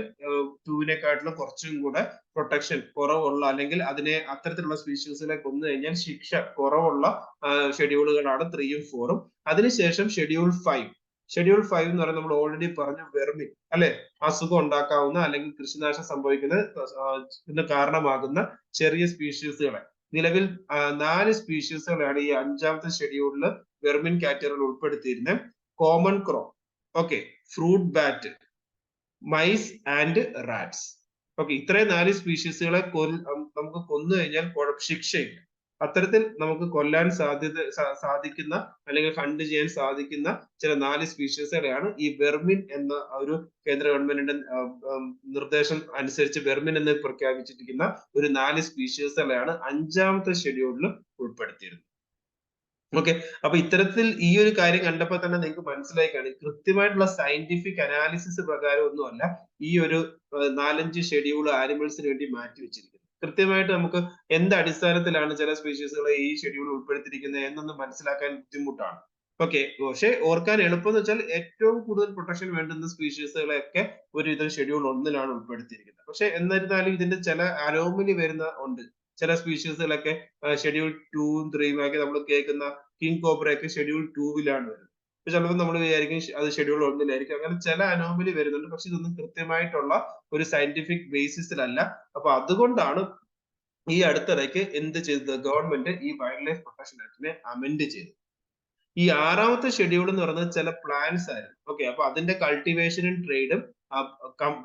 2-നെക്കാട്ടിലും കുറച്ചും കൂടെ പ്രൊട്ടക്ഷൻ കുറവുള്ള, അല്ലെങ്കിൽ അതിനെ അത്തരത്തിലുള്ള സ്പീഷീസിനെ കൊന്നു കഴിഞ്ഞാൽ ശിക്ഷ കുറവുള്ള ഷെഡ്യൂളുകളാണ് 3-യും 4-ഉം. അതിനുശേഷം ഷെഡ്യൂൾ 5. ഷെഡ്യൂൾ 5 എന്ന് പറയുന്നത് നമ്മൾ ഓൾറെഡി പറഞ്ഞു, വെർമിൻ അല്ലെ, അസുഖം ഉണ്ടാക്കാവുന്ന അല്ലെങ്കിൽ കൃഷിനാശം സംഭവിക്കുന്ന കാരണമാകുന്ന ചെറിയ സ്പീഷീസുകളെ, നിലവിൽ 4 സ്പീഷീസുകളാണ് ഈ 5ാമത്തെ ഷെഡ്യൂളിൽ വെർമിൻ കാറ്റഗറിയിൽ ഉൾപ്പെടുത്തിയിരുന്നത്. Common crow, okay, fruit bat, mice and rats. Okay, ഇത്രയും 4 സ്പീഷീസുകളെ നമുക്ക് കൊന്നു കഴിഞ്ഞാൽ ശിക്ഷയില്ല. അത്തരത്തിൽ നമുക്ക് കൊല്ലാൻ സാധിക്കുന്ന അല്ലെങ്കിൽ ഹണ്ട് ചെയ്യാൻ സാധിക്കുന്ന ചില 4 സ്പീഷീസുകളെയാണ് ഈ വെർമിൻ എന്ന ഒരു കേന്ദ്ര ഗവൺമെന്റിന്റെ നിർദ്ദേശം അനുസരിച്ച് വെർമിൻ എന്ന് പ്രഖ്യാപിച്ചിരിക്കുന്ന ഒരു 4 സ്പീഷീസുകളെയാണ് 5ാമത്തെ ഷെഡ്യൂളിൽ ഉൾപ്പെടുത്തിയിരുന്നത്. ഓക്കെ, അപ്പൊ ഇത്തരത്തിൽ ഈ ഒരു കാര്യം കണ്ടപ്പോൾ തന്നെ നിങ്ങൾക്ക് മനസ്സിലായി കാണും, കൃത്യമായിട്ടുള്ള സയന്റിഫിക് അനാലിസിസ് പ്രകാരം ഒന്നുമല്ല ഈ ഒരു 4-5 ഷെഡ്യൂൾ ആനിമൽസിന് വേണ്ടി മാറ്റി വെച്ചിരിക്കുന്നത്. കൃത്യമായിട്ട് നമുക്ക് എന്ത് അടിസ്ഥാനത്തിലാണ് ചില സ്പീഷീസുകളെ ഈ ഷെഡ്യൂൾ ഉൾപ്പെടുത്തിയിരിക്കുന്നത് എന്നൊന്ന് മനസ്സിലാക്കാൻ ബുദ്ധിമുട്ടാണ്. ഓക്കെ, പക്ഷെ ഓർക്കാൻ എളുപ്പം എന്ന് വെച്ചാൽ ഏറ്റവും കൂടുതൽ പ്രൊട്ടക്ഷൻ വേണ്ടുന്ന സ്പീഷീസുകളെയൊക്കെ ഒരു ഇത് ഷെഡ്യൂൾ 1-ലാണ് ഉൾപ്പെടുത്തിയിരിക്കുന്നത്. പക്ഷെ എന്നിരുന്നാലും ഇതിന്റെ ചില അനോമലി വരുന്ന ഉണ്ട്. ചില സ്പീഷീസുകളൊക്കെ ഷെഡ്യൂൾ 2-ഉം 3-ഉം ഒക്കെ നമ്മൾ കേൾക്കുന്ന കിങ് കോബ്ര ഒക്കെ ഷെഡ്യൂൾ 2-വിലാണ് വരുന്നത്. ചിലപ്പോൾ നമ്മൾ വിചാരിക്കും അത് ഷെഡ്യൂൾ 1-ലായിരിക്കും. അങ്ങനെ ചില അനോമലി വരുന്നുണ്ട്. പക്ഷെ ഇതൊന്നും കൃത്യമായിട്ടുള്ള ഒരു സയന്റിഫിക് ബേസിസിലല്ല. അപ്പൊ അതുകൊണ്ടാണ് ഈ അടുത്തിടയ്ക്ക് എന്ത് ചെയ്തത്, ഗവൺമെന്റ് ഈ വൈൽഡ് ലൈഫ് പ്രൊട്ടക്ഷൻ ആക്ടിനെ അമെൻഡ് ചെയ്തു. ഈ 6ാമത്തെ ഷെഡ്യൂൾ എന്ന് പറയുന്നത് ചില പ്ലാന്റ്സ് ആയിരുന്നു. ഓക്കെ, അപ്പൊ അതിന്റെ കൾട്ടിവേഷനും ട്രേഡും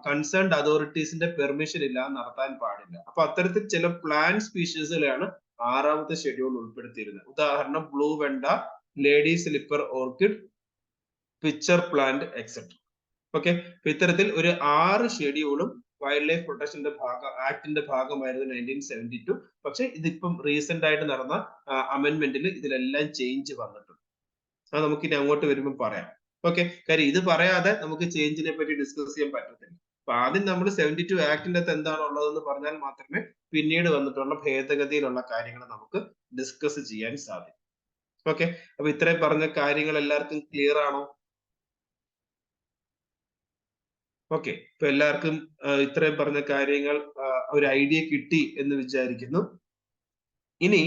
കൺസേൺഡ് അതോറിറ്റീസിന്റെ പെർമിഷൻ ഇല്ലാതെ നടത്താൻ പാടില്ല. അപ്പൊ അത്തരത്തിൽ ചില പ്ലാന്റ് സ്പീഷീസുകളെയാണ് 6ാമത്തെ ഷെഡ്യൂൾ ഉൾപ്പെടുത്തിയിരുന്നത്. ഉദാഹരണം ബ്ലൂ വെണ്ട, lady slipper orchid, picture plant etcetera. Okay, ഇത്തരത്തിൽ ഒരു 6 ഷെഡ്യൂളും വൈൽഡ് ലൈഫ് പ്രൊട്ടക്ഷന്റെ ആക്ടിന്റെ ഭാഗമായിരുന്നു 1972. പക്ഷെ ഇതിപ്പം റീസെന്റ് ആയിട്ട് നടന്ന അമെന്റ്മെന്റിൽ ഇതിലെല്ലാം ചേഞ്ച് വന്നിട്ടുണ്ട്. അത് നമുക്ക് ഇനി അങ്ങോട്ട് വരുമ്പോൾ പറയാം. ഓക്കെ, കാര്യം ഇത് പറയാതെ നമുക്ക് ചേഞ്ചിനെ പറ്റി ഡിസ്കസ് ചെയ്യാൻ പറ്റത്തില്ല. അപ്പൊ ആദ്യം നമ്മൾ 72 ആക്ടിന്റെ അകത്ത് എന്താണ് ഉള്ളതെന്ന് പറഞ്ഞാൽ മാത്രമേ പിന്നീട് വന്നിട്ടുള്ള ഭേദഗതിയിലുള്ള കാര്യങ്ങൾ നമുക്ക് ഡിസ്കസ് ചെയ്യാൻ സാധിക്കും. ഓക്കെ, അപ്പൊ ഇത്രയും പറഞ്ഞ കാര്യങ്ങൾ എല്ലാവർക്കും ക്ലിയർ ആണോ? ഓക്കെ, ഇപ്പൊ എല്ലാവർക്കും ഇത്രയും പറഞ്ഞ കാര്യങ്ങൾ ഒരു ഐഡിയ കിട്ടി എന്ന് വിചാരിക്കുന്നു. ഇനി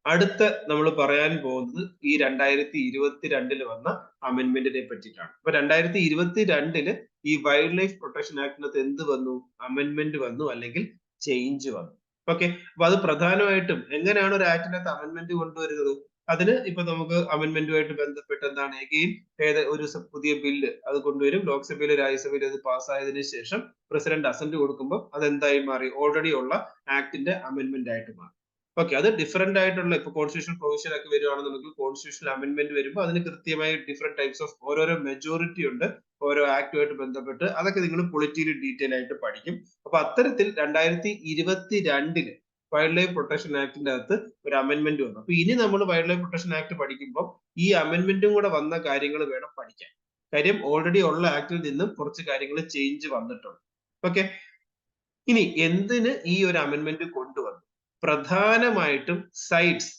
അടുത്ത നമ്മൾ പറയാൻ പോകുന്നത് ഈ 2022 വന്ന അമെന്റ്മെന്റിനെ പറ്റിയിട്ടാണ്. അപ്പൊ 2022 ഈ വൈൽഡ് ലൈഫ് പ്രൊട്ടക്ഷൻ ആക്ടിനകത്ത് എന്ത് വന്നു? അമെന്റ്മെന്റ് വന്നു, അല്ലെങ്കിൽ ചേഞ്ച് വന്നു. ഓക്കെ, അപ്പൊ അത് പ്രധാനമായിട്ടും എങ്ങനെയാണ് ഒരു ആക്ടിനകത്ത് അമെന്റ്മെന്റ് കൊണ്ടുവരുന്നത്? അതിന് ഇപ്പൊ നമുക്ക് അമെന്റ്മെന്റുമായിട്ട് ബന്ധപ്പെട്ട് എന്താണ് എഗെയിൻ ഒരു പുതിയ ബില്ല് അത് കൊണ്ടുവരും. ലോക്സഭയിലും രാജ്യസഭയിലും അത് പാസ്സായതിനു ശേഷം പ്രസിഡന്റ് അസന്റ് കൊടുക്കുമ്പോൾ അത് എന്തായി മാറി? ഓൾറെഡി ഉള്ള ആക്ടിന്റെ അമെന്റ്മെന്റ് ആയിട്ട് മാറി. ഓക്കെ, അത് ഡിഫറെന്റ് ആയിട്ടുള്ള ഇപ്പൊ കോൺസ്റ്റിറ്റ്യൂഷൻ പ്രൊവിഷൻ ഒക്കെ വരുവാണെന്നുണ്ടെങ്കിൽ കോൺസ്റ്റിറ്റ്യൂഷണൽ അമെന്റ്മെന്റ് വരുമ്പോൾ അതിന് കൃത്യമായി ഡിഫറെന്റ് ടൈപ്സ് ഓഫ് ഓരോരോ മെജോറിറ്റി ഉണ്ട് ഓരോ ആക്ടുമായിട്ട് ബന്ധപ്പെട്ട്. അതൊക്കെ നിങ്ങൾ പൊളിറ്റിയിൽ ഡീറ്റെയിൽ ആയിട്ട് പഠിക്കും. അപ്പൊ അത്തരത്തിൽ 2022 വൈൽഡ് ലൈഫ് പ്രൊട്ടക്ഷൻ ആക്ടിന്റെ അകത്ത് ഒരു അമെന്റ്മെന്റ് വന്നു. അപ്പൊ ഇനി നമ്മൾ വൈൽഡ് ലൈഫ് പ്രൊട്ടക്ഷൻ ആക്ട് പഠിക്കുമ്പോൾ ഈ അമെന്റ്മെന്റും കൂടെ വന്ന കാര്യങ്ങൾ വേണം പഠിക്കാൻ. കാര്യം ഓൾറെഡി ഉള്ള ആക്ടിൽ നിന്നും കുറച്ച് കാര്യങ്ങൾ ചേഞ്ച് വന്നിട്ടുണ്ട്. ഓക്കെ, ഇനി എന്തിന് ഈ ഒരു അമെന്റ്മെന്റ് കൊണ്ടുവന്നു? പ്രധാനമായിട്ടും സൈറ്റ്സ്,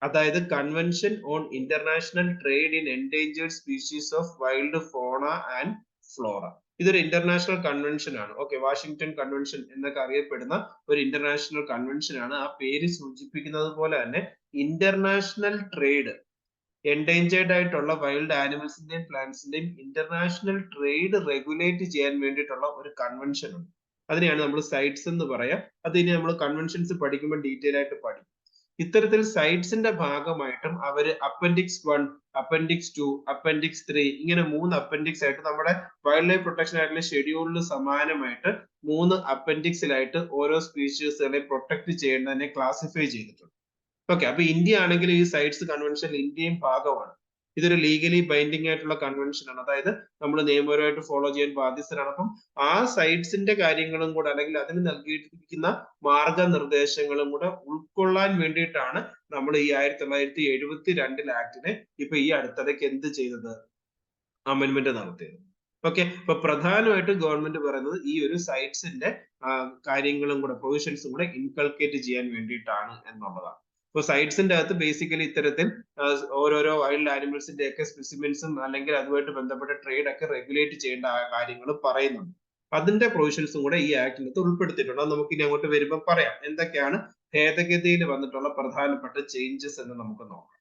അതായത് convention on international trade in endangered species of wild ഫോണ ആൻഡ് ഫ്ലോറ. ഇതൊരു ഇന്റർനാഷണൽ കൺവെൻഷൻ ആണ്. ഓക്കെ, വാഷിംഗ്ടൺ കൺവെൻഷൻ എന്നൊക്കെ അറിയപ്പെടുന്ന ഒരു ഇന്റർനാഷണൽ കൺവെൻഷൻ ആണ്. ആ പേര് സൂചിപ്പിക്കുന്നത് പോലെ തന്നെ ഇന്റർനാഷണൽ ട്രേഡ്, എൻഡേഞ്ചേർഡ് ആയിട്ടുള്ള വൈൽഡ് ആനിമൽസിന്റെയും പ്ലാന്റ്സിന്റെയും ഇന്റർനാഷണൽ ട്രേഡ് റെഗുലേറ്റ് ചെയ്യാൻ വേണ്ടിയിട്ടുള്ള ഒരു കൺവെൻഷൻ ഉണ്ട്. അതിനെയാണ് നമ്മൾ സൈറ്റ്സ് എന്ന് പറയാം. അത് ഇനി നമ്മൾ കൺവെൻഷൻസ് പഠിക്കുമ്പോൾ ഡീറ്റെയിൽ ആയിട്ട് പഠിക്കും. ഇത്തരത്തിൽ സൈറ്റ്സിന്റെ ഭാഗമായിട്ടും അവര് അപ്പൻഡിക്സ് 1, അപ്പൻഡിക്സ് 2, അപ്പൻഡിക്സ് 3 ഇങ്ങനെ 3 അപ്പൻഡിക്സ് ആയിട്ട് നമ്മുടെ വൈൽഡ് ലൈഫ് പ്രൊട്ടക്ഷൻ ആയിട്ടുള്ള ഷെഡ്യൂളിന് സമാനമായിട്ട് 3 അപ്പൻഡിക്സിലായിട്ട് ഓരോ സ്പീഷീസുകളെ പ്രൊട്ടക്ട് ചെയ്യേണ്ടതിനെ ക്ലാസിഫൈ ചെയ്തിട്ടുണ്ട്. ഓക്കെ, അപ്പൊ ഇന്ത്യ ആണെങ്കിൽ ഈ സൈറ്റ്സ് കൺവെൻഷൻ ഇന്ത്യയും ഭാഗമാണ്. ഇതൊരു ലീഗലി ബൈൻഡിങ് ആയിട്ടുള്ള കൺവെൻഷൻ ആണ്. അതായത് നമ്മൾ നിയമപരമായിട്ട് ഫോളോ ചെയ്യാൻ ബാധ്യസ്ഥരാണ്. അപ്പം ആ സൈറ്റ്സിന്റെ കാര്യങ്ങളും കൂടെ, അല്ലെങ്കിൽ അതിന് നൽകിയിരിക്കുന്ന മാർഗനിർദ്ദേശങ്ങളും കൂടെ ഉൾക്കൊള്ളാൻ വേണ്ടിയിട്ടാണ് നമ്മൾ ഈ 1972 ആക്ടിനെ ഇപ്പൊ ഈ അടുത്തിടയ്ക്ക് എന്ത് ചെയ്തത്? അമെന്റ്മെന്റ് നടത്തിയത്. ഓക്കെ, അപ്പൊ പ്രധാനമായിട്ടും ഗവൺമെന്റ് പറയുന്നത് ഈ ഒരു സൈറ്റ്സിന്റെ കാര്യങ്ങളും കൂടെ, പ്രൊവിഷൻസും കൂടെ ഇൻകൾക്കേറ്റ് ചെയ്യാൻ വേണ്ടിയിട്ടാണ് എന്നുള്ളതാണ്. ഇപ്പൊ സൈറ്റ്സിന്റെ അകത്ത് ബേസിക്കലി ഇത്തരത്തിൽ ഓരോരോ വൈൽഡ് ആനിമൽസിന്റെ ഒക്കെ സ്പെസിമെൻസും അല്ലെങ്കിൽ അതുമായിട്ട് ബന്ധപ്പെട്ട ട്രേഡ് ഒക്കെ റെഗുലേറ്റ് ചെയ്യേണ്ട കാര്യങ്ങൾ പറയുന്നുണ്ട്. അതിന്റെ പ്രൊവിഷൻസും കൂടെ ഈ ആക്ടിനകത്ത് ഉൾപ്പെടുത്തിയിട്ടുണ്ട്. അത് നമുക്ക് ഇനി അങ്ങോട്ട് വരുമ്പോൾ പറയാം എന്തൊക്കെയാണ് ഭേദഗതിയിൽ വന്നിട്ടുള്ള പ്രധാനപ്പെട്ട ചേഞ്ചസ് എന്ന് നമുക്ക് നോക്കാം.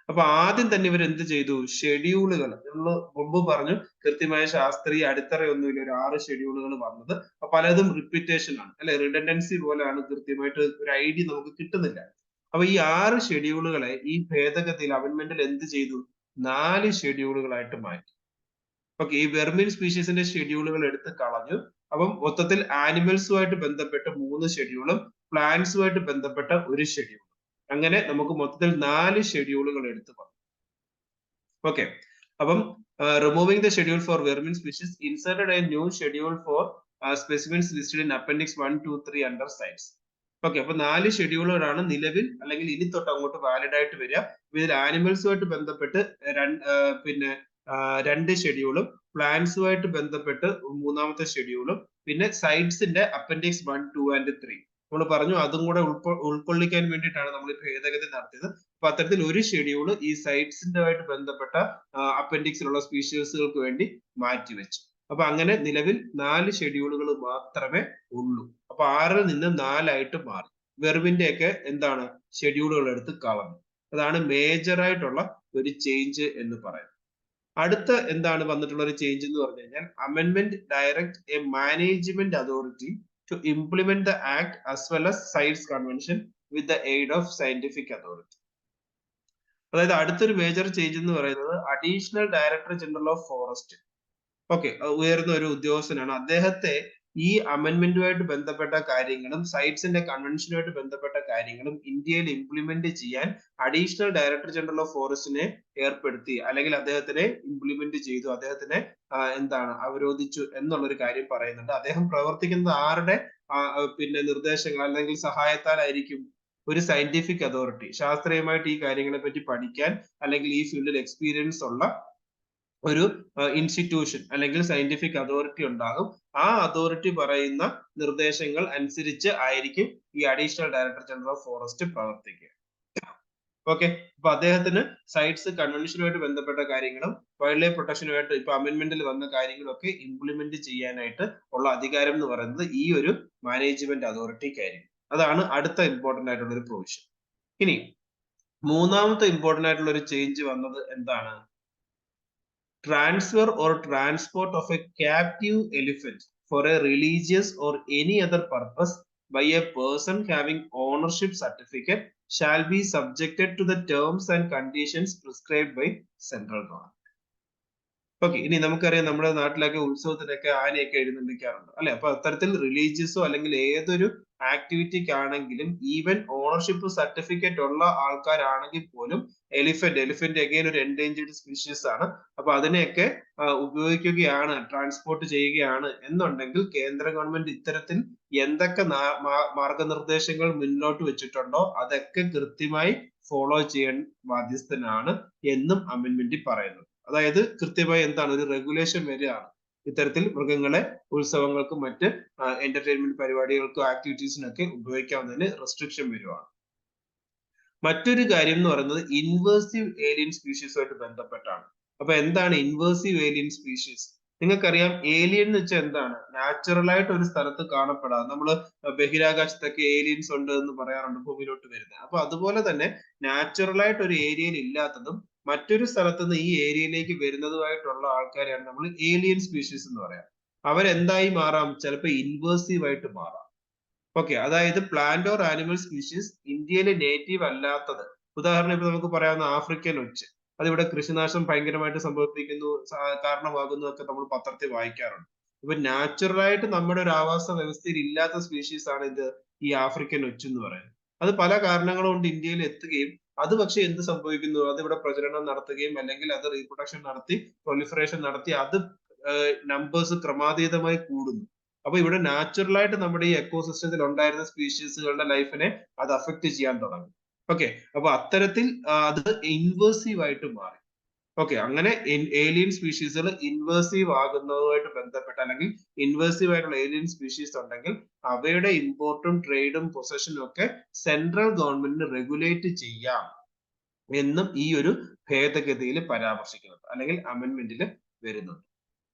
അപ്പൊ ആദ്യം തന്നെ ഇവർ എന്ത് ചെയ്തു? ഷെഡ്യൂളുകൾ, നമ്മൾ മുമ്പ് പറഞ്ഞു കൃത്യമായ ശാസ്ത്രീയ അടിത്തറയൊന്നുമില്ല ഒരു 6 ഷെഡ്യൂളുകൾ വന്നത്. പലതും റിപ്പീറ്റേഷൻ ആണ്, അല്ലെ, റിഡൻഡൻസി പോലെയാണ്. കൃത്യമായിട്ട് ഒരു ഐഡിയ നമുക്ക് കിട്ടുന്നില്ല. അപ്പൊ ഈ 6 ഷെഡ്യൂളുകളെ ഈ ഭേദഗതിയിൽ അമെന്റ്മെന്റിൽ എന്ത് ചെയ്തു? 4 ഷെഡ്യൂളുകളായിട്ട് മാറ്റി. ഓക്കെ, ഈ വെർമിൻ സ്പീഷീസിന്റെ ഷെഡ്യൂളുകൾ എടുത്ത് കളഞ്ഞു. അപ്പം മൊത്തത്തിൽ ആനിമൽസുമായിട്ട് ബന്ധപ്പെട്ട് 3 ഷെഡ്യൂളും പ്ലാന്റ്സുമായിട്ട് ബന്ധപ്പെട്ട ഒരു ഷെഡ്യൂൾ, അങ്ങനെ നമുക്ക് മൊത്തത്തിൽ 4 ഷെഡ്യൂളുകൾ എടുത്തു പറഞ്ഞു. ഓക്കെ, അപ്പം removing the schedule for vermin species, inserted a new schedule for specimens listed in appendix 1, 2, 3 under CITES. Okay, അപ്പൊ 4 ഷെഡ്യൂളുകളാണ് നിലവിൽ അല്ലെങ്കിൽ ഇനി തൊട്ട് അങ്ങോട്ട് വാലിഡ് ആയിട്ട് വരിക. ഇതിൽ ആനിമൽസുമായിട്ട് ബന്ധപ്പെട്ട് പിന്നെ 2 ഷെഡ്യൂളും പ്ലാന്റ്സുമായിട്ട് ബന്ധപ്പെട്ട് 3ാമത്തെ ഷെഡ്യൂളും പിന്നെ സൈറ്റ്സിന്റെ അപ്പൻഡിക്സ് 1, 2 and 3 നമ്മൾ പറഞ്ഞു അതും കൂടെ ഉൾക്കൊള്ളിക്കാൻ വേണ്ടിയിട്ടാണ് നമ്മൾ ഭേദഗതി നടത്തിയത്. അപ്പൊ അത്തരത്തിൽ ഒരു ഷെഡ്യൂൾ ഈ സൈറ്റ്സിന്റെ ആയിട്ട് ബന്ധപ്പെട്ട അപ്പൻഡിക്സിലുള്ള സ്പീഷീസുകൾക്ക് വേണ്ടി മാറ്റിവെച്ചു. അപ്പൊ അങ്ങനെ നിലവിൽ 4 ഷെഡ്യൂളുകൾ മാത്രമേ ഉള്ളൂ. അപ്പൊ 6ൽ നിന്ന് 4 ആയിട്ട് മാറി. വെർമിന്റെ ഒക്കെ എന്താണ് ഷെഡ്യൂളുകൾ എടുത്ത് കളഞ്ഞു. അതാണ് മേജർ ആയിട്ടുള്ള ഒരു ചേഞ്ച് എന്ന് പറയുന്നത്. അടുത്ത എന്താണ് വന്നിട്ടുള്ള ഒരു ചേഞ്ച് എന്ന് പറഞ്ഞു കഴിഞ്ഞാൽ amendment direct a management authority to implement the act as well as CITES convention with the aid of scientific authority. അതായത് അടുത്തൊരു മേജർ ചേഞ്ച് എന്ന് പറയുന്നത് additional director general of forest, okay, ഉയർന്ന ഒരു ഉദ്യോഗസ്ഥനാണ്. അദ്ദേഹത്തെ ഈ അമെന്റ്മെന്റുമായിട്ട് ബന്ധപ്പെട്ട കാര്യങ്ങളും സൈറ്റ്സിന്റെ കൺവെൻഷനുമായിട്ട് ബന്ധപ്പെട്ട കാര്യങ്ങളും ഇന്ത്യയിൽ ഇംപ്ലിമെന്റ് ചെയ്യാൻ അഡീഷണൽ ഡയറക്ടർ ജനറൽ ഓഫ് ഫോറസ്റ്റിനെ ഏർപ്പെടുത്തി, അല്ലെങ്കിൽ അദ്ദേഹത്തിനെ ഇംപ്ലിമെന്റ് ചെയ്തു, അദ്ദേഹത്തിനെ എന്താണ് അവരോധിച്ചു എന്നുള്ളൊരു കാര്യം പറയുന്നുണ്ട്. അദ്ദേഹം പ്രവർത്തിക്കുന്നത് ആരുടെ പിന്നെ നിർദ്ദേശങ്ങൾ അല്ലെങ്കിൽ സഹായത്താലായിരിക്കും? ഒരു സയന്റിഫിക് അതോറിറ്റി, ശാസ്ത്രീയമായിട്ട് ഈ കാര്യങ്ങളെ പറ്റി പഠിക്കാൻ അല്ലെങ്കിൽ ഈ ഫീൽഡിൽ എക്സ്പീരിയൻസ് ഉള്ള ഒരു ഇൻസ്റ്റിറ്റ്യൂഷൻ അല്ലെങ്കിൽ സയന്റിഫിക് അതോറിറ്റി ഉണ്ടാകും. ആ അതോറിറ്റി പറയുന്ന നിർദ്ദേശങ്ങൾ അനുസരിച്ച് ആയിരിക്കും ഈ additional director general of forest പ്രവർത്തിക്കുക. ഓക്കെ, അപ്പൊ അദ്ദേഹത്തിന് സൈറ്റ്സ് കൺവെൻഷനുമായിട്ട് ബന്ധപ്പെട്ട കാര്യങ്ങളും വൈൽഡ് ലൈഫ് പ്രൊട്ടക്ഷനുമായിട്ട് ഇപ്പൊ അമെന്റ്മെന്റിൽ വന്ന കാര്യങ്ങളൊക്കെ ഇംപ്ലിമെന്റ് ചെയ്യാനായിട്ട് ഉള്ള അധികാരം എന്ന് പറയുന്നത് ഈ ഒരു മാനേജ്മെന്റ് അതോറിറ്റിക്കായിരിക്കും. അതാണ് അടുത്ത ഇമ്പോർട്ടന്റ് ആയിട്ടുള്ള ഒരു പ്രൊവിഷൻ. ഇനി മൂന്നാമത്തെ ഇമ്പോർട്ടന്റ് ആയിട്ടുള്ള ഒരു ചേഞ്ച് വന്നത് എന്താണ്? Transfer or transport of a captive elephant for a religious or any other purpose by a person having ownership certificate shall be subjected to the terms and conditions prescribed by central government. Okay, ഇനി നമുക്കറിയാം നമ്മുടെ നാട്ടിലൊക്കെ ഉത്സവത്തിനൊക്കെ ആനയൊക്കെ എഴുന്നള്ളിക്കാറുണ്ട് അല്ലെ? അപ്പൊ അത്തരത്തിൽ റിലീജിയസോ അല്ലെങ്കിൽ ഏതൊരു ആക്ടിവിറ്റിക്കാണെങ്കിലും ഈവൻ ഓണർഷിപ്പ് സർട്ടിഫിക്കറ്റ് ഉള്ള ആൾക്കാരാണെങ്കിൽ പോലും എലിഫന്റ് അഗൈൻ ഒരു എൻഡേഞ്ചേർഡ് സ്പീഷീസ് ആണ്. അപ്പൊ അതിനെയൊക്കെ ഉപയോഗിക്കുകയാണ്, ട്രാൻസ്പോർട്ട് ചെയ്യുകയാണ് എന്നുണ്ടെങ്കിൽ കേന്ദ്ര ഗവൺമെന്റ് ഇത്തരത്തിൽ എന്തൊക്കെ മാർഗനിർദ്ദേശങ്ങൾ മുന്നോട്ട് വെച്ചിട്ടുണ്ടോ അതൊക്കെ കൃത്യമായി ഫോളോ ചെയ്യാൻ ബാധ്യസ്ഥനാണ് എന്നും അമെന്റ്മെന്റിൽ പറയുന്നു. അതായത് കൃത്യമായി എന്താണ് ഒരു റെഗുലേഷൻ വരികയാണ്, ഇത്തരത്തിൽ മൃഗങ്ങളെ ഉത്സവങ്ങൾക്കും മറ്റ് എന്റർടൈൻമെന്റ് പരിപാടികൾക്കും ആക്ടിവിറ്റീസിനൊക്കെ ഉപയോഗിക്കാവുന്നതിന് റെസ്ട്രിക്ഷൻ വരുവാണ്. മറ്റൊരു കാര്യം എന്ന് പറയുന്നത് ഇൻവേസീവ് ഏലിയൻ സ്പീഷീസുമായിട്ട് ബന്ധപ്പെട്ടാണ്. അപ്പൊ എന്താണ് ഇൻവേസീവ് ഏലിയൻ സ്പീഷീസ്? നിങ്ങൾക്കറിയാം ഏലിയൻ എന്ന് വെച്ചാൽ എന്താണ്? നാച്ചുറൽ ആയിട്ട് ഒരു സ്ഥലത്ത് കാണപ്പെടാം. നമ്മൾ ബഹിരാകാശത്തൊക്കെ ഏലിയൻസ് ഉണ്ട് എന്ന് പറയാറുണ്ട്, ഭൂമിയിലോട്ട് വരുന്നത്. അപ്പൊ അതുപോലെ തന്നെ നാച്ചുറൽ ആയിട്ട് ഒരു ഏരിയയിൽ ഇല്ലാത്തതും മറ്റൊരു സ്ഥലത്ത് നിന്ന് ഈ ഏരിയയിലേക്ക് വരുന്നതുമായിട്ടുള്ള ആൾക്കാരെയാണ് നമ്മൾ ഏലിയൻ സ്പീഷീസ് എന്ന് പറയാം. അവരെന്തായി മാറാം? ചിലപ്പോൾ ഇൻവേസീവ് ആയിട്ട് മാറാം. ഓക്കെ, അതായത് പ്ലാന്റ് ഓർ ആനിമൽ സ്പീഷീസ് ഇന്ത്യയിലെ നേറ്റീവ് അല്ലാത്തത്. ഉദാഹരണം ഇപ്പൊ നമുക്ക് പറയാവുന്ന ആഫ്രിക്കൻ ഒച്ച്, അതിവിടെ കൃഷിനാശം ഭയങ്കരമായിട്ട് സംഭവിപ്പിക്കുന്നു, കാരണമാകുന്നു ഒക്കെ നമ്മൾ പത്രത്തിൽ വായിക്കാറുണ്ട്. ഇപ്പൊ നാച്ചുറൽ ആയിട്ട് നമ്മുടെ ഒരു ആവാസ വ്യവസ്ഥയിൽ ഇല്ലാത്ത സ്പീഷീസ് ആണ് ഇത് ഈ ആഫ്രിക്കൻ ഒച്ച് എന്ന് പറയുന്നത്. അത് പല കാരണങ്ങൾ കൊണ്ട് ഇന്ത്യയിൽ എത്തുകയും അത് പക്ഷെ എന്ത് സംഭവിക്കുന്നു, അത് ഇവിടെ പ്രചരണം നടത്തുകയും അല്ലെങ്കിൽ അത് റീപ്രൊഡക്ഷൻ നടത്തി പ്രൊലിഫറേഷൻ നടത്തി അത് നമ്പേഴ്സ് ക്രമാതീതമായി കൂടുന്നു. അപ്പൊ ഇവിടെ നാച്ചുറൽ ആയിട്ട് നമ്മുടെ ഈ എക്കോസിസ്റ്റത്തിൽ ഉണ്ടായിരുന്ന സ്പീഷീസുകളുടെ ലൈഫിനെ അത് അഫക്ട് ചെയ്യാൻ തുടങ്ങി. ഓക്കെ, അപ്പൊ അത്തരത്തിൽ അത് ഇൻവേസീവ് ആയിട്ട് മാറി. ഓക്കെ, അങ്ങനെ ഏലിയൻ സ്പീഷീസുകൾ ഇൻവേസീവ് ആകുന്നതുമായിട്ട് ബന്ധപ്പെട്ട് അല്ലെങ്കിൽ ഇൻവേസീവ് ആയിട്ടുള്ള ഏലിയൻ സ്പീഷീസ് ഉണ്ടെങ്കിൽ അവയുടെ ഇമ്പോർട്ടും ട്രേഡും പൊസഷനും ഒക്കെ സെൻട്രൽ ഗവൺമെന്റിന് റെഗുലേറ്റ് ചെയ്യാം എന്നും ഈ ഒരു ഭേദഗതിയിൽ പരാമർശിക്കുന്നുണ്ട് അല്ലെങ്കിൽ അമെന്റ്മെന്റിൽ വരുന്നുണ്ട്.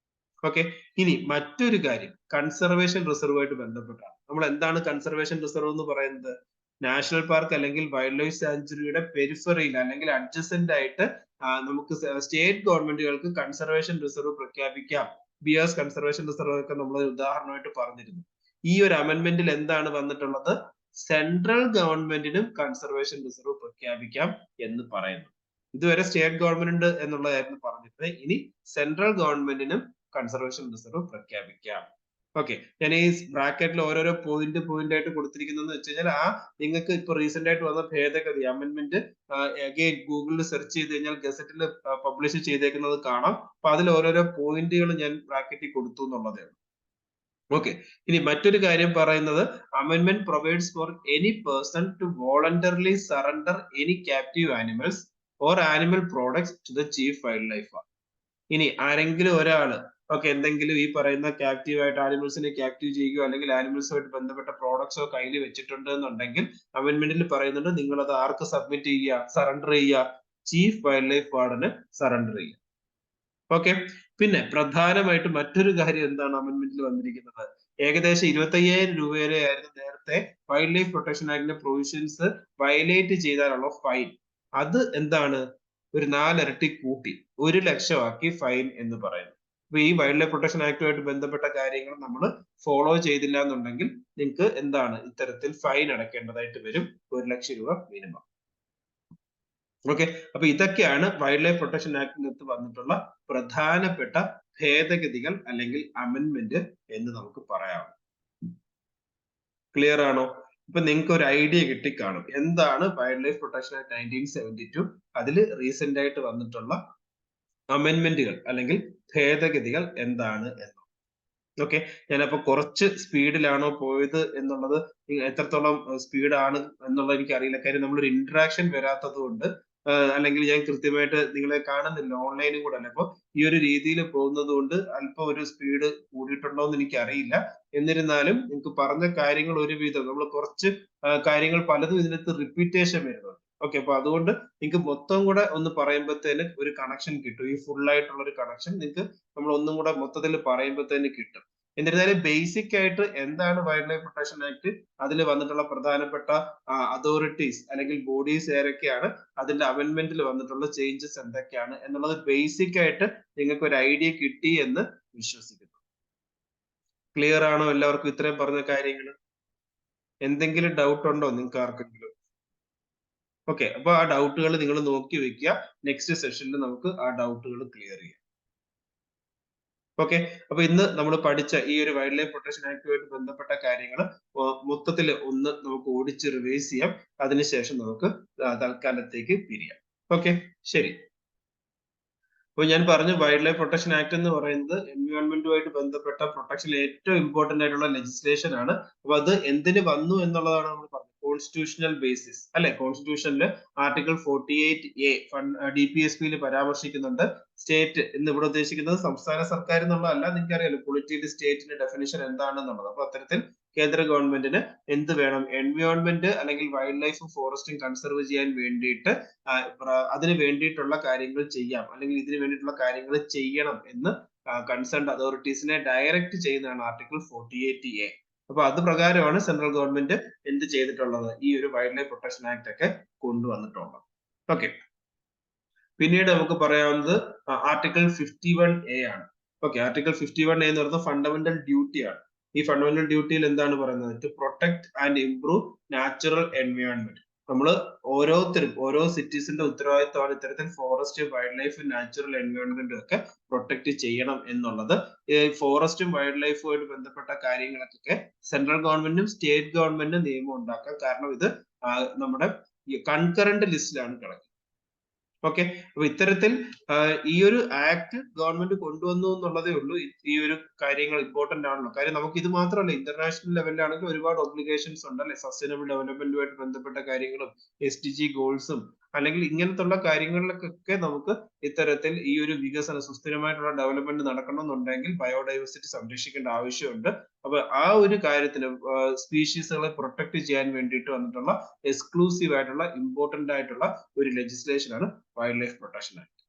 ഓക്കെ, ഇനി മറ്റൊരു കാര്യം കൺസർവേഷൻ റിസർവുമായിട്ട് ബന്ധപ്പെട്ടാണ്. നമ്മൾ എന്താണ് കൺസർവേഷൻ റിസർവ് എന്ന് പറയുന്നത്? നാഷണൽ പാർക്ക് അല്ലെങ്കിൽ വൈൽഡ് ലൈഫ് സാങ്ച്വറിയുടെ പെരിഫറിയിൽ അല്ലെങ്കിൽ അഡ്ജസന്റ് ആയിട്ട് നമുക്ക് സ്റ്റേറ്റ് ഗവൺമെന്റുകൾക്ക് കൺസർവേഷൻ റിസർവ് പ്രഖ്യാപിക്കാം. ബിയേഴ്സ് കൺസർവേഷൻ റിസർവ് ഒക്കെ നമ്മൾ ഉദാഹരണമായിട്ട് പറഞ്ഞിരുന്നു. ഈ ഒരു അമെന്റ്മെന്റിൽ എന്താണ് വന്നിട്ടുള്ളത്? സെൻട്രൽ ഗവൺമെന്റിനും കൺസർവേഷൻ റിസർവ് പ്രഖ്യാപിക്കാം എന്ന് പറയുന്നു. ഇതുവരെ സ്റ്റേറ്റ് ഗവൺമെന്റ് എന്നുള്ളതായിരുന്നു പറഞ്ഞിട്ട്, ഇനി സെൻട്രൽ ഗവൺമെന്റിനും കൺസർവേഷൻ റിസർവ് പ്രഖ്യാപിക്കാം. ഓക്കെ, ഞാൻ ഈ ബ്രാക്കറ്റിൽ ഓരോരോ പോയിന്റ് ആയിട്ട് കൊടുത്തിരിക്കുന്നതെന്ന് വെച്ച് കഴിഞ്ഞാൽ നിങ്ങൾക്ക് ഇപ്പൊ റീസെന്റ് ആയിട്ട് വന്ന ഭേദഗതി അമെന്റ്മെന്റ് അഗൈൻ ഗൂഗിളിൽ സെർച്ച് ചെയ്ത് കഴിഞ്ഞാൽ ഗസറ്റിൽ പബ്ലിഷ് ചെയ്തേക്കുന്നത് കാണാം. അപ്പൊ അതിൽ ഓരോരോ പോയിന്റുകൾ ഞാൻ ബ്രാക്കറ്റിൽ കൊടുത്തു എന്നുള്ളതേ ഉള്ളൂ. ഓക്കെ, ഇനി മറ്റൊരു കാര്യം പറയുന്നത് amendment provides for any person to voluntarily surrender any captive animals or animal products to the chief wild life warden. ഇനി ആരെങ്കിലും ഒരാള് എന്തെങ്കിലും ഈ പറയുന്ന ക്യാപ്റ്റീവ് ആയിട്ട് ആനിമൽസിനെ ക്യാപ്റ്റീവ് ചെയ്യുകയോ അല്ലെങ്കിൽ ആനിമൽസുമായിട്ട് ബന്ധപ്പെട്ട പ്രോഡക്ട്സോ കയ്യിൽ വെച്ചിട്ടുണ്ട് എന്നുണ്ടെങ്കിൽ അമെന്റ്മെന്റിൽ പറയുന്നുണ്ട് നിങ്ങൾ അത് ആർക്ക് സബ്മിറ്റ് ചെയ്യുക? സറണ്ടർ ചെയ്യുക, ചീഫ് വൈൽഡ് ലൈഫ് വാർഡന് സറണ്ടർ ചെയ്യുക. ഓക്കെ, പിന്നെ പ്രധാനമായിട്ട് മറ്റൊരു കാര്യം എന്താണ് അമെന്റ്മെന്റിൽ വന്നിരിക്കുന്നത്? ഏകദേശം 25,000 വരെ ആയിരുന്നു നേരത്തെ വൈൽഡ് ലൈഫ് പ്രൊട്ടക്ഷൻ ആക്ടിന്റെ പ്രൊവിഷൻസ് വയലേറ്റ് ചെയ്താലുള്ള ഫൈൻ. അത് എന്താണ്? ഒരു 4 ഇരട്ടി കൂട്ടി 1 ലക്ഷമാക്കി ഫൈൻ എന്ന് പറയുന്നു. അപ്പൊ ഈ വൈൽഡ് ലൈഫ് പ്രൊട്ടക്ഷൻ ആക്ടുമായിട്ട് ബന്ധപ്പെട്ട കാര്യങ്ങൾ നമ്മൾ ഫോളോ ചെയ്തില്ല എന്നുണ്ടെങ്കിൽ നിങ്ങൾക്ക് എന്താണ് ഇത്തരത്തിൽ ഫൈൻ അടയ്ക്കേണ്ടതായിട്ട് വരും, 1 ലക്ഷം രൂപ മിനിമം. ഓക്കെ, അപ്പൊ ഇതൊക്കെയാണ് വൈൽഡ് ലൈഫ് പ്രൊട്ടക്ഷൻ ആക്ടിനകത്ത് വന്നിട്ടുള്ള പ്രധാനപ്പെട്ട ഭേദഗതികൾ അല്ലെങ്കിൽ അമെന്റ്മെന്റ് എന്ന് നമുക്ക് പറയാം. ക്ലിയർ ആണോ? ഇപ്പൊ നിങ്ങൾക്ക് ഒരു ഐഡിയ കിട്ടിക്കാണും എന്താണ് വൈൽഡ് ലൈഫ് പ്രൊട്ടക്ഷൻ ആക്ട് 1972 അതിൽ റീസെന്റ് ആയിട്ട് വന്നിട്ടുള്ള അമെന്റ്മെന്റുകൾ അല്ലെങ്കിൽ ഭേദഗതികൾ എന്താണ് എന്ന്. ഓക്കെ, ഞാനപ്പോ കുറച്ച് സ്പീഡിലാണോ പോയത് എന്നുള്ളത് എത്രത്തോളം സ്പീഡാണ് എന്നുള്ളത് എനിക്ക് അറിയില്ല. കാര്യം നമ്മളൊരു ഇന്ററാക്ഷൻ വരാത്തത് കൊണ്ട് അല്ലെങ്കിൽ ഞാൻ കൃത്യമായിട്ട് നിങ്ങളെ കാണുന്നില്ല, ഓൺലൈനും കൂടെ അല്ല. അപ്പൊ ഈ ഒരു രീതിയിൽ പോകുന്നത് കൊണ്ട് അല്പം ഒരു സ്പീഡ് കൂടിയിട്ടുണ്ടോ എന്ന് എനിക്ക് അറിയില്ല. എന്നിരുന്നാലും നിങ്ങൾക്ക് പറഞ്ഞ കാര്യങ്ങൾ ഒരുവിധം നമ്മൾ കുറച്ച് കാര്യങ്ങൾ പലതും ഇതിനകത്ത് റിപ്പീറ്റേഷൻ വരുന്നുണ്ട്. ഓക്കെ, അപ്പൊ അതുകൊണ്ട് നിങ്ങൾക്ക് മൊത്തം കൂടെ ഒന്ന് പറയുമ്പോഴത്തേന് ഒരു കണക്ഷൻ കിട്ടും. ഈ ഫുൾ ആയിട്ടുള്ള ഒരു കണക്ഷൻ നിങ്ങൾക്ക് നമ്മൾ ഒന്നും കൂടെ മൊത്തത്തിൽ പറയുമ്പോഴത്തേന് കിട്ടും. എന്നിരുന്നാലും ബേസിക് ആയിട്ട് എന്താണ് വൈൽഡ് ലൈഫ് പ്രൊട്ടക്ഷൻ ആക്ട്, അതിൽ വന്നിട്ടുള്ള പ്രധാനപ്പെട്ട അതോറിറ്റീസ് അല്ലെങ്കിൽ ബോഡീസ് ഏതൊക്കെയാണ്, അതിന്റെ അമെന്റ്മെന്റിൽ വന്നിട്ടുള്ള ചേഞ്ചസ് എന്തൊക്കെയാണ് എന്നുള്ളത് ബേസിക് ആയിട്ട് നിങ്ങൾക്ക് ഒരു ഐഡിയ കിട്ടി എന്ന് വിശ്വസിക്കുന്നു. ക്ലിയർ ആണോ എല്ലാവർക്കും ഇത്രയും പറഞ്ഞ കാര്യങ്ങൾ? എന്തെങ്കിലും ഡൗട്ട് ഉണ്ടോ നിങ്ങൾക്ക് ആർക്കെങ്കിലും? ഓക്കെ, അപ്പൊ ആ ഡൗട്ടുകൾ നിങ്ങൾ നോക്കി വെക്കുക. നെക്സ്റ്റ് സെഷനിൽ നമുക്ക് ആ ഡൗട്ടുകൾ ക്ലിയർ ചെയ്യാം. ഓക്കെ, അപ്പൊ ഇന്ന് നമ്മൾ പഠിച്ച ഈ ഒരു വൈൽഡ് ലൈഫ് പ്രൊട്ടക്ഷൻ ആക്ടുമായിട്ട് ബന്ധപ്പെട്ട കാര്യങ്ങൾ മൊത്തത്തിൽ ഒന്ന് നമുക്ക് ഓടിച്ച് റിവൈസ് ചെയ്യാം. അതിനുശേഷം നമുക്ക് തൽക്കാലത്തേക്ക് പിരിയാം. ഓക്കെ, ശരി. അപ്പൊ ഞാൻ പറഞ്ഞു വൈൽഡ് ലൈഫ് പ്രൊട്ടക്ഷൻ ആക്ട് എന്ന് പറയുന്നത് എൻവയോൺമെന്റുമായിട്ട് ബന്ധപ്പെട്ട പ്രൊട്ടക്ഷനിൽ ഏറ്റവും ഇമ്പോർട്ടന്റ് ആയിട്ടുള്ള ലെജിസ്ലേഷൻ ആണ്. അപ്പൊ അത് എന്തിന് വന്നു എന്നുള്ളതാണ് നമ്മൾ പറഞ്ഞത്. കോൺസ്റ്റിറ്റ്യൂഷണൽ ബേസിസ് അല്ലെ, കോൺസ്റ്റിറ്റ്യൂഷനിൽ ആർട്ടിക്കിൾ 48A DPSP പരാമർശിക്കുന്നുണ്ട്. സ്റ്റേറ്റ് എന്ന് ഇവിടെ ഉദ്ദേശിക്കുന്നത് സംസ്ഥാന സർക്കാർ എന്നുള്ളതല്ല. നിങ്ങൾക്ക് അറിയാലോ പൊളിറ്റിക്കൽ സ്റ്റേറ്റിന്റെ ഡെഫിനിഷൻ എന്താണെന്നുള്ളത്. അപ്പൊ അത്തരത്തിൽ കേന്ദ്ര ഗവൺമെന്റിന് എന്ത് വേണം, എൻവയോൺമെന്റ് അല്ലെങ്കിൽ വൈൽഡ് ലൈഫും ഫോറസ്റ്റും കൺസർവ് ചെയ്യാൻ വേണ്ടിയിട്ട് അതിന് വേണ്ടിയിട്ടുള്ള കാര്യങ്ങൾ ചെയ്യാം അല്ലെങ്കിൽ ഇതിന് വേണ്ടിയിട്ടുള്ള കാര്യങ്ങൾ ചെയ്യണം എന്ന് കൺസേൺഡ് അതോറിറ്റീസിനെ ഡയറക്റ്റ് ചെയ്യുന്നതാണ് ആർട്ടിക്കിൾ 48A. അപ്പൊ അത് പ്രകാരമാണ് സെൻട്രൽ ഗവൺമെന്റ് എന്ത് ചെയ്തിട്ടുള്ളത്, ഈ ഒരു വൈൽഡ് ലൈഫ് പ്രൊട്ടക്ഷൻ ആക്ട് ഒക്കെ കൊണ്ടുവന്നിട്ടുള്ളത്. ഓക്കെ, പിന്നീട് നമുക്ക് പറയാവുന്നത് ആർട്ടിക്കിൾ 51A ആണ്. ഓക്കെ, ആർട്ടിക്കിൾ 51A എന്ന് പറയുന്നത് ഫണ്ടമെന്റൽ ഡ്യൂട്ടി ആണ്. ഈ ഫണ്ടമെന്റൽ ഡ്യൂട്ടിയിൽ എന്താണ് പറയുന്നത്? To protect and improve natural environment. നമ്മൾ ഓരോരുത്തരും ഓരോ സിറ്റിസിന്റെ ഉത്തരവാദിത്തമാണ് ഇത്തരത്തിൽ ഫോറസ്റ്റ്, വൈൽഡ് ലൈഫ്, നാച്ചുറൽ എൻവയോൺമെന്റും ഒക്കെ പ്രൊട്ടക്ട് ചെയ്യണം എന്നുള്ളത്. ഈ ഫോറസ്റ്റും വൈൽഡ് ലൈഫുമായിട്ട് ബന്ധപ്പെട്ട കാര്യങ്ങളൊക്കെ സെൻട്രൽ ഗവൺമെന്റും സ്റ്റേറ്റ് ഗവൺമെന്റും നിയമം ഉണ്ടാക്കാം. കാരണം ഇത് നമ്മുടെ കൺകറന്റ് ലിസ്റ്റിലാണ് കിടക്കുന്നത്. ഓക്കെ, അപ്പൊ ഇത്തരത്തിൽ ഈ ഒരു ആക്ട് ഗവൺമെന്റ് കൊണ്ടുവന്നു എന്നുള്ളതേ ഉള്ളൂ. ഈ ഒരു കാര്യങ്ങൾ ഇമ്പോർട്ടന്റ് ആണല്ലോ. കാര്യം നമുക്ക് ഇത് മാത്രമല്ല, ഇന്റർനാഷണൽ ലെവലിലാണെങ്കിൽ ഒരുപാട് ഒബ്ലിഗേഷൻസ് ഉണ്ട് അല്ലെ, സസ്റ്റൈനബിൾ ഡെവലപ്മെന്റുമായിട്ട് ബന്ധപ്പെട്ട കാര്യങ്ങളും SDG ഗോൾസും അല്ലെങ്കിൽ ഇങ്ങനത്തുള്ള കാര്യങ്ങളിലൊക്കെ നമുക്ക് ഇത്തരത്തിൽ ഈ ഒരു വികസന സുസ്ഥിരമായിട്ടുള്ള ഡെവലപ്മെന്റ് നടക്കണമെന്നുണ്ടെങ്കിൽ ബയോഡൈവേഴ്സിറ്റി സംരക്ഷിക്കേണ്ട ആവശ്യമുണ്ട്. അപ്പൊ ആ ഒരു കാര്യത്തിന് സ്പീഷീസുകളെ പ്രൊട്ടക്ട് ചെയ്യാൻ വേണ്ടിയിട്ട് വന്നിട്ടുള്ള എക്സ്ക്ലൂസീവ് ആയിട്ടുള്ള ഇമ്പോർട്ടന്റ് ആയിട്ടുള്ള ഒരു ലെജിസ്ലേഷൻ ആണ് wild life protection act.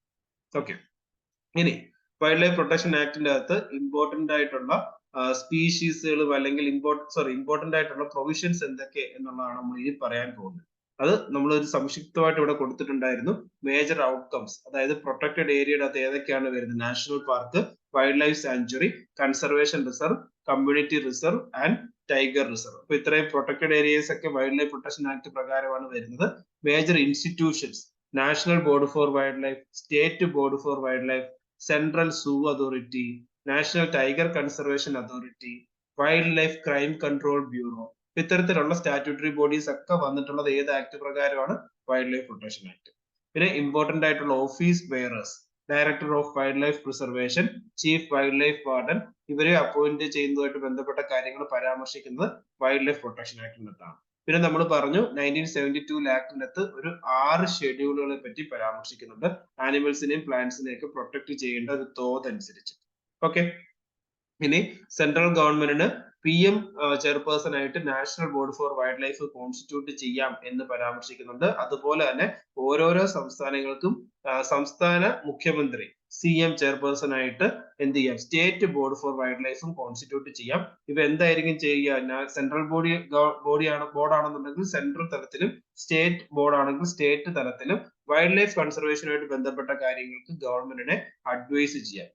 Okay, ഇനി വൈൽഡ് ലൈഫ് പ്രൊട്ടക്ഷൻ ആക്ടിന്റെ അകത്ത് ഇമ്പോർട്ടന്റ് ആയിട്ടുള്ള സ്പീഷീസുകളും അല്ലെങ്കിൽ ഇമ്പോർട്ടന്റ് ആയിട്ടുള്ള പ്രൊവിഷൻസ് എന്തൊക്കെ എന്നുള്ളതാണ് നമ്മൾ ഇനി പറയാൻ പോകുന്നത്. അത് നമ്മൾ ഒരു സംക്ഷിപ്തമായിട്ട് ഇവിടെ കൊടുത്തിട്ടുണ്ടായിരുന്നു. മേജർ ഔട്ട്കംസ്, അതായത് പ്രൊട്ടക്റ്റഡ് ഏരിയയുടെ അകത്ത് ഏതൊക്കെയാണ് വരുന്നത്? National park, wild life sanctuary, conservation reserve, community reserve and tiger reserve. അപ്പൊ ഇത്രയും പ്രൊട്ടക്റ്റഡ് ഏരിയസ് ഒക്കെ വൈൽഡ് ലൈഫ് പ്രൊട്ടക്ഷൻ ആക്ട് പ്രകാരമാണ് വരുന്നത്. Major institutions, national board for wild life, state board for wild life, central zoo authority, national tiger conservation authority, wild life crime control bureau. ഇത്തരത്തിലുള്ള statutory bodies ഒക്കെ വന്നിട്ടുള്ളത് ഏത് act പ്രകാരമാണ്? Wild life protection act. പിന്നെ important ആയിട്ടുള്ള office bearers, director of wild life preservation, chief wild life warden, ഇവരെ appoint ചെയ്യുന്നതുമായിട്ട് ബന്ധപ്പെട്ട കാര്യങ്ങൾ പരാമർശിക്കുന്നത് വൈൽഡ് ലൈഫ് പ്രൊട്ടക്ഷൻ ആക്ടിനകത്താണ്. പിന്നെ നമ്മൾ പറഞ്ഞു 1972 ആക്ടിനകത്ത് ഒരു 6 ഷെഡ്യൂളുകളെ പറ്റി പരാമർശിക്കുന്നുണ്ട്. ആനിമൽസിനെയും പ്ലാന്റ്സിനെയും ഒക്കെ പ്രൊട്ടക്ട് ചെയ്യേണ്ട ഒരു തോതനുസരിച്ച്. ഓക്കെ, ഇനി സെൻട്രൽ ഗവൺമെന്റിന് PM ചെയർപേഴ്സൺ ആയിട്ട് national board for wild life constitute ചെയ്യാം എന്ന് പരാമർശിക്കുന്നുണ്ട്. അതുപോലെ തന്നെ ഓരോരോ സംസ്ഥാനങ്ങൾക്കും സംസ്ഥാന മുഖ്യമന്ത്രി CM ചെയർപേഴ്സൺ ആയിട്ട് എന്ത് ചെയ്യാം? സ്റ്റേറ്റ് ബോർഡ് ഫോർ വൈൽഡ് ലൈഫും കോൺസ്റ്റിറ്റ്യൂട്ട് ചെയ്യാം. ഇവ എന്തായിരിക്കും ചെയ്യുക? സെൻട്രൽ ബോർഡാണെന്നുണ്ടെങ്കിൽ സെൻട്രൽ തലത്തിലും, സ്റ്റേറ്റ് ബോർഡ് ആണെങ്കിൽ സ്റ്റേറ്റ് തലത്തിലും വൈൽഡ് ലൈഫ് കൺസർവേഷനുമായിട്ട് ബന്ധപ്പെട്ട കാര്യങ്ങൾക്ക് ഗവൺമെന്റിനെ അഡ്വൈസ് ചെയ്യാം.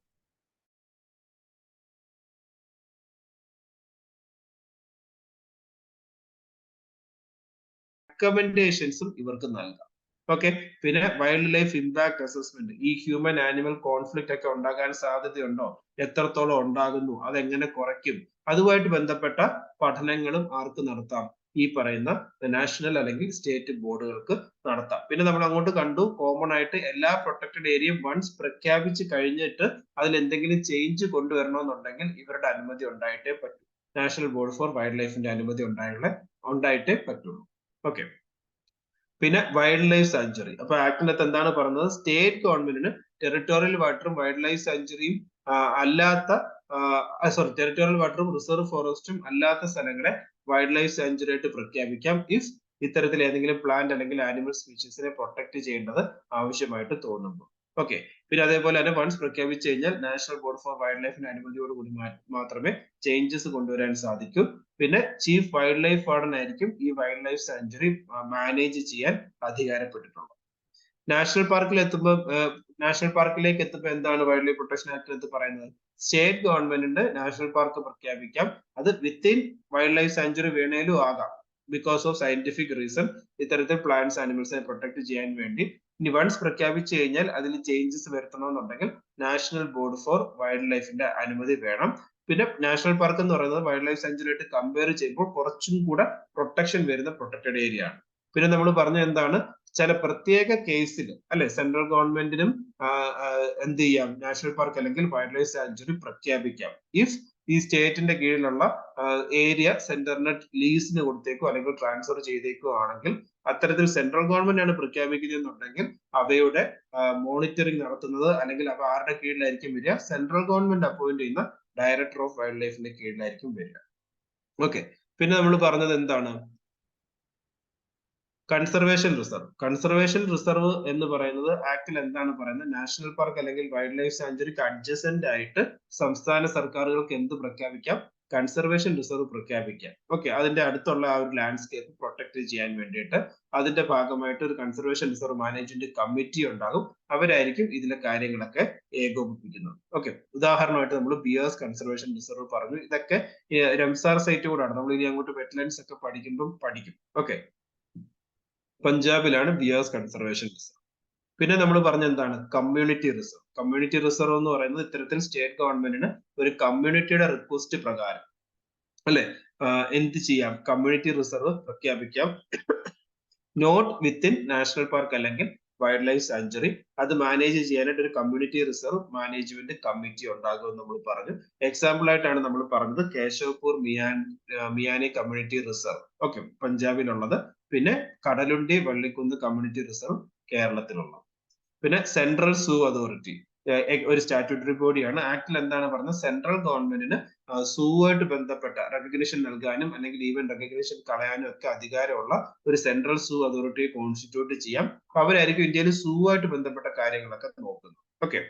റെക്കമെൻഡേഷൻസും ഇവർക്ക് നൽകാം. ഓക്കെ. പിന്നെ വൈൽഡ് ലൈഫ് ഇമ്പാക്ട് അസസ്മെന്റ്, ഈ ഹ്യൂമൻ ആനിമൽ കോൺഫ്ലിക്റ്റ് ഒക്കെ ഉണ്ടാകാൻ സാധ്യതയുണ്ടോ, എത്രത്തോളം ഉണ്ടാകുന്നു, അതെങ്ങനെ കുറയ്ക്കും, അതുമായിട്ട് ബന്ധപ്പെട്ട പഠനങ്ങളും ആർക്ക് നടത്താം, ഈ പറയുന്ന നാഷണൽ അല്ലെങ്കിൽ സ്റ്റേറ്റ് ബോർഡുകൾക്ക് നടത്താം. പിന്നെ നമ്മൾ അങ്ങോട്ട് കണ്ടു, കോമൺ ആയിട്ട് എല്ലാ പ്രൊട്ടക്റ്റഡ് ഏരിയയും വൺസ് പ്രഖ്യാപിച്ച് കഴിഞ്ഞിട്ട് അതിൽ എന്തെങ്കിലും ചേഞ്ച് കൊണ്ടുവരണമെന്നുണ്ടെങ്കിൽ ഇവരുടെ അനുമതി ഉണ്ടായിട്ടേ പറ്റൂ. നാഷണൽ ബോർഡ് ഫോർ വൈൽഡ് ലൈഫിന്റെ അനുമതി ഉണ്ടായിട്ടേ പറ്റുള്ളൂ. ഓക്കെ. പിന്നെ വൈൽഡ് ലൈഫ് സാങ്ച്വറി. അപ്പൊ ആക്ടിനകത്ത് എന്താണ് പറയുന്നത്, സ്റ്റേറ്റ് ഗവൺമെന്റിന് ടെറിട്ടോറിയൽ വാട്ടറും വൈൽഡ് ലൈഫ് സാങ്ച്വറിയും അല്ലാത്ത ടെറിട്ടോറിയൽ വാട്ടറും റിസർവ് ഫോറസ്റ്റും അല്ലാത്ത സ്ഥലങ്ങളെ വൈൽഡ് ലൈഫ് സാങ്ച്വറി ആയിട്ട് പ്രഖ്യാപിക്കാം ഇഫ് ഇത്തരത്തിൽ ഏതെങ്കിലും പ്ലാന്റ് അല്ലെങ്കിൽ ആനിമൽ സ്പീഷീസിനെ പ്രൊട്ടക്ട് ചെയ്യേണ്ടത് ആവശ്യമായിട്ട് തോന്നുന്നു. ഓക്കെ. പിന്നെ അതേപോലെ തന്നെ വൺസ് പ്രഖ്യാപിച്ചു കഴിഞ്ഞാൽ നാഷണൽ ബോർഡ് ഫോർ വൈൽഡ് ലൈഫിന്റെ അനുമതിയോടുകൂടി മാത്രമേ ചേഞ്ചസ് കൊണ്ടുവരാൻ സാധിക്കൂ. പിന്നെ ചീഫ് വൈൽഡ് ലൈഫ് വാർഡൻ ആയിരിക്കും ഈ വൈൽഡ് ലൈഫ് സാങ്ച്വറി മാനേജ് ചെയ്യാൻ അധികാരപ്പെട്ടിട്ടുള്ളത്. നാഷണൽ പാർക്കിലേക്ക് എത്തുമ്പോൾ എന്താണ് വൈൽഡ് ലൈഫ് പ്രൊട്ടക്ഷൻ ആക്ട് പറയുന്നത്, സ്റ്റേറ്റ് ഗവൺമെന്റിന്റെ നാഷണൽ പാർക്ക് പ്രഖ്യാപിക്കാം. അത് വിത്തിൻ വൈൽഡ് ലൈഫ് സാങ്ച്വറി വേണേലും ആകാം, ബിക്കോസ് ഓഫ് സയന്റിഫിക് റീസൺ, ഇത്തരത്തിൽ പ്ലാന്റ്സ് ആനിമൽസിനെ പ്രൊട്ടക്ട് ചെയ്യാൻ വേണ്ടി. ഇനി വൺസ് പ്രഖ്യാപിച്ചു കഴിഞ്ഞാൽ അതിൽ ചേഞ്ചസ് വരുത്തണമെന്നുണ്ടെങ്കിൽ നാഷണൽ ബോർഡ് ഫോർ വൈൽഡ് ലൈഫിന്റെ അനുമതി വേണം. പിന്നെ നാഷണൽ പാർക്ക് എന്ന് പറയുന്നത് വൈൽഡ് ലൈഫ് സാങ്ച്വറി ആയിട്ട് കമ്പയർ ചെയ്യുമ്പോൾ കുറച്ചും കൂടെ പ്രൊട്ടക്ഷൻ വരുന്ന പ്രൊട്ടക്റ്റഡ് ഏരിയ ആണ്. പിന്നെ നമ്മൾ പറഞ്ഞ എന്താണ്, ചില പ്രത്യേക കേസിൽ അല്ലെ സെൻട്രൽ ഗവൺമെന്റിനും എന്ത് ചെയ്യാം, നാഷണൽ പാർക്ക് അല്ലെങ്കിൽ വൈൽഡ് ലൈഫ് സാങ്ച്വറി പ്രഖ്യാപിക്കാം ഇഫ് ഈ സ്റ്റേറ്റിന്റെ കീഴിലുള്ള ഏരിയ സെന്ററിന് ലീസിന് കൊടുത്തേക്കോ അല്ലെങ്കിൽ ട്രാൻസ്ഫർ ചെയ്തേക്കോ ആണെങ്കിൽ, അത്തരത്തിൽ സെൻട്രൽ ഗവൺമെന്റ് ആണ് പ്രഖ്യാപിക്കുന്നതെന്നുണ്ടെങ്കിൽ അവയുടെ മോണിറ്ററിംഗ് നടത്തുന്നത് അല്ലെങ്കിൽ അവ ആരുടെ കീഴിലായിരിക്കും വരിക, സെൻട്രൽ ഗവൺമെന്റ് അപ്പോയിന്റ് ചെയ്യുന്ന ഡയറക്ടർ ഓഫ് വൈൽഡ് ലൈഫിന്റെ കീഴിലായിരിക്കും വരിക. ഓക്കെ. പിന്നെ നമ്മൾ പറഞ്ഞത് എന്താണ്, കൺസർവേഷൻ റിസർവ് എന്ന് പറയുന്നത് ആക്ടിൽ എന്താണ് പറയുന്നത്, നാഷണൽ പാർക്ക് അല്ലെങ്കിൽ വൈൽഡ് ലൈഫ് സാങ്ച്വറിക്ക് അഡ്ജസന്റ് ആയിട്ട് സംസ്ഥാന സർക്കാരുകൾക്ക് എന്ത് പ്രഖ്യാപിക്കാം, കൺസർവേഷൻ റിസർവ് പ്രഖ്യാപിക്കാം. ഓക്കെ. അതിന്റെ അടുത്തുള്ള ആ ഒരു ലാൻഡ്സ്കേപ്പ് പ്രൊട്ടക്ട് ചെയ്യാൻ വേണ്ടിയിട്ട് അതിന്റെ ഭാഗമായിട്ട് ഒരു കൺസർവേഷൻ റിസർവ് മാനേജ്മെന്റ് കമ്മിറ്റി ഉണ്ടാകും. അവരായിരിക്കും ഇതിലെ കാര്യങ്ങളൊക്കെ ഏകോപിപ്പിക്കുന്നത്. ഓക്കെ. ഉദാഹരണമായിട്ട് നമ്മൾ ബിയേഴ്സ് കൺസർവേഷൻ റിസർവ് പറഞ്ഞു. ഇതൊക്കെ രംസാർ സൈറ്റ് കൂടാണ്. നമ്മൾ ഇനി അങ്ങോട്ട് വെറ്റ്ലാൻഡ്സ് ഒക്കെ പഠിക്കുമ്പോൾ പഠിക്കും. ഓക്കെ. പഞ്ചാബിലാണ് ബിയേഴ്സ് കൺസർവേഷൻ റിസർവ്. പിന്നെ നമ്മൾ പറഞ്ഞ എന്താണ്, കമ്മ്യൂണിറ്റി റിസർവ് എന്ന് പറയുന്നത് ഇത്തരത്തിൽ സ്റ്റേറ്റ് ഗവൺമെന്റിന് ഒരു കമ്മ്യൂണിറ്റിയുടെ റിക്വസ്റ്റ് പ്രകാരം അല്ലെ എന്ത് ചെയ്യാം, കമ്മ്യൂണിറ്റി റിസർവ് പ്രഖ്യാപിക്കാം. നോട്ട് വിത്തിൻ നാഷണൽ പാർക്ക് അല്ലെങ്കിൽ വൈൽഡ് ലൈഫ് സാങ്ച്വറി. അത് മാനേജ് ചെയ്യാനായിട്ട് ഒരു കമ്മ്യൂണിറ്റി റിസർവ് മാനേജ്മെന്റ് കമ്മിറ്റി ഉണ്ടാകുമെന്ന് നമ്മൾ പറഞ്ഞു. എക്സാമ്പിൾ ആയിട്ടാണ് നമ്മൾ പറഞ്ഞത് കേശവപൂർ മിയാനി കമ്മ്യൂണിറ്റി റിസർവ്, ഓക്കെ, പഞ്ചാബിലുള്ളത്. പിന്നെ കടലുണ്ടി വള്ളിക്കുന്ന് കമ്മ്യൂണിറ്റി റിസർവ് കേരളത്തിലുള്ളത്. പിന്നെ സെൻട്രൽ സൂ അതോറിറ്റി ഒരു സ്റ്റാറ്റ്യൂട്ടറി ബോഡിയാണ്. ആക്ടിൽ എന്താണ് പറഞ്ഞത്, സെൻട്രൽ ഗവൺമെന്റിന് സൂ ആയിട്ട് ബന്ധപ്പെട്ട റെക്കഗ്നിഷൻ നൽകാനും അല്ലെങ്കിൽ ഈവൻ റെക്കഗ്നിഷൻ കളയാനും ഒക്കെ അധികാരമുള്ള ഒരു സെൻട്രൽ സൂ അതോറിറ്റിയെ കോൺസ്റ്റിറ്റ്യൂട്ട് ചെയ്യാം. അവരായിരിക്കും ഇന്ത്യയിൽ സൂ ആയിട്ട് ബന്ധപ്പെട്ട കാര്യങ്ങളൊക്കെ നോക്കുന്നത്. ഓക്കെ.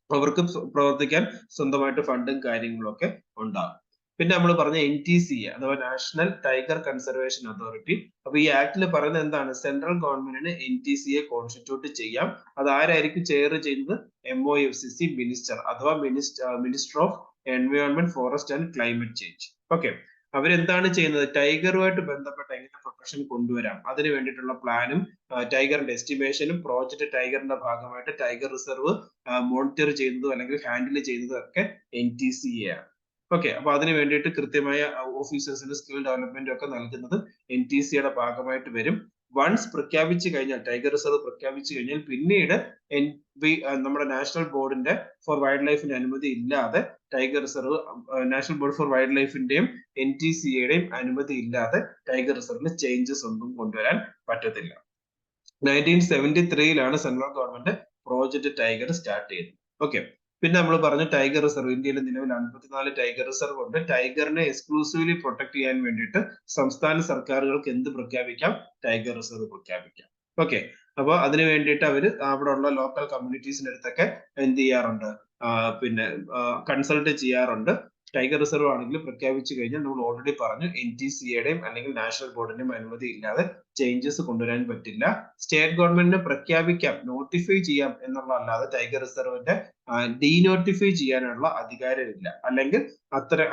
അവർക്ക് പ്രവർത്തിക്കാൻ സ്വന്തമായിട്ട് ഫണ്ടും കാര്യങ്ങളും ഒക്കെ ഉണ്ടാകും. പിന്നെ നമ്മൾ പറഞ്ഞ NTCA അഥവാ നാഷണൽ ടൈഗർ കൺസർവേഷൻ അതോറിറ്റി. അപ്പൊ ഈ ആക്ടിൽ പറയുന്നത് എന്താണ്, സെൻട്രൽ ഗവൺമെന്റിന് NTCA കോൺസ്റ്റിറ്റ്യൂട്ട് ചെയ്യാം. അത് ആരായിരിക്കും ചെയർ ചെയ്യുന്നത്, MOFCC മിനിസ്റ്റർ അഥവാ minister of environment forest and climate change. Okay. അവരെന്താണ് ചെയ്യുന്നത്, ടൈഗറുമായിട്ട് ബന്ധപ്പെട്ട എങ്ങനെ പ്രൊട്ടക്ഷൻ കൊണ്ടുവരാം അതിന് വേണ്ടിയിട്ടുള്ള പ്ലാനും ടൈഗറിന്റെ എസ്റ്റിമേഷനും പ്രോജക്ട് ടൈഗറിന്റെ ഭാഗമായിട്ട് ടൈഗർ റിസർവ് മോണിറ്റർ ചെയ്യുന്നതും അല്ലെങ്കിൽ ഹാൻഡിൽ ചെയ്യുന്നതും ഒക്കെ NTCA ആണ്. ഓക്കെ. അപ്പൊ അതിന് വേണ്ടിയിട്ട് കൃത്യമായ ഓഫീസേഴ്സിന് സ്കിൽ ഡെവലപ്മെന്റ് ഒക്കെ നൽകുന്നത് NTCയുടെ ഭാഗമായിട്ട് വരും. വൺസ് പ്രഖ്യാപിച്ചു കഴിഞ്ഞാൽ, ടൈഗർ റിസർവ് പ്രഖ്യാപിച്ചു കഴിഞ്ഞാൽ പിന്നീട് നമ്മുടെ നാഷണൽ ബോർഡിന്റെ ഫോർ വൈൽഡ് ലൈഫിന്റെ അനുമതി ഇല്ലാതെ tiger reserve, national board for wild ലൈഫിന്റെയും NTCയുടെയും അനുമതി ഇല്ലാതെ ടൈഗർ റിസർവിന് ചേഞ്ചസ് ഒന്നും കൊണ്ടുവരാൻ പറ്റത്തില്ല. 1973 central government project tiger start ചെയ്തത്. ഓക്കെ. പിന്നെ നമ്മൾ പറഞ്ഞു ടൈഗർ റിസർവ്, ഇന്ത്യയിൽ നിലവിൽ 54 ടൈഗർ റിസർവ് ഉണ്ട്. ടൈഗറിനെ എക്സ്ക്ലൂസീവ്ലി പ്രൊട്ടക്ട് ചെയ്യാൻ വേണ്ടിയിട്ട് സംസ്ഥാന സർക്കാരുകൾക്ക് എന്ത് പ്രഖ്യാപിക്കാം, ടൈഗർ റിസർവ് പ്രഖ്യാപിക്കാം. ഓക്കെ. അപ്പൊ അതിന് വേണ്ടിയിട്ട് അവര് അവിടെ ഉള്ള ലോക്കൽ കമ്മ്യൂണിറ്റീസിന്റെ അടുത്തൊക്കെ എന്ത് ചെയ്യാറുണ്ട്, പിന്നെ കൺസൾട്ട് ചെയ്യാറുണ്ട്. ടൈഗർ റിസർവ് ആണെങ്കിൽ പ്രഖ്യാപിച്ചു കഴിഞ്ഞാൽ നമ്മൾ ഓൾറെഡി പറഞ്ഞു NTCയുടെയും അല്ലെങ്കിൽ നാഷണൽ ബോർഡിന്റെയും അനുമതി ഇല്ലാതെ ചേഞ്ചസ് കൊണ്ടുവരാൻ പറ്റില്ല. സ്റ്റേറ്റ് ഗവൺമെന്റിന് പ്രഖ്യാപിക്കാം, നോട്ടിഫൈ ചെയ്യാം എന്നുള്ളതല്ലാതെ ടൈഗർ റിസർവിന്റെ ഡീനോട്ടിഫൈ ചെയ്യാനുള്ള അധികാരമില്ല. അല്ലെങ്കിൽ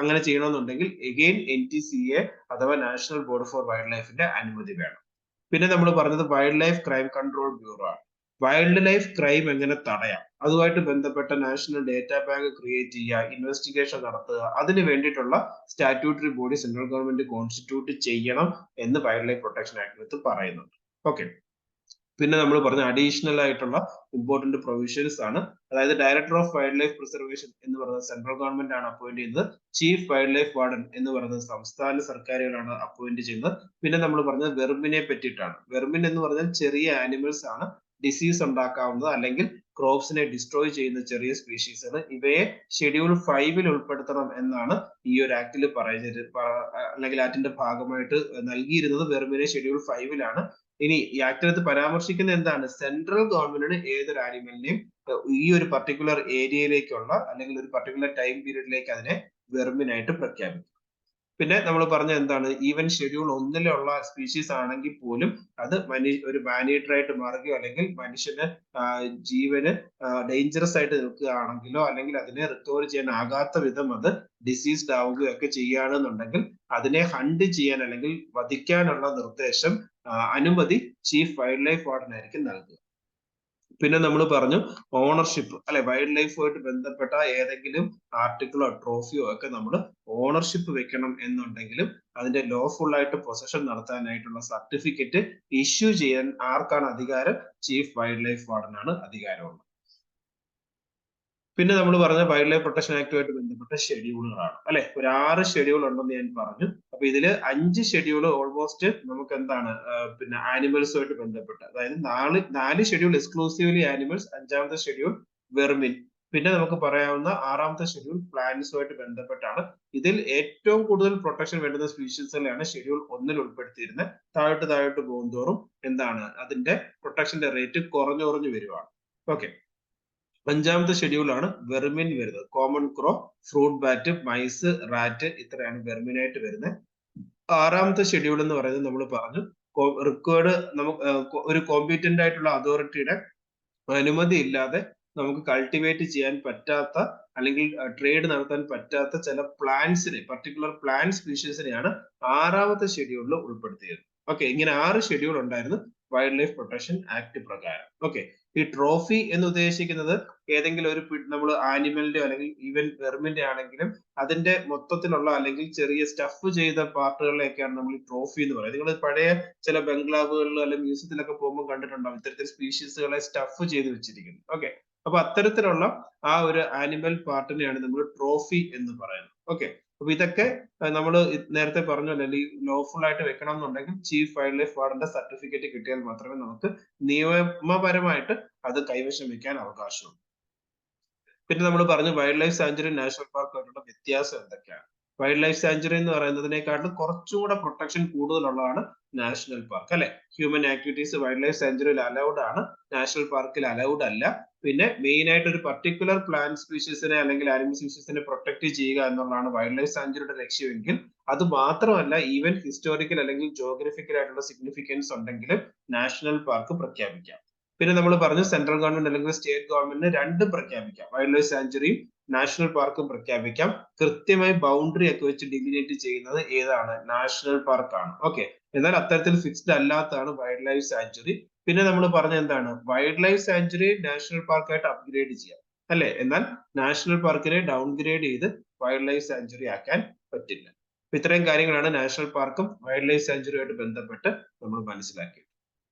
അങ്ങനെ ചെയ്യണമെന്നുണ്ടെങ്കിൽ എഗെയിൻ NTCA അഥവാ നാഷണൽ ബോർഡ് ഫോർ വൈൽഡ് ലൈഫിന്റെ അനുമതി വേണം. പിന്നെ നമ്മൾ പറഞ്ഞത് wild life crime control bureau ആണ്. വൈൽഡ് ലൈഫ് ക്രൈം എങ്ങനെ തടയാം, അതുമായിട്ട് ബന്ധപ്പെട്ട നാഷണൽ ഡേറ്റാ ബാങ്ക് ക്രിയേറ്റ് ചെയ്യുക, ഇൻവെസ്റ്റിഗേഷൻ നടത്തുക, അതിന് വേണ്ടിയിട്ടുള്ള statutory body central government constitute ചെയ്യണം എന്ന് വൈൽഡ് ലൈഫ് പ്രൊട്ടക്ഷൻ ആക്ടിനകത്ത് പറയുന്നുണ്ട്. ഓക്കെ. പിന്നെ നമ്മൾ പറഞ്ഞ അഡീഷണൽ ആയിട്ടുള്ള ഇമ്പോർട്ടന്റ് പ്രൊവിഷൻസ് ആണ്. അതായത് director of wild life preservation എന്ന് പറയുന്നത് സെൻട്രൽ ഗവൺമെന്റ് ആണ് അപ്പോയിന്റ് ചെയ്യുന്നത്. ചീഫ് വൈൽഡ് ലൈഫ് വാർഡൻ എന്ന് പറയുന്നത് സംസ്ഥാന സർക്കാരുകളാണ് അപ്പോയിന്റ് ചെയ്യുന്നത്. പിന്നെ നമ്മൾ പറഞ്ഞത് വെർമിനെ പറ്റിയിട്ടാണ്. വെർമിൻ എന്ന് പറഞ്ഞാൽ ചെറിയ ആനിമൽസ് ആണ്, ഡിസീസ് ഉണ്ടാക്കാവുന്നത് അല്ലെങ്കിൽ ക്രോപ്സിനെ ഡിസ്ട്രോയ് ചെയ്യുന്ന ചെറിയ സ്പീഷീസ് ആണ്. ഇവയെ ഷെഡ്യൂൾ 5 ഉൾപ്പെടുത്തണം എന്നാണ് ഈ ഒരു ആക്ടിൽ പറയുന്നത്, അല്ലെങ്കിൽ ആക്ടിന്റെ ഭാഗമായിട്ട് നൽകിയിരുന്നത് വെർമിനെ ഷെഡ്യൂൾ 5 ഇനി ഈ ആക്ടിനകത്ത് പരാമർശിക്കുന്ന എന്താണ്, സെൻട്രൽ ഗവൺമെന്റിന് ഏതൊരു ആനിമലിനെയും ഈ ഒരു പർട്ടിക്കുലർ ഏരിയയിലേക്കുള്ള അല്ലെങ്കിൽ ഒരു പർട്ടിക്കുലർ ടൈം പീരീഡിലേക്ക് അതിനെ വെർമിനായിട്ട് പ്രഖ്യാപിക്കും. പിന്നെ നമ്മൾ പറഞ്ഞ എന്താണ്, ഈവൻ ഷെഡ്യൂൾ 1 സ്പീഷീസ് ആണെങ്കിൽ പോലും അത് ഒരു മാനേറ്റർ ആയിട്ട് മാറുകയോ അല്ലെങ്കിൽ മനുഷ്യന് ജീവന് ഡേഞ്ചറസ് ആയിട്ട് നിൽക്കുകയാണെങ്കിലോ അല്ലെങ്കിൽ അതിനെ റിക്കവർ ചെയ്യാൻ ആകാത്ത വിധം അത് ഡിസീസ്ഡ് ആവുകയോ ഒക്കെ ചെയ്യുകയാണെന്നുണ്ടെങ്കിൽ അതിനെ ഹണ്ട് ചെയ്യാൻ അല്ലെങ്കിൽ വധിക്കാനുള്ള നിർദ്ദേശം, അനുമതി ചീഫ് വൈൽഡ് ലൈഫ് വാർഡൻ ആയിരിക്കും നൽകുക. പിന്നെ നമ്മൾ പറഞ്ഞു ഓണർഷിപ്പ്, അല്ലെ, വൈൽഡ് ലൈഫുമായിട്ട് ബന്ധപ്പെട്ട ഏതെങ്കിലും ആർട്ടിക്കിളോ ട്രോഫിയോ ഒക്കെ നമ്മൾ ഓണർഷിപ്പ് വെക്കണം എന്നുണ്ടെങ്കിലും അതിന്റെ ലോഫുൾ ആയിട്ട് പൊസഷൻ നടത്താനായിട്ടുള്ള സർട്ടിഫിക്കറ്റ് ഇഷ്യൂ ചെയ്യാൻ ആർക്കാണ് അധികാരം? ചീഫ് വൈൽഡ് ലൈഫ് വാർഡനാണ് അധികാരമുള്ളത്. പിന്നെ നമ്മൾ പറഞ്ഞ വൈൽഡ് ലൈഫ് പ്രൊട്ടക്ഷൻ ആക്ടുമായിട്ട് ബന്ധപ്പെട്ട ഷെഡ്യൂളുകളാണ്, അല്ലെ. ഒരു 6 ഷെഡ്യൂൾ ഉണ്ടെന്ന് ഞാൻ പറഞ്ഞു. അപ്പൊ ഇതില് 5 ഷെഡ്യൂൾ ഓൾമോസ്റ്റ് നമുക്ക് എന്താണ്, പിന്നെ ആനിമൽസുമായിട്ട് ബന്ധപ്പെട്ട്, അതായത് 4 ഷെഡ്യൂൾ എക്സ്ക്ലൂസീവ്ലി ആനിമൽസ്, 5ാമത്തെ ഷെഡ്യൂൾ വെർമിൻ, പിന്നെ നമുക്ക് പറയാവുന്ന 6ാമത്തെ ഷെഡ്യൂൾ പ്ലാന്റ്സുമായിട്ട് ബന്ധപ്പെട്ടാണ്. ഇതിൽ ഏറ്റവും കൂടുതൽ പ്രൊട്ടക്ഷൻ വേണ്ടുന്ന സ്പീഷീസുകളെയാണ് ഷെഡ്യൂൾ 1 ഉൾപ്പെടുത്തിയിരുന്നത്. താഴോട്ട് പോകുന്തോറും എന്താണ്, അതിന്റെ പ്രൊട്ടക്ഷന്റെ റേറ്റ് കുറഞ്ഞു വരുവാണ്. ഓക്കെ. 5ാമത്തെ ഷെഡ്യൂളാണ് വെർമിൻ വരുന്നത്. കോമൺ ക്രോ, ഫ്രൂട്ട് ബാറ്റ്, മൈസ്, റാറ്റ്, ഇത്രയാണ് വെർമിനായിട്ട് വരുന്നത്. 6ാമത്തെ ഷെഡ്യൂൾ എന്ന് പറയുന്നത് നമ്മൾ പറഞ്ഞു, റിക്വേർഡ് നമുക്ക് ഒരു കോമ്പീറ്റന്റ് ആയിട്ടുള്ള അതോറിറ്റിയുടെ അനുമതി ഇല്ലാതെ നമുക്ക് കൾട്ടിവേറ്റ് ചെയ്യാൻ പറ്റാത്ത അല്ലെങ്കിൽ ട്രേഡ് നടത്താൻ പറ്റാത്ത ചില പ്ലാന്റ്സിനെ, പർട്ടിക്കുലർ പ്ലാന്റ് സ്പീഷീസിനെയാണ് 6ാമത്തെ ഷെഡ്യൂളിൽ ഉൾപ്പെടുത്തിയത്. ഓക്കെ. ഇങ്ങനെ 6 ഷെഡ്യൂൾ ഉണ്ടായിരുന്നു വൈൽഡ് ലൈഫ് പ്രൊട്ടക്ഷൻ ആക്ട് പ്രകാരം. ഓക്കെ. ഈ ട്രോഫി എന്ന് ഉദ്ദേശിക്കുന്നത് ഏതെങ്കിലും ഒരു നമ്മൾ ആനിമലിന്റെ അല്ലെങ്കിൽ ഈവൻ വെർമിന്റെ ആണെങ്കിലും അതിന്റെ മൊത്തത്തിലുള്ള അല്ലെങ്കിൽ ചെറിയ സ്റ്റഫ് ചെയ്ത പാർട്ടുകളിലേക്കാണ് നമ്മൾ ഈ ട്രോഫി എന്ന് പറയുന്നത്. നിങ്ങൾ പഴയ ചില ബംഗ്ലാവുകളിൽ അല്ലെങ്കിൽ മ്യൂസിയത്തിലൊക്കെ പോകുമ്പോൾ കണ്ടിട്ടുണ്ടാവും ഇത്തരത്തിൽ സ്പീഷീസുകളെ സ്റ്റഫ് ചെയ്ത് വെച്ചിരിക്കുന്നത്. ഓക്കെ. അപ്പൊ അത്തരത്തിലുള്ള ആ ഒരു ആനിമൽ പാർട്ടിനെയാണ് നമ്മൾ ട്രോഫി എന്ന് പറയുന്നത്. ഓക്കെ. അപ്പൊ ഇതൊക്കെ നമ്മൾ നേരത്തെ പറഞ്ഞല്ലോ, അല്ലെങ്കിൽ ലോഫുൾ ആയിട്ട് വെക്കണം എന്നുണ്ടെങ്കിൽ ചീഫ് വൈൽഡ് ലൈഫ് വാർഡന്റെ സർട്ടിഫിക്കറ്റ് കിട്ടിയാൽ മാത്രമേ നമുക്ക് നിയമപരമായിട്ട് അത് കൈവശം വെക്കാൻ അവകാശമുള്ളൂ. പിന്നെ നമ്മൾ പറഞ്ഞു വൈൽഡ് ലൈഫ് സാഞ്ചുറി നാഷണൽ പാർക്കുമായിട്ടുള്ള വ്യത്യാസം എന്തൊക്കെയാണ്. വൈൽഡ് ലൈഫ് സാഞ്ചുറി എന്ന് പറയുന്നതിനേക്കാളും കുറച്ചുകൂടെ പ്രൊട്ടക്ഷൻ കൂടുതലുള്ളതാണ് നാഷണൽ പാർക്ക്, അല്ലെ. ഹ്യൂമൻ ആക്ടിവിറ്റീസ് വൈൽഡ് ലൈഫ് സാഞ്ചുറിയിൽ അലൗഡ് ആണ്, നാഷണൽ പാർക്കിൽ അലൗഡ് അല്ല. പിന്നെ മെയിൻ ആയിട്ട് ഒരു പർട്ടിക്കുലർ പ്ലാന്റ് സ്പീഷീസിനെ അല്ലെങ്കിൽ ആനിമൽ സ്പീഷീസിനെ പ്രൊട്ടക്ട് ചെയ്യുക എന്നുള്ളതാണ് വൈൽഡ് ലൈഫ് സാഞ്ചുറിയുടെ ലക്ഷ്യമെങ്കിൽ അത് മാത്രമല്ല, ഈവൻ ഹിസ്റ്റോറിക്കൽ അല്ലെങ്കിൽ ജോഗ്രഫിക്കൽ ആയിട്ടുള്ള സിഗ്നിഫിക്കൻസ് ഉണ്ടെങ്കിലും നാഷണൽ പാർക്ക് പ്രഖ്യാപിക്കാം. പിന്നെ നമ്മൾ പറഞ്ഞു സെൻട്രൽ ഗവൺമെന്റ് അല്ലെങ്കിൽ സ്റ്റേറ്റ് ഗവൺമെന്റിന് രണ്ടും പ്രഖ്യാപിക്കാം, വൈൽഡ് ലൈഫ് സാഞ്ചുറിയും നാഷണൽ പാർക്കും പ്രഖ്യാപിക്കാം. കൃത്യമായി ബൗണ്ടറി ഒക്കെ വെച്ച് ഡിലിനേറ്റ് ചെയ്യുന്നത് ഏതാണ്? നാഷണൽ പാർക്കാണ്. ഓക്കെ. എന്നാൽ അത്തരത്തിൽ ഫിക്സ്ഡ് അല്ലാത്തതാണ് വൈൽഡ് ലൈഫ് സാഞ്ചുറി. പിന്നെ നമ്മൾ പറഞ്ഞ എന്താണ്, വൈൽഡ് ലൈഫ് സാഞ്ചുറി നാഷണൽ പാർക്കായിട്ട് അപ്ഗ്രേഡ് ചെയ്യാം, അല്ലെ. എന്നാൽ നാഷണൽ പാർക്കിനെ ഡൗൺഗ്രേഡ് ചെയ്ത് വൈൽഡ് ലൈഫ് സാഞ്ചുറി ആക്കാൻ പറ്റില്ല. ഇത്രയും കാര്യങ്ങളാണ് നാഷണൽ പാർക്കും വൈൽഡ് ലൈഫ് സാഞ്ചുറിയുമായിട്ട് ബന്ധപ്പെട്ട് നമ്മൾ മനസ്സിലാക്കിയത്.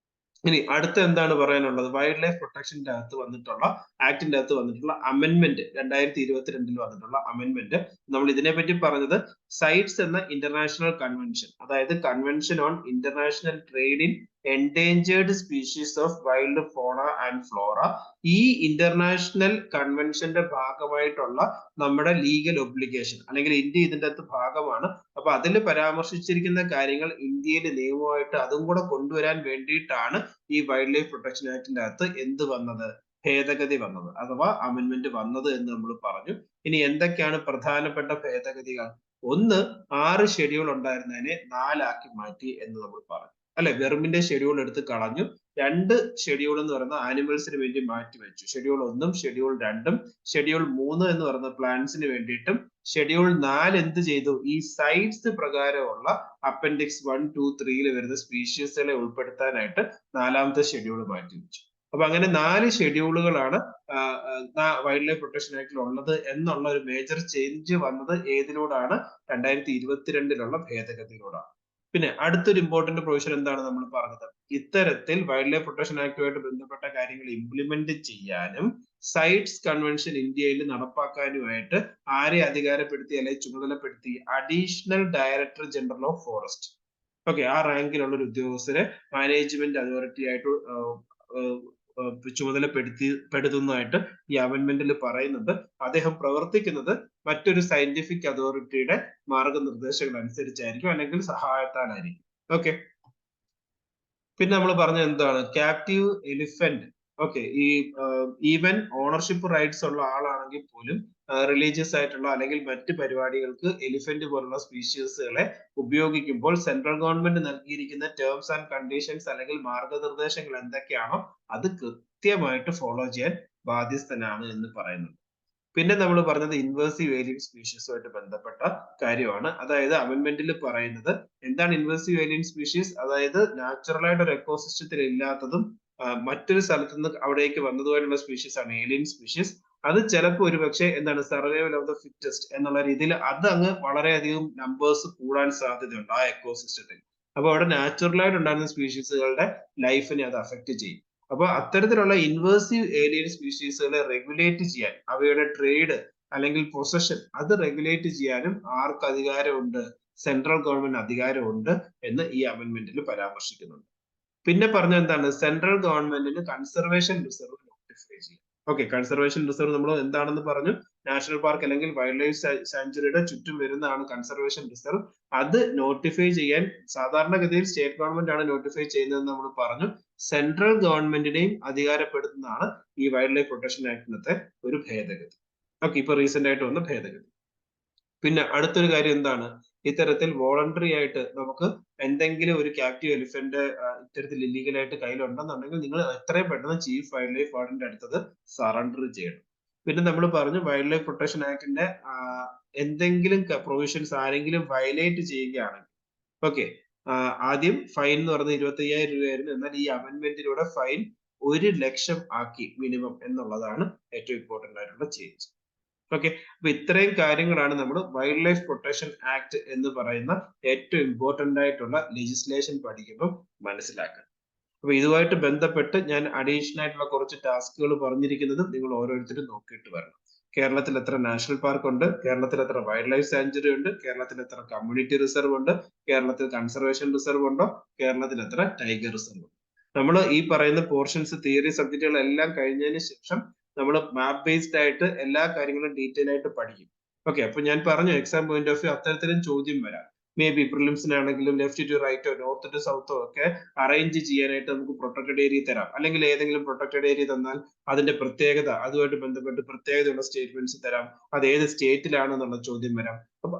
ഇനി അടുത്ത എന്താണ് പറയാനുള്ളത്, വൈൽഡ് ലൈഫ് പ്രൊട്ടക്ഷന്റെ അകത്ത് വന്നിട്ടുള്ള ആക്ടിന്റെ അകത്ത് വന്നിട്ടുള്ള അമെന്റ്മെന്റ്, 2022 വന്നിട്ടുള്ള അമെന്റ്മെന്റ്. നമ്മൾ ഇതിനെപ്പറ്റി പറഞ്ഞത് സൈറ്റ്സ് എന്ന ഇന്റർനാഷണൽ കൺവെൻഷൻ, അതായത് convention on international trade in endangered species of wild ഫോണ ആൻഡ് ഫ്ലോറ. ഈ ഇന്റർനാഷണൽ കൺവെൻഷന്റെ ഭാഗമായിട്ടുള്ള നമ്മുടെ ലീഗൽ ഒബ്ലിഗേഷൻ, അല്ലെങ്കിൽ ഇന്ത്യ ഇതിന്റെ അകത്ത് ഭാഗമാണ്. അപ്പൊ അതിൽ പരാമർശിച്ചിരിക്കുന്ന കാര്യങ്ങൾ ഇന്ത്യയിൽ നിയമമായിട്ട് അതും കൂടെ കൊണ്ടുവരാൻ വേണ്ടിയിട്ടാണ് ഈ വൈൽഡ് ലൈഫ് പ്രൊട്ടക്ഷൻ ആക്ടിന്റെ അകത്ത് എന്ത് വന്നത്, ഭേദഗതി വന്നത്, അഥവാ അമെന്റ്മെന്റ് വന്നത് എന്ന് നമ്മൾ പറഞ്ഞു. ഇനി എന്തൊക്കെയാണ് പ്രധാനപ്പെട്ട ഭേദഗതികൾ? ഒന്ന്, 6 ഷെഡ്യൂൾ ഉണ്ടായിരുന്നതിനെ 4 ആക്കി മാറ്റി എന്ന് നമ്മൾ പറഞ്ഞു, അല്ലെ. വെർമിന്റെ ഷെഡ്യൂൾ എടുത്ത് കളഞ്ഞു. 2 ഷെഡ്യൂൾ എന്ന് പറയുന്ന ആനിമൽസിന് വേണ്ടി മാറ്റി വെച്ചു, ഷെഡ്യൂൾ 1ഉം ഷെഡ്യൂൾ 2ഉം. ഷെഡ്യൂൾ 3 എന്ന് പറയുന്ന പ്ലാന്റ്സിന് വേണ്ടിയിട്ടും ഷെഡ്യൂൾ 4 എന്ത് ചെയ്തു? ഈ സൈറ്റ്സ് പ്രകാരമുള്ള അപ്പൻഡിക്സ് 1, 2, 3 വരുന്ന സ്പീഷീസുകളെ ഉൾപ്പെടുത്താനായിട്ട് 4ാമത്തെ ഷെഡ്യൂൾ മാറ്റി വെച്ചു. അപ്പൊ അങ്ങനെ 4 ഷെഡ്യൂളുകളാണ് വൈൽഡ് ലൈഫ് പ്രൊട്ടക്ഷൻ ആക്ടിൽ ഉള്ളത് എന്നുള്ള ഒരു മേജർ ചേഞ്ച് വന്നത് ഏതിലൂടാണ്? 2022 ഭേദഗതിയിലൂടാണ്. പിന്നെ അടുത്തൊരു ഇമ്പോർട്ടന്റ് പ്രൊവിഷൻ എന്താണ് നമ്മൾ പറഞ്ഞത്? ഇത്തരത്തിൽ വൈൽഡ് ലൈഫ് പ്രൊട്ടക്ഷൻ ആക്ടുമായിട്ട് ബന്ധപ്പെട്ട കാര്യങ്ങൾ ഇംപ്ലിമെന്റ് ചെയ്യാനും സൈറ്റ്സ് കൺവെൻഷൻ ഇന്ത്യയിൽ നടപ്പാക്കാനുമായിട്ട് ആരെ അധികാരപ്പെടുത്തി അല്ലെങ്കിൽ ചുമതലപ്പെടുത്തി? Additional director general of forest. Okay, ആ റാങ്കിലുള്ള ഒരു ഉദ്യോഗസ്ഥരെ മാനേജ്മെന്റ് അതോറിറ്റി ആയിട്ട് ചുമതലപ്പെടുത്തുന്നതായിട്ട് ഈ അമെന്റ്മെന്റിൽ പറയുന്നുണ്ട്. അദ്ദേഹം പ്രവർത്തിക്കുന്നത് മറ്റൊരു സയന്റിഫിക് അതോറിറ്റിയുടെ മാർഗനിർദ്ദേശങ്ങൾ അനുസരിച്ചായിരിക്കും അല്ലെങ്കിൽ സഹായത്താലായിരിക്കും. ഓക്കെ, പിന്നെ നമ്മൾ പറഞ്ഞ എന്താണ്? Captive elephant. ഓക്കെ, ഈ ഈവൻ ഓണർഷിപ്പ് റൈറ്റ്സ് ഉള്ള ആളാണെങ്കിൽ പോലും റിലീജിയസ് ആയിട്ടുള്ള അല്ലെങ്കിൽ മറ്റ് പരിപാടികൾക്ക് എലിഫന്റ് പോലുള്ള സ്പീഷീസുകളെ ഉപയോഗിക്കുമ്പോൾ സെൻട്രൽ ഗവൺമെന്റ് നൽകിയിരിക്കുന്ന ടേംസ് ആൻഡ് കണ്ടീഷൻസ് അല്ലെങ്കിൽ മാർഗനിർദ്ദേശങ്ങൾ എന്തൊക്കെയാണോ അത് കൃത്യമായിട്ട് ഫോളോ ചെയ്യാൻ ബാധ്യസ്ഥനാണ് എന്ന് പറയുന്നു. പിന്നെ നമ്മൾ പറഞ്ഞത് ഇൻവേഴ്സീവ് ഏലിയൻ സ്പീഷീസുമായിട്ട് ബന്ധപ്പെട്ട കാര്യമാണ്. അതായത് അമെന്റ്മെന്റിൽ പറയുന്നത് എന്താണ് ഇൻവേഴ്സീവ് ഏലിയൻ സ്പീഷീസ്? അതായത് നാച്ചുറൽ ആയിട്ട് ഒരു എക്കോസിസ്റ്റത്തിൽ ഇല്ലാത്തതും മറ്റൊരു സ്ഥലത്ത് നിന്ന് അവിടേക്ക് വന്നതുമായിട്ടുള്ള സ്പീഷീസ് ആണ് ഏലിയൻ സ്പീഷീസ്. അത് ചിലപ്പോൾ ഒരുപക്ഷെ എന്താണ് സർവൈവൽ ഓഫ് ദ ഫിറ്റസ്റ്റ് എന്നുള്ള രീതിയിൽ അത് അങ്ങ് വളരെയധികം നമ്പേഴ്സ് കൂടാൻ സാധ്യതയുണ്ട് ആ എക്കോസിസ്റ്റത്തിൽ. അപ്പൊ അവിടെ നാച്ചുറൽ ആയിട്ട് ഉണ്ടായിരുന്ന സ്പീഷീസുകളുടെ ലൈഫിനെ അത് അഫക്ട് ചെയ്യും. അപ്പൊ അത്തരത്തിലുള്ള ഇൻവേഴ്സീവ് ഏലിയൻ സ്പീഷീസുകളെ റെഗുലേറ്റ് ചെയ്യാൻ അവയുടെ ട്രേഡ് അല്ലെങ്കിൽ പൊസഷൻ അത് റെഗുലേറ്റ് ചെയ്യാനും ആർക്ക് അധികാരമുണ്ട്? സെൻട്രൽ ഗവൺമെന്റ് അധികാരമുണ്ട് എന്ന് ഈ അമെന്റ്മെന്റിൽ പരാമർശിക്കുന്നുണ്ട്. പിന്നെ പറഞ്ഞ എന്താണ്? സെൻട്രൽ ഗവൺമെന്റിന് കൺസർവേഷൻ റിസർവ് നോട്ടിഫൈ ചെയ്യാം. ഓക്കെ, കൺസർവേഷൻ റിസർവ് നമ്മൾ എന്താണെന്ന് പറഞ്ഞു. നാഷണൽ പാർക്ക് അല്ലെങ്കിൽ വൈൽഡ് ലൈഫ് സാങ്ച്വറിയുടെ ചുറ്റും വരുന്നതാണ് കൺസർവേഷൻ റിസർവ്. അത് നോട്ടിഫൈ ചെയ്യാൻ സാധാരണഗതിയിൽ സ്റ്റേറ്റ് ഗവൺമെന്റ് ആണ് നോട്ടിഫൈ ചെയ്യുന്നതെന്ന് നമ്മൾ പറഞ്ഞു. സെൻട്രൽ ഗവൺമെന്റിനെയും അധികാരപ്പെടുത്തുന്നതാണ് ഈ വൈൽഡ് ലൈഫ് പ്രൊട്ടക്ഷൻ ആക്ടിനത്തെ ഒരു ഭേദഗതി. ഓക്കെ, ഇപ്പൊ റീസെന്റ് ആയിട്ട് വന്ന ഭേദഗതി. പിന്നെ അടുത്തൊരു കാര്യം എന്താണ്? ഇത്തരത്തിൽ വോളണ്ടറി ആയിട്ട് നമുക്ക് എന്തെങ്കിലും ഒരു ക്യാപ്റ്റീവ് എലിഫന്റ് ഇത്തരത്തിൽ ഇല്ലീഗൽ ആയിട്ട് കയ്യിലുണ്ടെന്നുണ്ടെങ്കിൽ നിങ്ങൾ എത്രയും പെട്ടെന്ന് ചീഫ് വൈൽഡ് ലൈഫ് വാർഡന്റെ അടുത്തത് സറണ്ടർ ചെയ്യണം. പിന്നെ നമ്മൾ പറഞ്ഞു വൈൽഡ് ലൈഫ് പ്രൊട്ടക്ഷൻ ആക്ടിന്റെ എന്തെങ്കിലും പ്രൊവിഷൻസ് ആരെങ്കിലും വയലേറ്റ് ചെയ്യുകയാണെങ്കിൽ ഓക്കെ, ആദ്യം ഫൈൻ എന്ന് പറയുന്നത് 25,000 രൂപയായിരുന്നു. എന്നാൽ ഈ അമെന്റ്മെന്റിലൂടെ ഫൈൻ 1,00,000 ആക്കി മിനിമം എന്നുള്ളതാണ് ഏറ്റവും ഇമ്പോർട്ടന്റ് ആയിട്ടുള്ള ചേഞ്ച്. ഓക്കെ, അപ്പൊ ഇത്രയും കാര്യങ്ങളാണ് നമ്മൾ വൈൽഡ് ലൈഫ് പ്രൊട്ടക്ഷൻ ആക്ട് എന്ന് പറയുന്ന ഏറ്റവും ഇമ്പോർട്ടന്റ് ആയിട്ടുള്ള ലെജിസ്ലേഷൻ പഠിക്കുമ്പോൾ മനസ്സിലാക്കുക. അപ്പൊ ഇതുമായിട്ട് ബന്ധപ്പെട്ട് ഞാൻ അഡീഷണൽ ആയിട്ടുള്ള കുറച്ച് ടാസ്കുകൾ പറഞ്ഞിരിക്കുന്നത് നിങ്ങൾ ഓരോരുത്തരും നോക്കിയിട്ട് വരണം. കേരളത്തിൽ എത്ര നാഷണൽ പാർക്ക് ഉണ്ട്? കേരളത്തിൽ എത്ര വൈൽഡ് ലൈഫ് സാങ്ച്വറി ഉണ്ട്? കേരളത്തിൽ എത്ര കമ്മ്യൂണിറ്റി റിസർവ് ഉണ്ട്? കേരളത്തിൽ കൺസർവേഷൻ റിസർവ് ഉണ്ടോ? കേരളത്തിൽ എത്ര ടൈഗർ റിസർവ് ഉണ്ട്? നമ്മൾ ഈ പറയുന്ന പോർഷൻസ് തിയറി സബ്ജക്റ്റുകളെല്ലാം കഴിഞ്ഞതിന് ശേഷം നമ്മൾ മാപ്പ് ബേസ്ഡ് ആയിട്ട് എല്ലാ കാര്യങ്ങളും ഡീറ്റെയിൽ ആയിട്ട് പഠിക്കും. ഓക്കെ, അപ്പൊ ഞാൻ പറഞ്ഞു എക്സാം പോയിന്റ് ഓഫ് വ്യൂ അത്തരത്തിലും ചോദ്യം വരാം. മേ ബി പ്രിലിംസിനാണെങ്കിലും ലെഫ്റ്റ് ടു റൈറ്റോ നോർത്ത് ടു സൗത്തോ ഒക്കെ അറേഞ്ച് ചെയ്യാനായിട്ട് നമുക്ക് പ്രൊട്ടക്റ്റഡ് ഏരിയ തരാം. അല്ലെങ്കിൽ ഏതെങ്കിലും പ്രൊട്ടക്റ്റഡ് ഏരിയ തന്നാൽ അതിന്റെ പ്രത്യേകത അതുമായിട്ട് ബന്ധപ്പെട്ട് പ്രത്യേകതയുള്ള സ്റ്റേറ്റ്മെന്റ്സ് തരാം. അത് ഏത് സ്റ്റേറ്റിലാണെന്നുള്ള ചോദ്യം വരാം. അപ്പൊ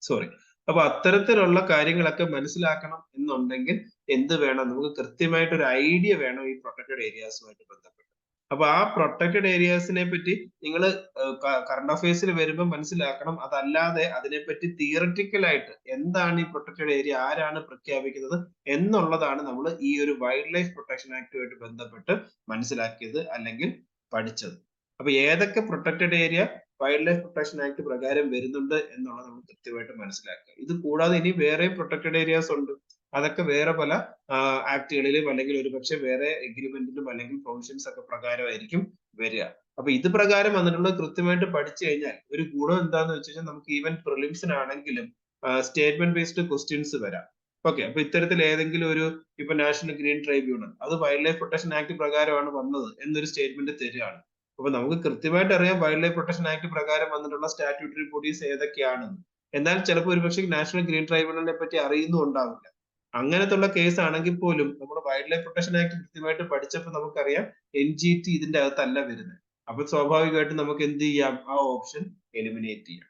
സോറി, അപ്പൊ അത്തരത്തിലുള്ള കാര്യങ്ങളൊക്കെ മനസ്സിലാക്കണം എന്നുണ്ടെങ്കിൽ എന്ത് വേണം? നമുക്ക് കൃത്യമായിട്ട് ഒരു ഐഡിയ വേണം ഈ പ്രൊട്ടക്റ്റഡ് ഏരിയാസുമായിട്ട് ബന്ധപ്പെട്ട്. അപ്പൊ ആ പ്രൊട്ടക്റ്റഡ് ഏരിയാസിനെ പറ്റി നിങ്ങൾ കറണ്ട് അഫയേഴ്സിൽ വരുമ്പോൾ മനസ്സിലാക്കണം. അതല്ലാതെ അതിനെപ്പറ്റി തിയററ്റിക്കൽ ആയിട്ട് എന്താണ് ഈ പ്രൊട്ടക്റ്റഡ് ഏരിയ, ആരാണ് പ്രഖ്യാപിക്കുന്നത് എന്നുള്ളതാണ് നമ്മൾ ഈ ഒരു വൈൽഡ് ലൈഫ് പ്രൊട്ടക്ഷൻ ആക്ടുമായിട്ട് ബന്ധപ്പെട്ട് മനസ്സിലാക്കിയത് അല്ലെങ്കിൽ പഠിച്ചത്. അപ്പൊ ഏതൊക്കെ protected area wild life protection act പ്രകാരം വരുന്നുണ്ട് എന്നുള്ളത് നമ്മൾ കൃത്യമായിട്ട് മനസ്സിലാക്കുക. ഇത് കൂടാതെ ഇനി വേറെ പ്രൊട്ടക്റ്റഡ് ഏരിയാസ് ഉണ്ട്. അതൊക്കെ വേറെ പല ആക്ടുകളിലും അല്ലെങ്കിൽ ഒരുപക്ഷെ വേറെ എഗ്രിമെന്റിലും അല്ലെങ്കിൽ പ്രൊവിഷൻസ് ഒക്കെ പ്രകാരമായിരിക്കും വരിക. അപ്പൊ ഇത് പ്രകാരം വന്നിട്ടുള്ളത് കൃത്യമായിട്ട് പഠിച്ചു കഴിഞ്ഞാൽ ഒരു ഗുണം എന്താന്ന് വെച്ച് കഴിഞ്ഞാൽ നമുക്ക് ഈവൻ പ്രിലിംസിനാണെങ്കിലും സ്റ്റേറ്റ്മെന്റ് ബേസ്ഡ് ക്വസ്റ്റ്യൻസ് വരാം. ഓക്കെ, അപ്പൊ ഇത്തരത്തിൽ ഏതെങ്കിലും ഒരു ഇപ്പൊ നാഷണൽ ഗ്രീൻ ട്രൈബ്യൂണൽ അത് വൈൽഡ് ലൈഫ് പ്രൊട്ടക്ഷൻ ആക്ട് പ്രകാരമാണ് വന്നത് എന്നൊരു സ്റ്റേറ്റ്മെന്റ് തരികയാണ്. അപ്പൊ നമുക്ക് കൃത്യമായിട്ട് അറിയാം വൈൽഡ് ലൈഫ് പ്രൊട്ടക്ഷൻ ആക്ട് പ്രകാരം വന്നിട്ടുള്ള സ്റ്റാറ്റ്യൂട്ടറി ബോഡീസ് ഏതൊക്കെയാണെന്ന്. എന്നാൽ ചിലപ്പോൾ ഒരുപക്ഷെ നാഷണൽ ഗ്രീൻ ട്രൈബ്യൂണലിനെ പറ്റി അറിയുന്നുണ്ടാവില്ല. അങ്ങനത്തുള്ള കേസ് ആണെങ്കിൽ പോലും നമ്മൾ വൈൽഡ് ലൈഫ് പ്രൊട്ടക്ഷൻ ആക്ട് കൃത്യമായിട്ട് പഠിച്ചപ്പോൾ നമുക്കറിയാം NGT ഇതിന്റെ അകത്തല്ല വരുന്നത്. അപ്പൊ സ്വാഭാവികമായിട്ടും നമുക്ക് എന്ത് ചെയ്യാം? ആ ഓപ്ഷൻ എലിമിനേറ്റ് ചെയ്യാം.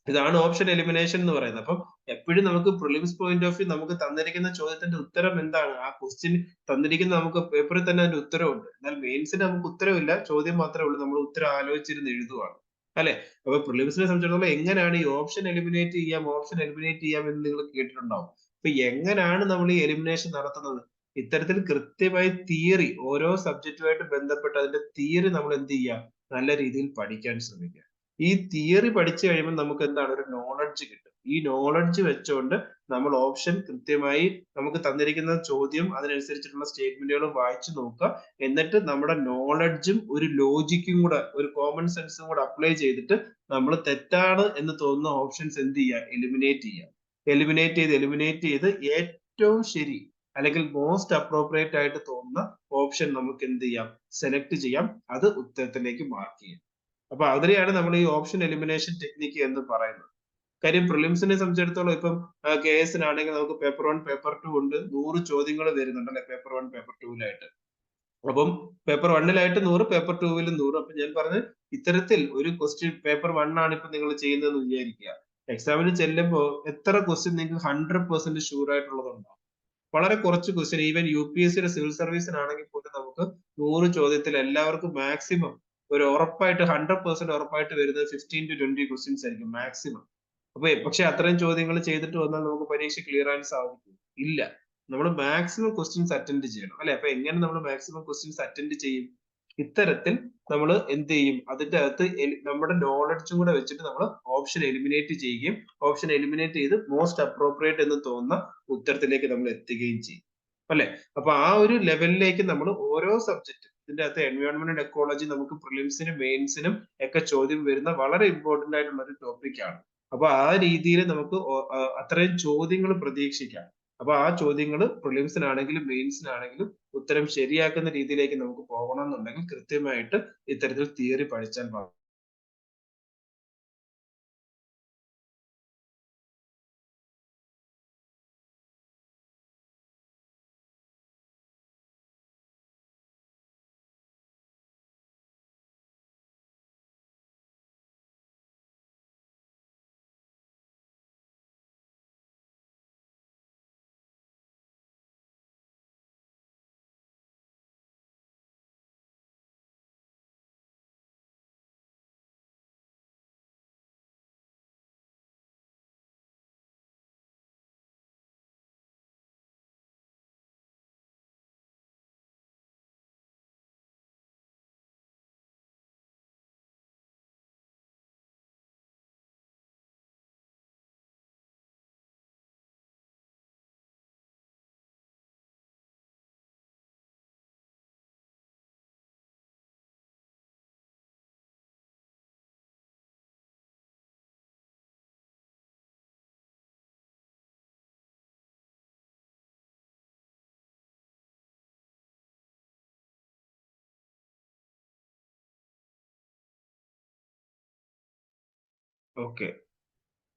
ഇതാണ് ഓപ്ഷൻ എലിമിനേഷൻ എന്ന് പറയുന്നത്. അപ്പം എപ്പോഴും നമുക്ക് പ്രിലിംസ് പോയിന്റ് ഓഫ് വ്യൂ നമുക്ക് തന്നിരിക്കുന്ന ചോദ്യത്തിന്റെ ഉത്തരം എന്താണ്? ആ ക്വസ്റ്റ്യൻ തന്നിരിക്കുന്ന നമുക്ക് പേപ്പറിൽ തന്നെ അതിന്റെ ഉത്തരവുണ്ട്. എന്നാൽ മെയിൻസിന് നമുക്ക് ഉത്തരവില്ല, ചോദ്യം മാത്രമേ ഉള്ളൂ. നമ്മൾ ഉത്തരം ആലോചിച്ചിരുന്ന് എഴുതുവാണ്. അല്ലെ? അപ്പൊ പ്രിലിംസിനെ സംബന്ധിച്ചിടത്തോളം എങ്ങനെയാണ് ഈ ഓപ്ഷൻ എലിമിനേറ്റ് ചെയ്യാം എന്ന് നിങ്ങൾ കേട്ടിട്ടുണ്ടാവും. അപ്പൊ എങ്ങനെയാണ് നമ്മൾ ഈ എലിമിനേഷൻ നടത്തുന്നത്? ഇത്തരത്തിൽ കൃത്യമായി തിയറി ഓരോ സബ്ജക്റ്റുമായിട്ട് ബന്ധപ്പെട്ട് അതിന്റെ തിയറി നമ്മൾ എന്ത് ചെയ്യുക? നല്ല രീതിയിൽ പഠിക്കാൻ ശ്രമിക്കുക. ഈ തിയറി പഠിച്ചു കഴിയുമ്പോൾ നമുക്ക് എന്താണ് ഒരു നോളഡ്ജ് കിട്ടും. ഈ നോളഡ്ജ് വെച്ചുകൊണ്ട് നമ്മൾ ഓപ്ഷൻ കൃത്യമായി നമുക്ക് തന്നിരിക്കുന്ന ചോദ്യം അതിനനുസരിച്ചിട്ടുള്ള സ്റ്റേറ്റ്മെന്റുകളും വായിച്ചു നോക്കുക. എന്നിട്ട് നമ്മുടെ നോളഡ്ജും ഒരു ലോജിക്കും കൂടെ ഒരു കോമൺ സെൻസും കൂടെ അപ്ലൈ ചെയ്തിട്ട് നമ്മൾ തെറ്റാണ് എന്ന് തോന്നുന്ന ഓപ്ഷൻസ് എന്ത് ചെയ്യുക? എലിമിനേറ്റ് ചെയ്ത് ഏറ്റവും ശരി അല്ലെങ്കിൽ മോസ്റ്റ് അപ്രോപ്രിയേറ്റ് ആയിട്ട് തോന്നുന്ന ഓപ്ഷൻ നമുക്ക് എന്ത് ചെയ്യാം? സെലക്ട് ചെയ്യാം. അത് ഉത്തരത്തിലേക്ക് മാർക്ക് ചെയ്യാം. അപ്പൊ അതിനെയാണ് നമ്മൾ ഈ ഓപ്ഷൻ എലിമിനേഷൻ ടെക്നിക്ക് എന്ന് പറയുന്നത്. കാര്യം പ്രിലിംസിനെ സംബന്ധിച്ചിടത്തോളം ഇപ്പം KS-നാണെങ്കിൽ നമുക്ക് പേപ്പർ 1 പേപ്പർ 2 ഉണ്ട്. 100 ചോദ്യങ്ങൾ വരുന്നുണ്ട് അല്ലെ? പേപ്പർ 1 പേപ്പർ 2-ലായിട്ട്. അപ്പം പേപ്പർ 1-ലായിട്ട് 100, പേപ്പർ 2-ലും 100. അപ്പൊ ഞാൻ പറഞ്ഞത് ഇത്തരത്തിൽ ഒരു ക്വസ്റ്റ്യൻ പേപ്പർ 1 ആണ് ഇപ്പൊ നിങ്ങൾ ചെയ്യുന്നതെന്ന് വിചാരിക്കുക. എക്സാമിന് ചെല്ലുമ്പോ എത്ര ക്വസ്റ്റ്യൻ നിങ്ങൾക്ക് 100% ഷുവർ ആയിട്ടുള്ളതുണ്ടാവും? വളരെ കുറച്ച് ക്വസ്റ്റ്യൻ ഈവൻ UPSC-യുടെ സിവിൽ സർവീസിനാണെങ്കിൽ പോലും നമുക്ക് 100 ചോദ്യത്തിൽ എല്ലാവർക്കും മാക്സിമം ഒരു ഉറപ്പായിട്ട് 100% ഉറപ്പായിട്ട് വരുന്നത് 15 to 20 ക്വസ്റ്റ്യൻസ് ആയിരിക്കും മാക്സിമം. അപ്പൊ പക്ഷെ അത്രയും ചോദ്യങ്ങൾ ചെയ്തിട്ട് വന്നാൽ നമുക്ക് പരീക്ഷ ക്ലിയർ ആകാൻ സാധിക്കും? ഇല്ല. നമ്മൾ മാക്സിമം ക്വസ്റ്റ്യൻസ് അറ്റൻഡ് ചെയ്യണം അല്ലെ? അപ്പൊ എങ്ങനെ നമ്മൾ മാക്സിമം ക്വസ്റ്റ്യൻസ് അറ്റൻഡ് ചെയ്യും? ഇത്തരത്തിൽ നമ്മൾ എന്ത് ചെയ്യും? അതിന്റെ അകത്ത് നമ്മുടെ നോളഡ്ജും കൂടെ വെച്ചിട്ട് നമ്മൾ ഓപ്ഷൻ എലിമിനേറ്റ് ചെയ്യുകയും ഓപ്ഷൻ എലിമിനേറ്റ് ചെയ്ത് മോസ്റ്റ് അപ്രോപ്രിയേറ്റ് എന്ന് തോന്നുന്ന ഉത്തരത്തിലേക്ക് നമ്മൾ എത്തുകയും ചെയ്യും അല്ലെ? അപ്പൊ ആ ഒരു ലെവലിലേക്ക് നമ്മൾ ഓരോ സബ്ജക്റ്റും ഇതിന്റെ അകത്ത് എൻവയോൺമെന്റ് ആൻഡ് എക്കോളജി നമുക്ക് പ്രിലിംസിനും മെയിൻസിനും ഒക്കെ ചോദ്യം വരുന്ന വളരെ ഇമ്പോർട്ടന്റ് ആയിട്ടുള്ള ഒരു ടോപ്പിക് ആണ്. അപ്പൊ ആ രീതിയിൽ നമുക്ക് അത്രയും ചോദ്യങ്ങൾ പ്രതീക്ഷിക്കാം. അപ്പൊ ആ ചോദ്യങ്ങൾ പ്രിലിംസിനാണെങ്കിലും മെയിൻസിനാണെങ്കിലും ഉത്തരം ശരിയാക്കുന്ന രീതിയിലേക്ക് നമുക്ക് പോകണം എന്നുണ്ടെങ്കിൽ കൃത്യമായിട്ട് ഇത്തരത്തിൽ തിയറി പഠിച്ചാൽ മാത്രം. ഓക്കെ,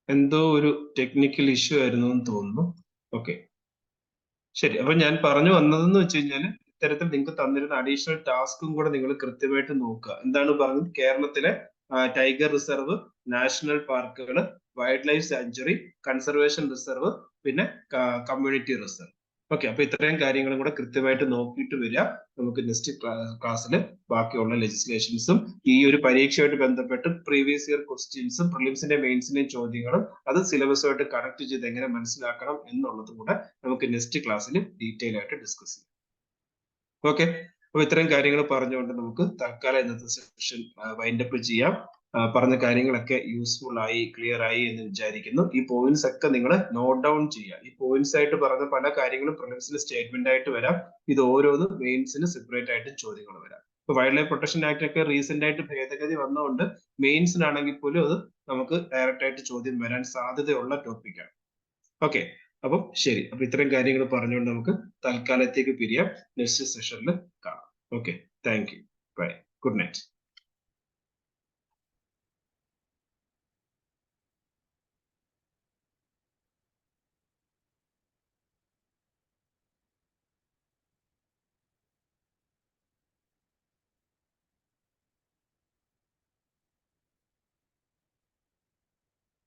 എന്തോ ഒരു ടെക്നിക്കൽ ഇഷ്യൂ ആയിരുന്നു എന്ന് തോന്നുന്നു. ഓക്കെ, ശരി. അപ്പൊ ഞാൻ പറഞ്ഞു വന്നതെന്ന് വെച്ച് കഴിഞ്ഞാല് ഇത്തരത്തിൽ നിങ്ങൾക്ക് തന്നിരുന്ന അഡീഷണൽ ടാസ്കും കൂടെ നിങ്ങൾ കൃത്യമായിട്ട് നോക്കുക. എന്താണ് പറഞ്ഞത്? കേരളത്തിലെ ടൈഗർ റിസർവ്, നാഷണൽ പാർക്കുകൾ, wild life sanctuary, conservation reserve, പിന്നെ കമ്മ്യൂണിറ്റി റിസർവ്. ഓക്കെ, അപ്പൊ ഇത്രയും കാര്യങ്ങളും കൂടെ കൃത്യമായിട്ട് നോക്കിയിട്ട് വരിക. നമുക്ക് നെക്സ്റ്റ് ക്ലാസ്സിൽ ബാക്കിയുള്ള ലെജിസ്ലേഷൻസും ഈ ഒരു പരീക്ഷയുമായിട്ട് ബന്ധപ്പെട്ട് പ്രീവിയസ് ഇയർ ക്വസ്റ്റ്യൻസും പ്രിലിംസിന്റെ മെയിൻസിന്റെയും ചോദ്യങ്ങളും അത് സിലബസുമായിട്ട് കണക്ട് ചെയ്ത് എങ്ങനെ മനസ്സിലാക്കണം എന്നുള്ളതും കൂടെ നമുക്ക് നെക്സ്റ്റ് ക്ലാസ്സിൽ ഡീറ്റെയിൽ ആയിട്ട് ഡിസ്കസ് ചെയ്യാം. ഓക്കെ, അപ്പൊ ഇത്രയും കാര്യങ്ങൾ പറഞ്ഞുകൊണ്ട് നമുക്ക് തൽക്കാലം ഇന്നത്തെ സെഷൻ വൈൻഡപ്പ് ചെയ്യാം. പറഞ്ഞ കാര്യങ്ങളൊക്കെ യൂസ്ഫുൾ ആയി, ക്ലിയർ ആയി എന്ന് വിചാരിക്കുന്നു. ഈ പോയിന്റ്സ് ഒക്കെ നിങ്ങൾ നോട്ട് ഡൗൺ ചെയ്യുക. ഈ പോയിന്റ്സ് ആയിട്ട് പറഞ്ഞ പല കാര്യങ്ങളും പ്രിലിംസിന് സ്റ്റേറ്റ്മെന്റ് ആയിട്ട് വരാം. ഇത് ഓരോന്നും മെയിൻസിന് സെപ്പറേറ്റ് ആയിട്ട് ചോദ്യങ്ങൾ വരാം. ഇപ്പൊ വൈൽഡ് ലൈഫ് പ്രൊട്ടക്ഷൻ ആക്ട് ഒക്കെ റീസെന്റ് ആയിട്ട് ഭേദഗതി വന്നതുകൊണ്ട് മെയിൻസിനാണെങ്കിൽ പോലും അത് നമുക്ക് ഡയറക്റ്റ് ആയിട്ട് ചോദ്യം വരാൻ സാധ്യതയുള്ള ടോപ്പിക്കാണ്. ഓക്കെ, അപ്പം ശരി. അപ്പൊ ഇത്രയും കാര്യങ്ങൾ പറഞ്ഞുകൊണ്ട് നമുക്ക് തൽക്കാലത്തേക്ക് പിരിയാം. നെക്സ്റ്റ് സെഷനിൽ കാണാം. Okay, thank you. Bye. Good night.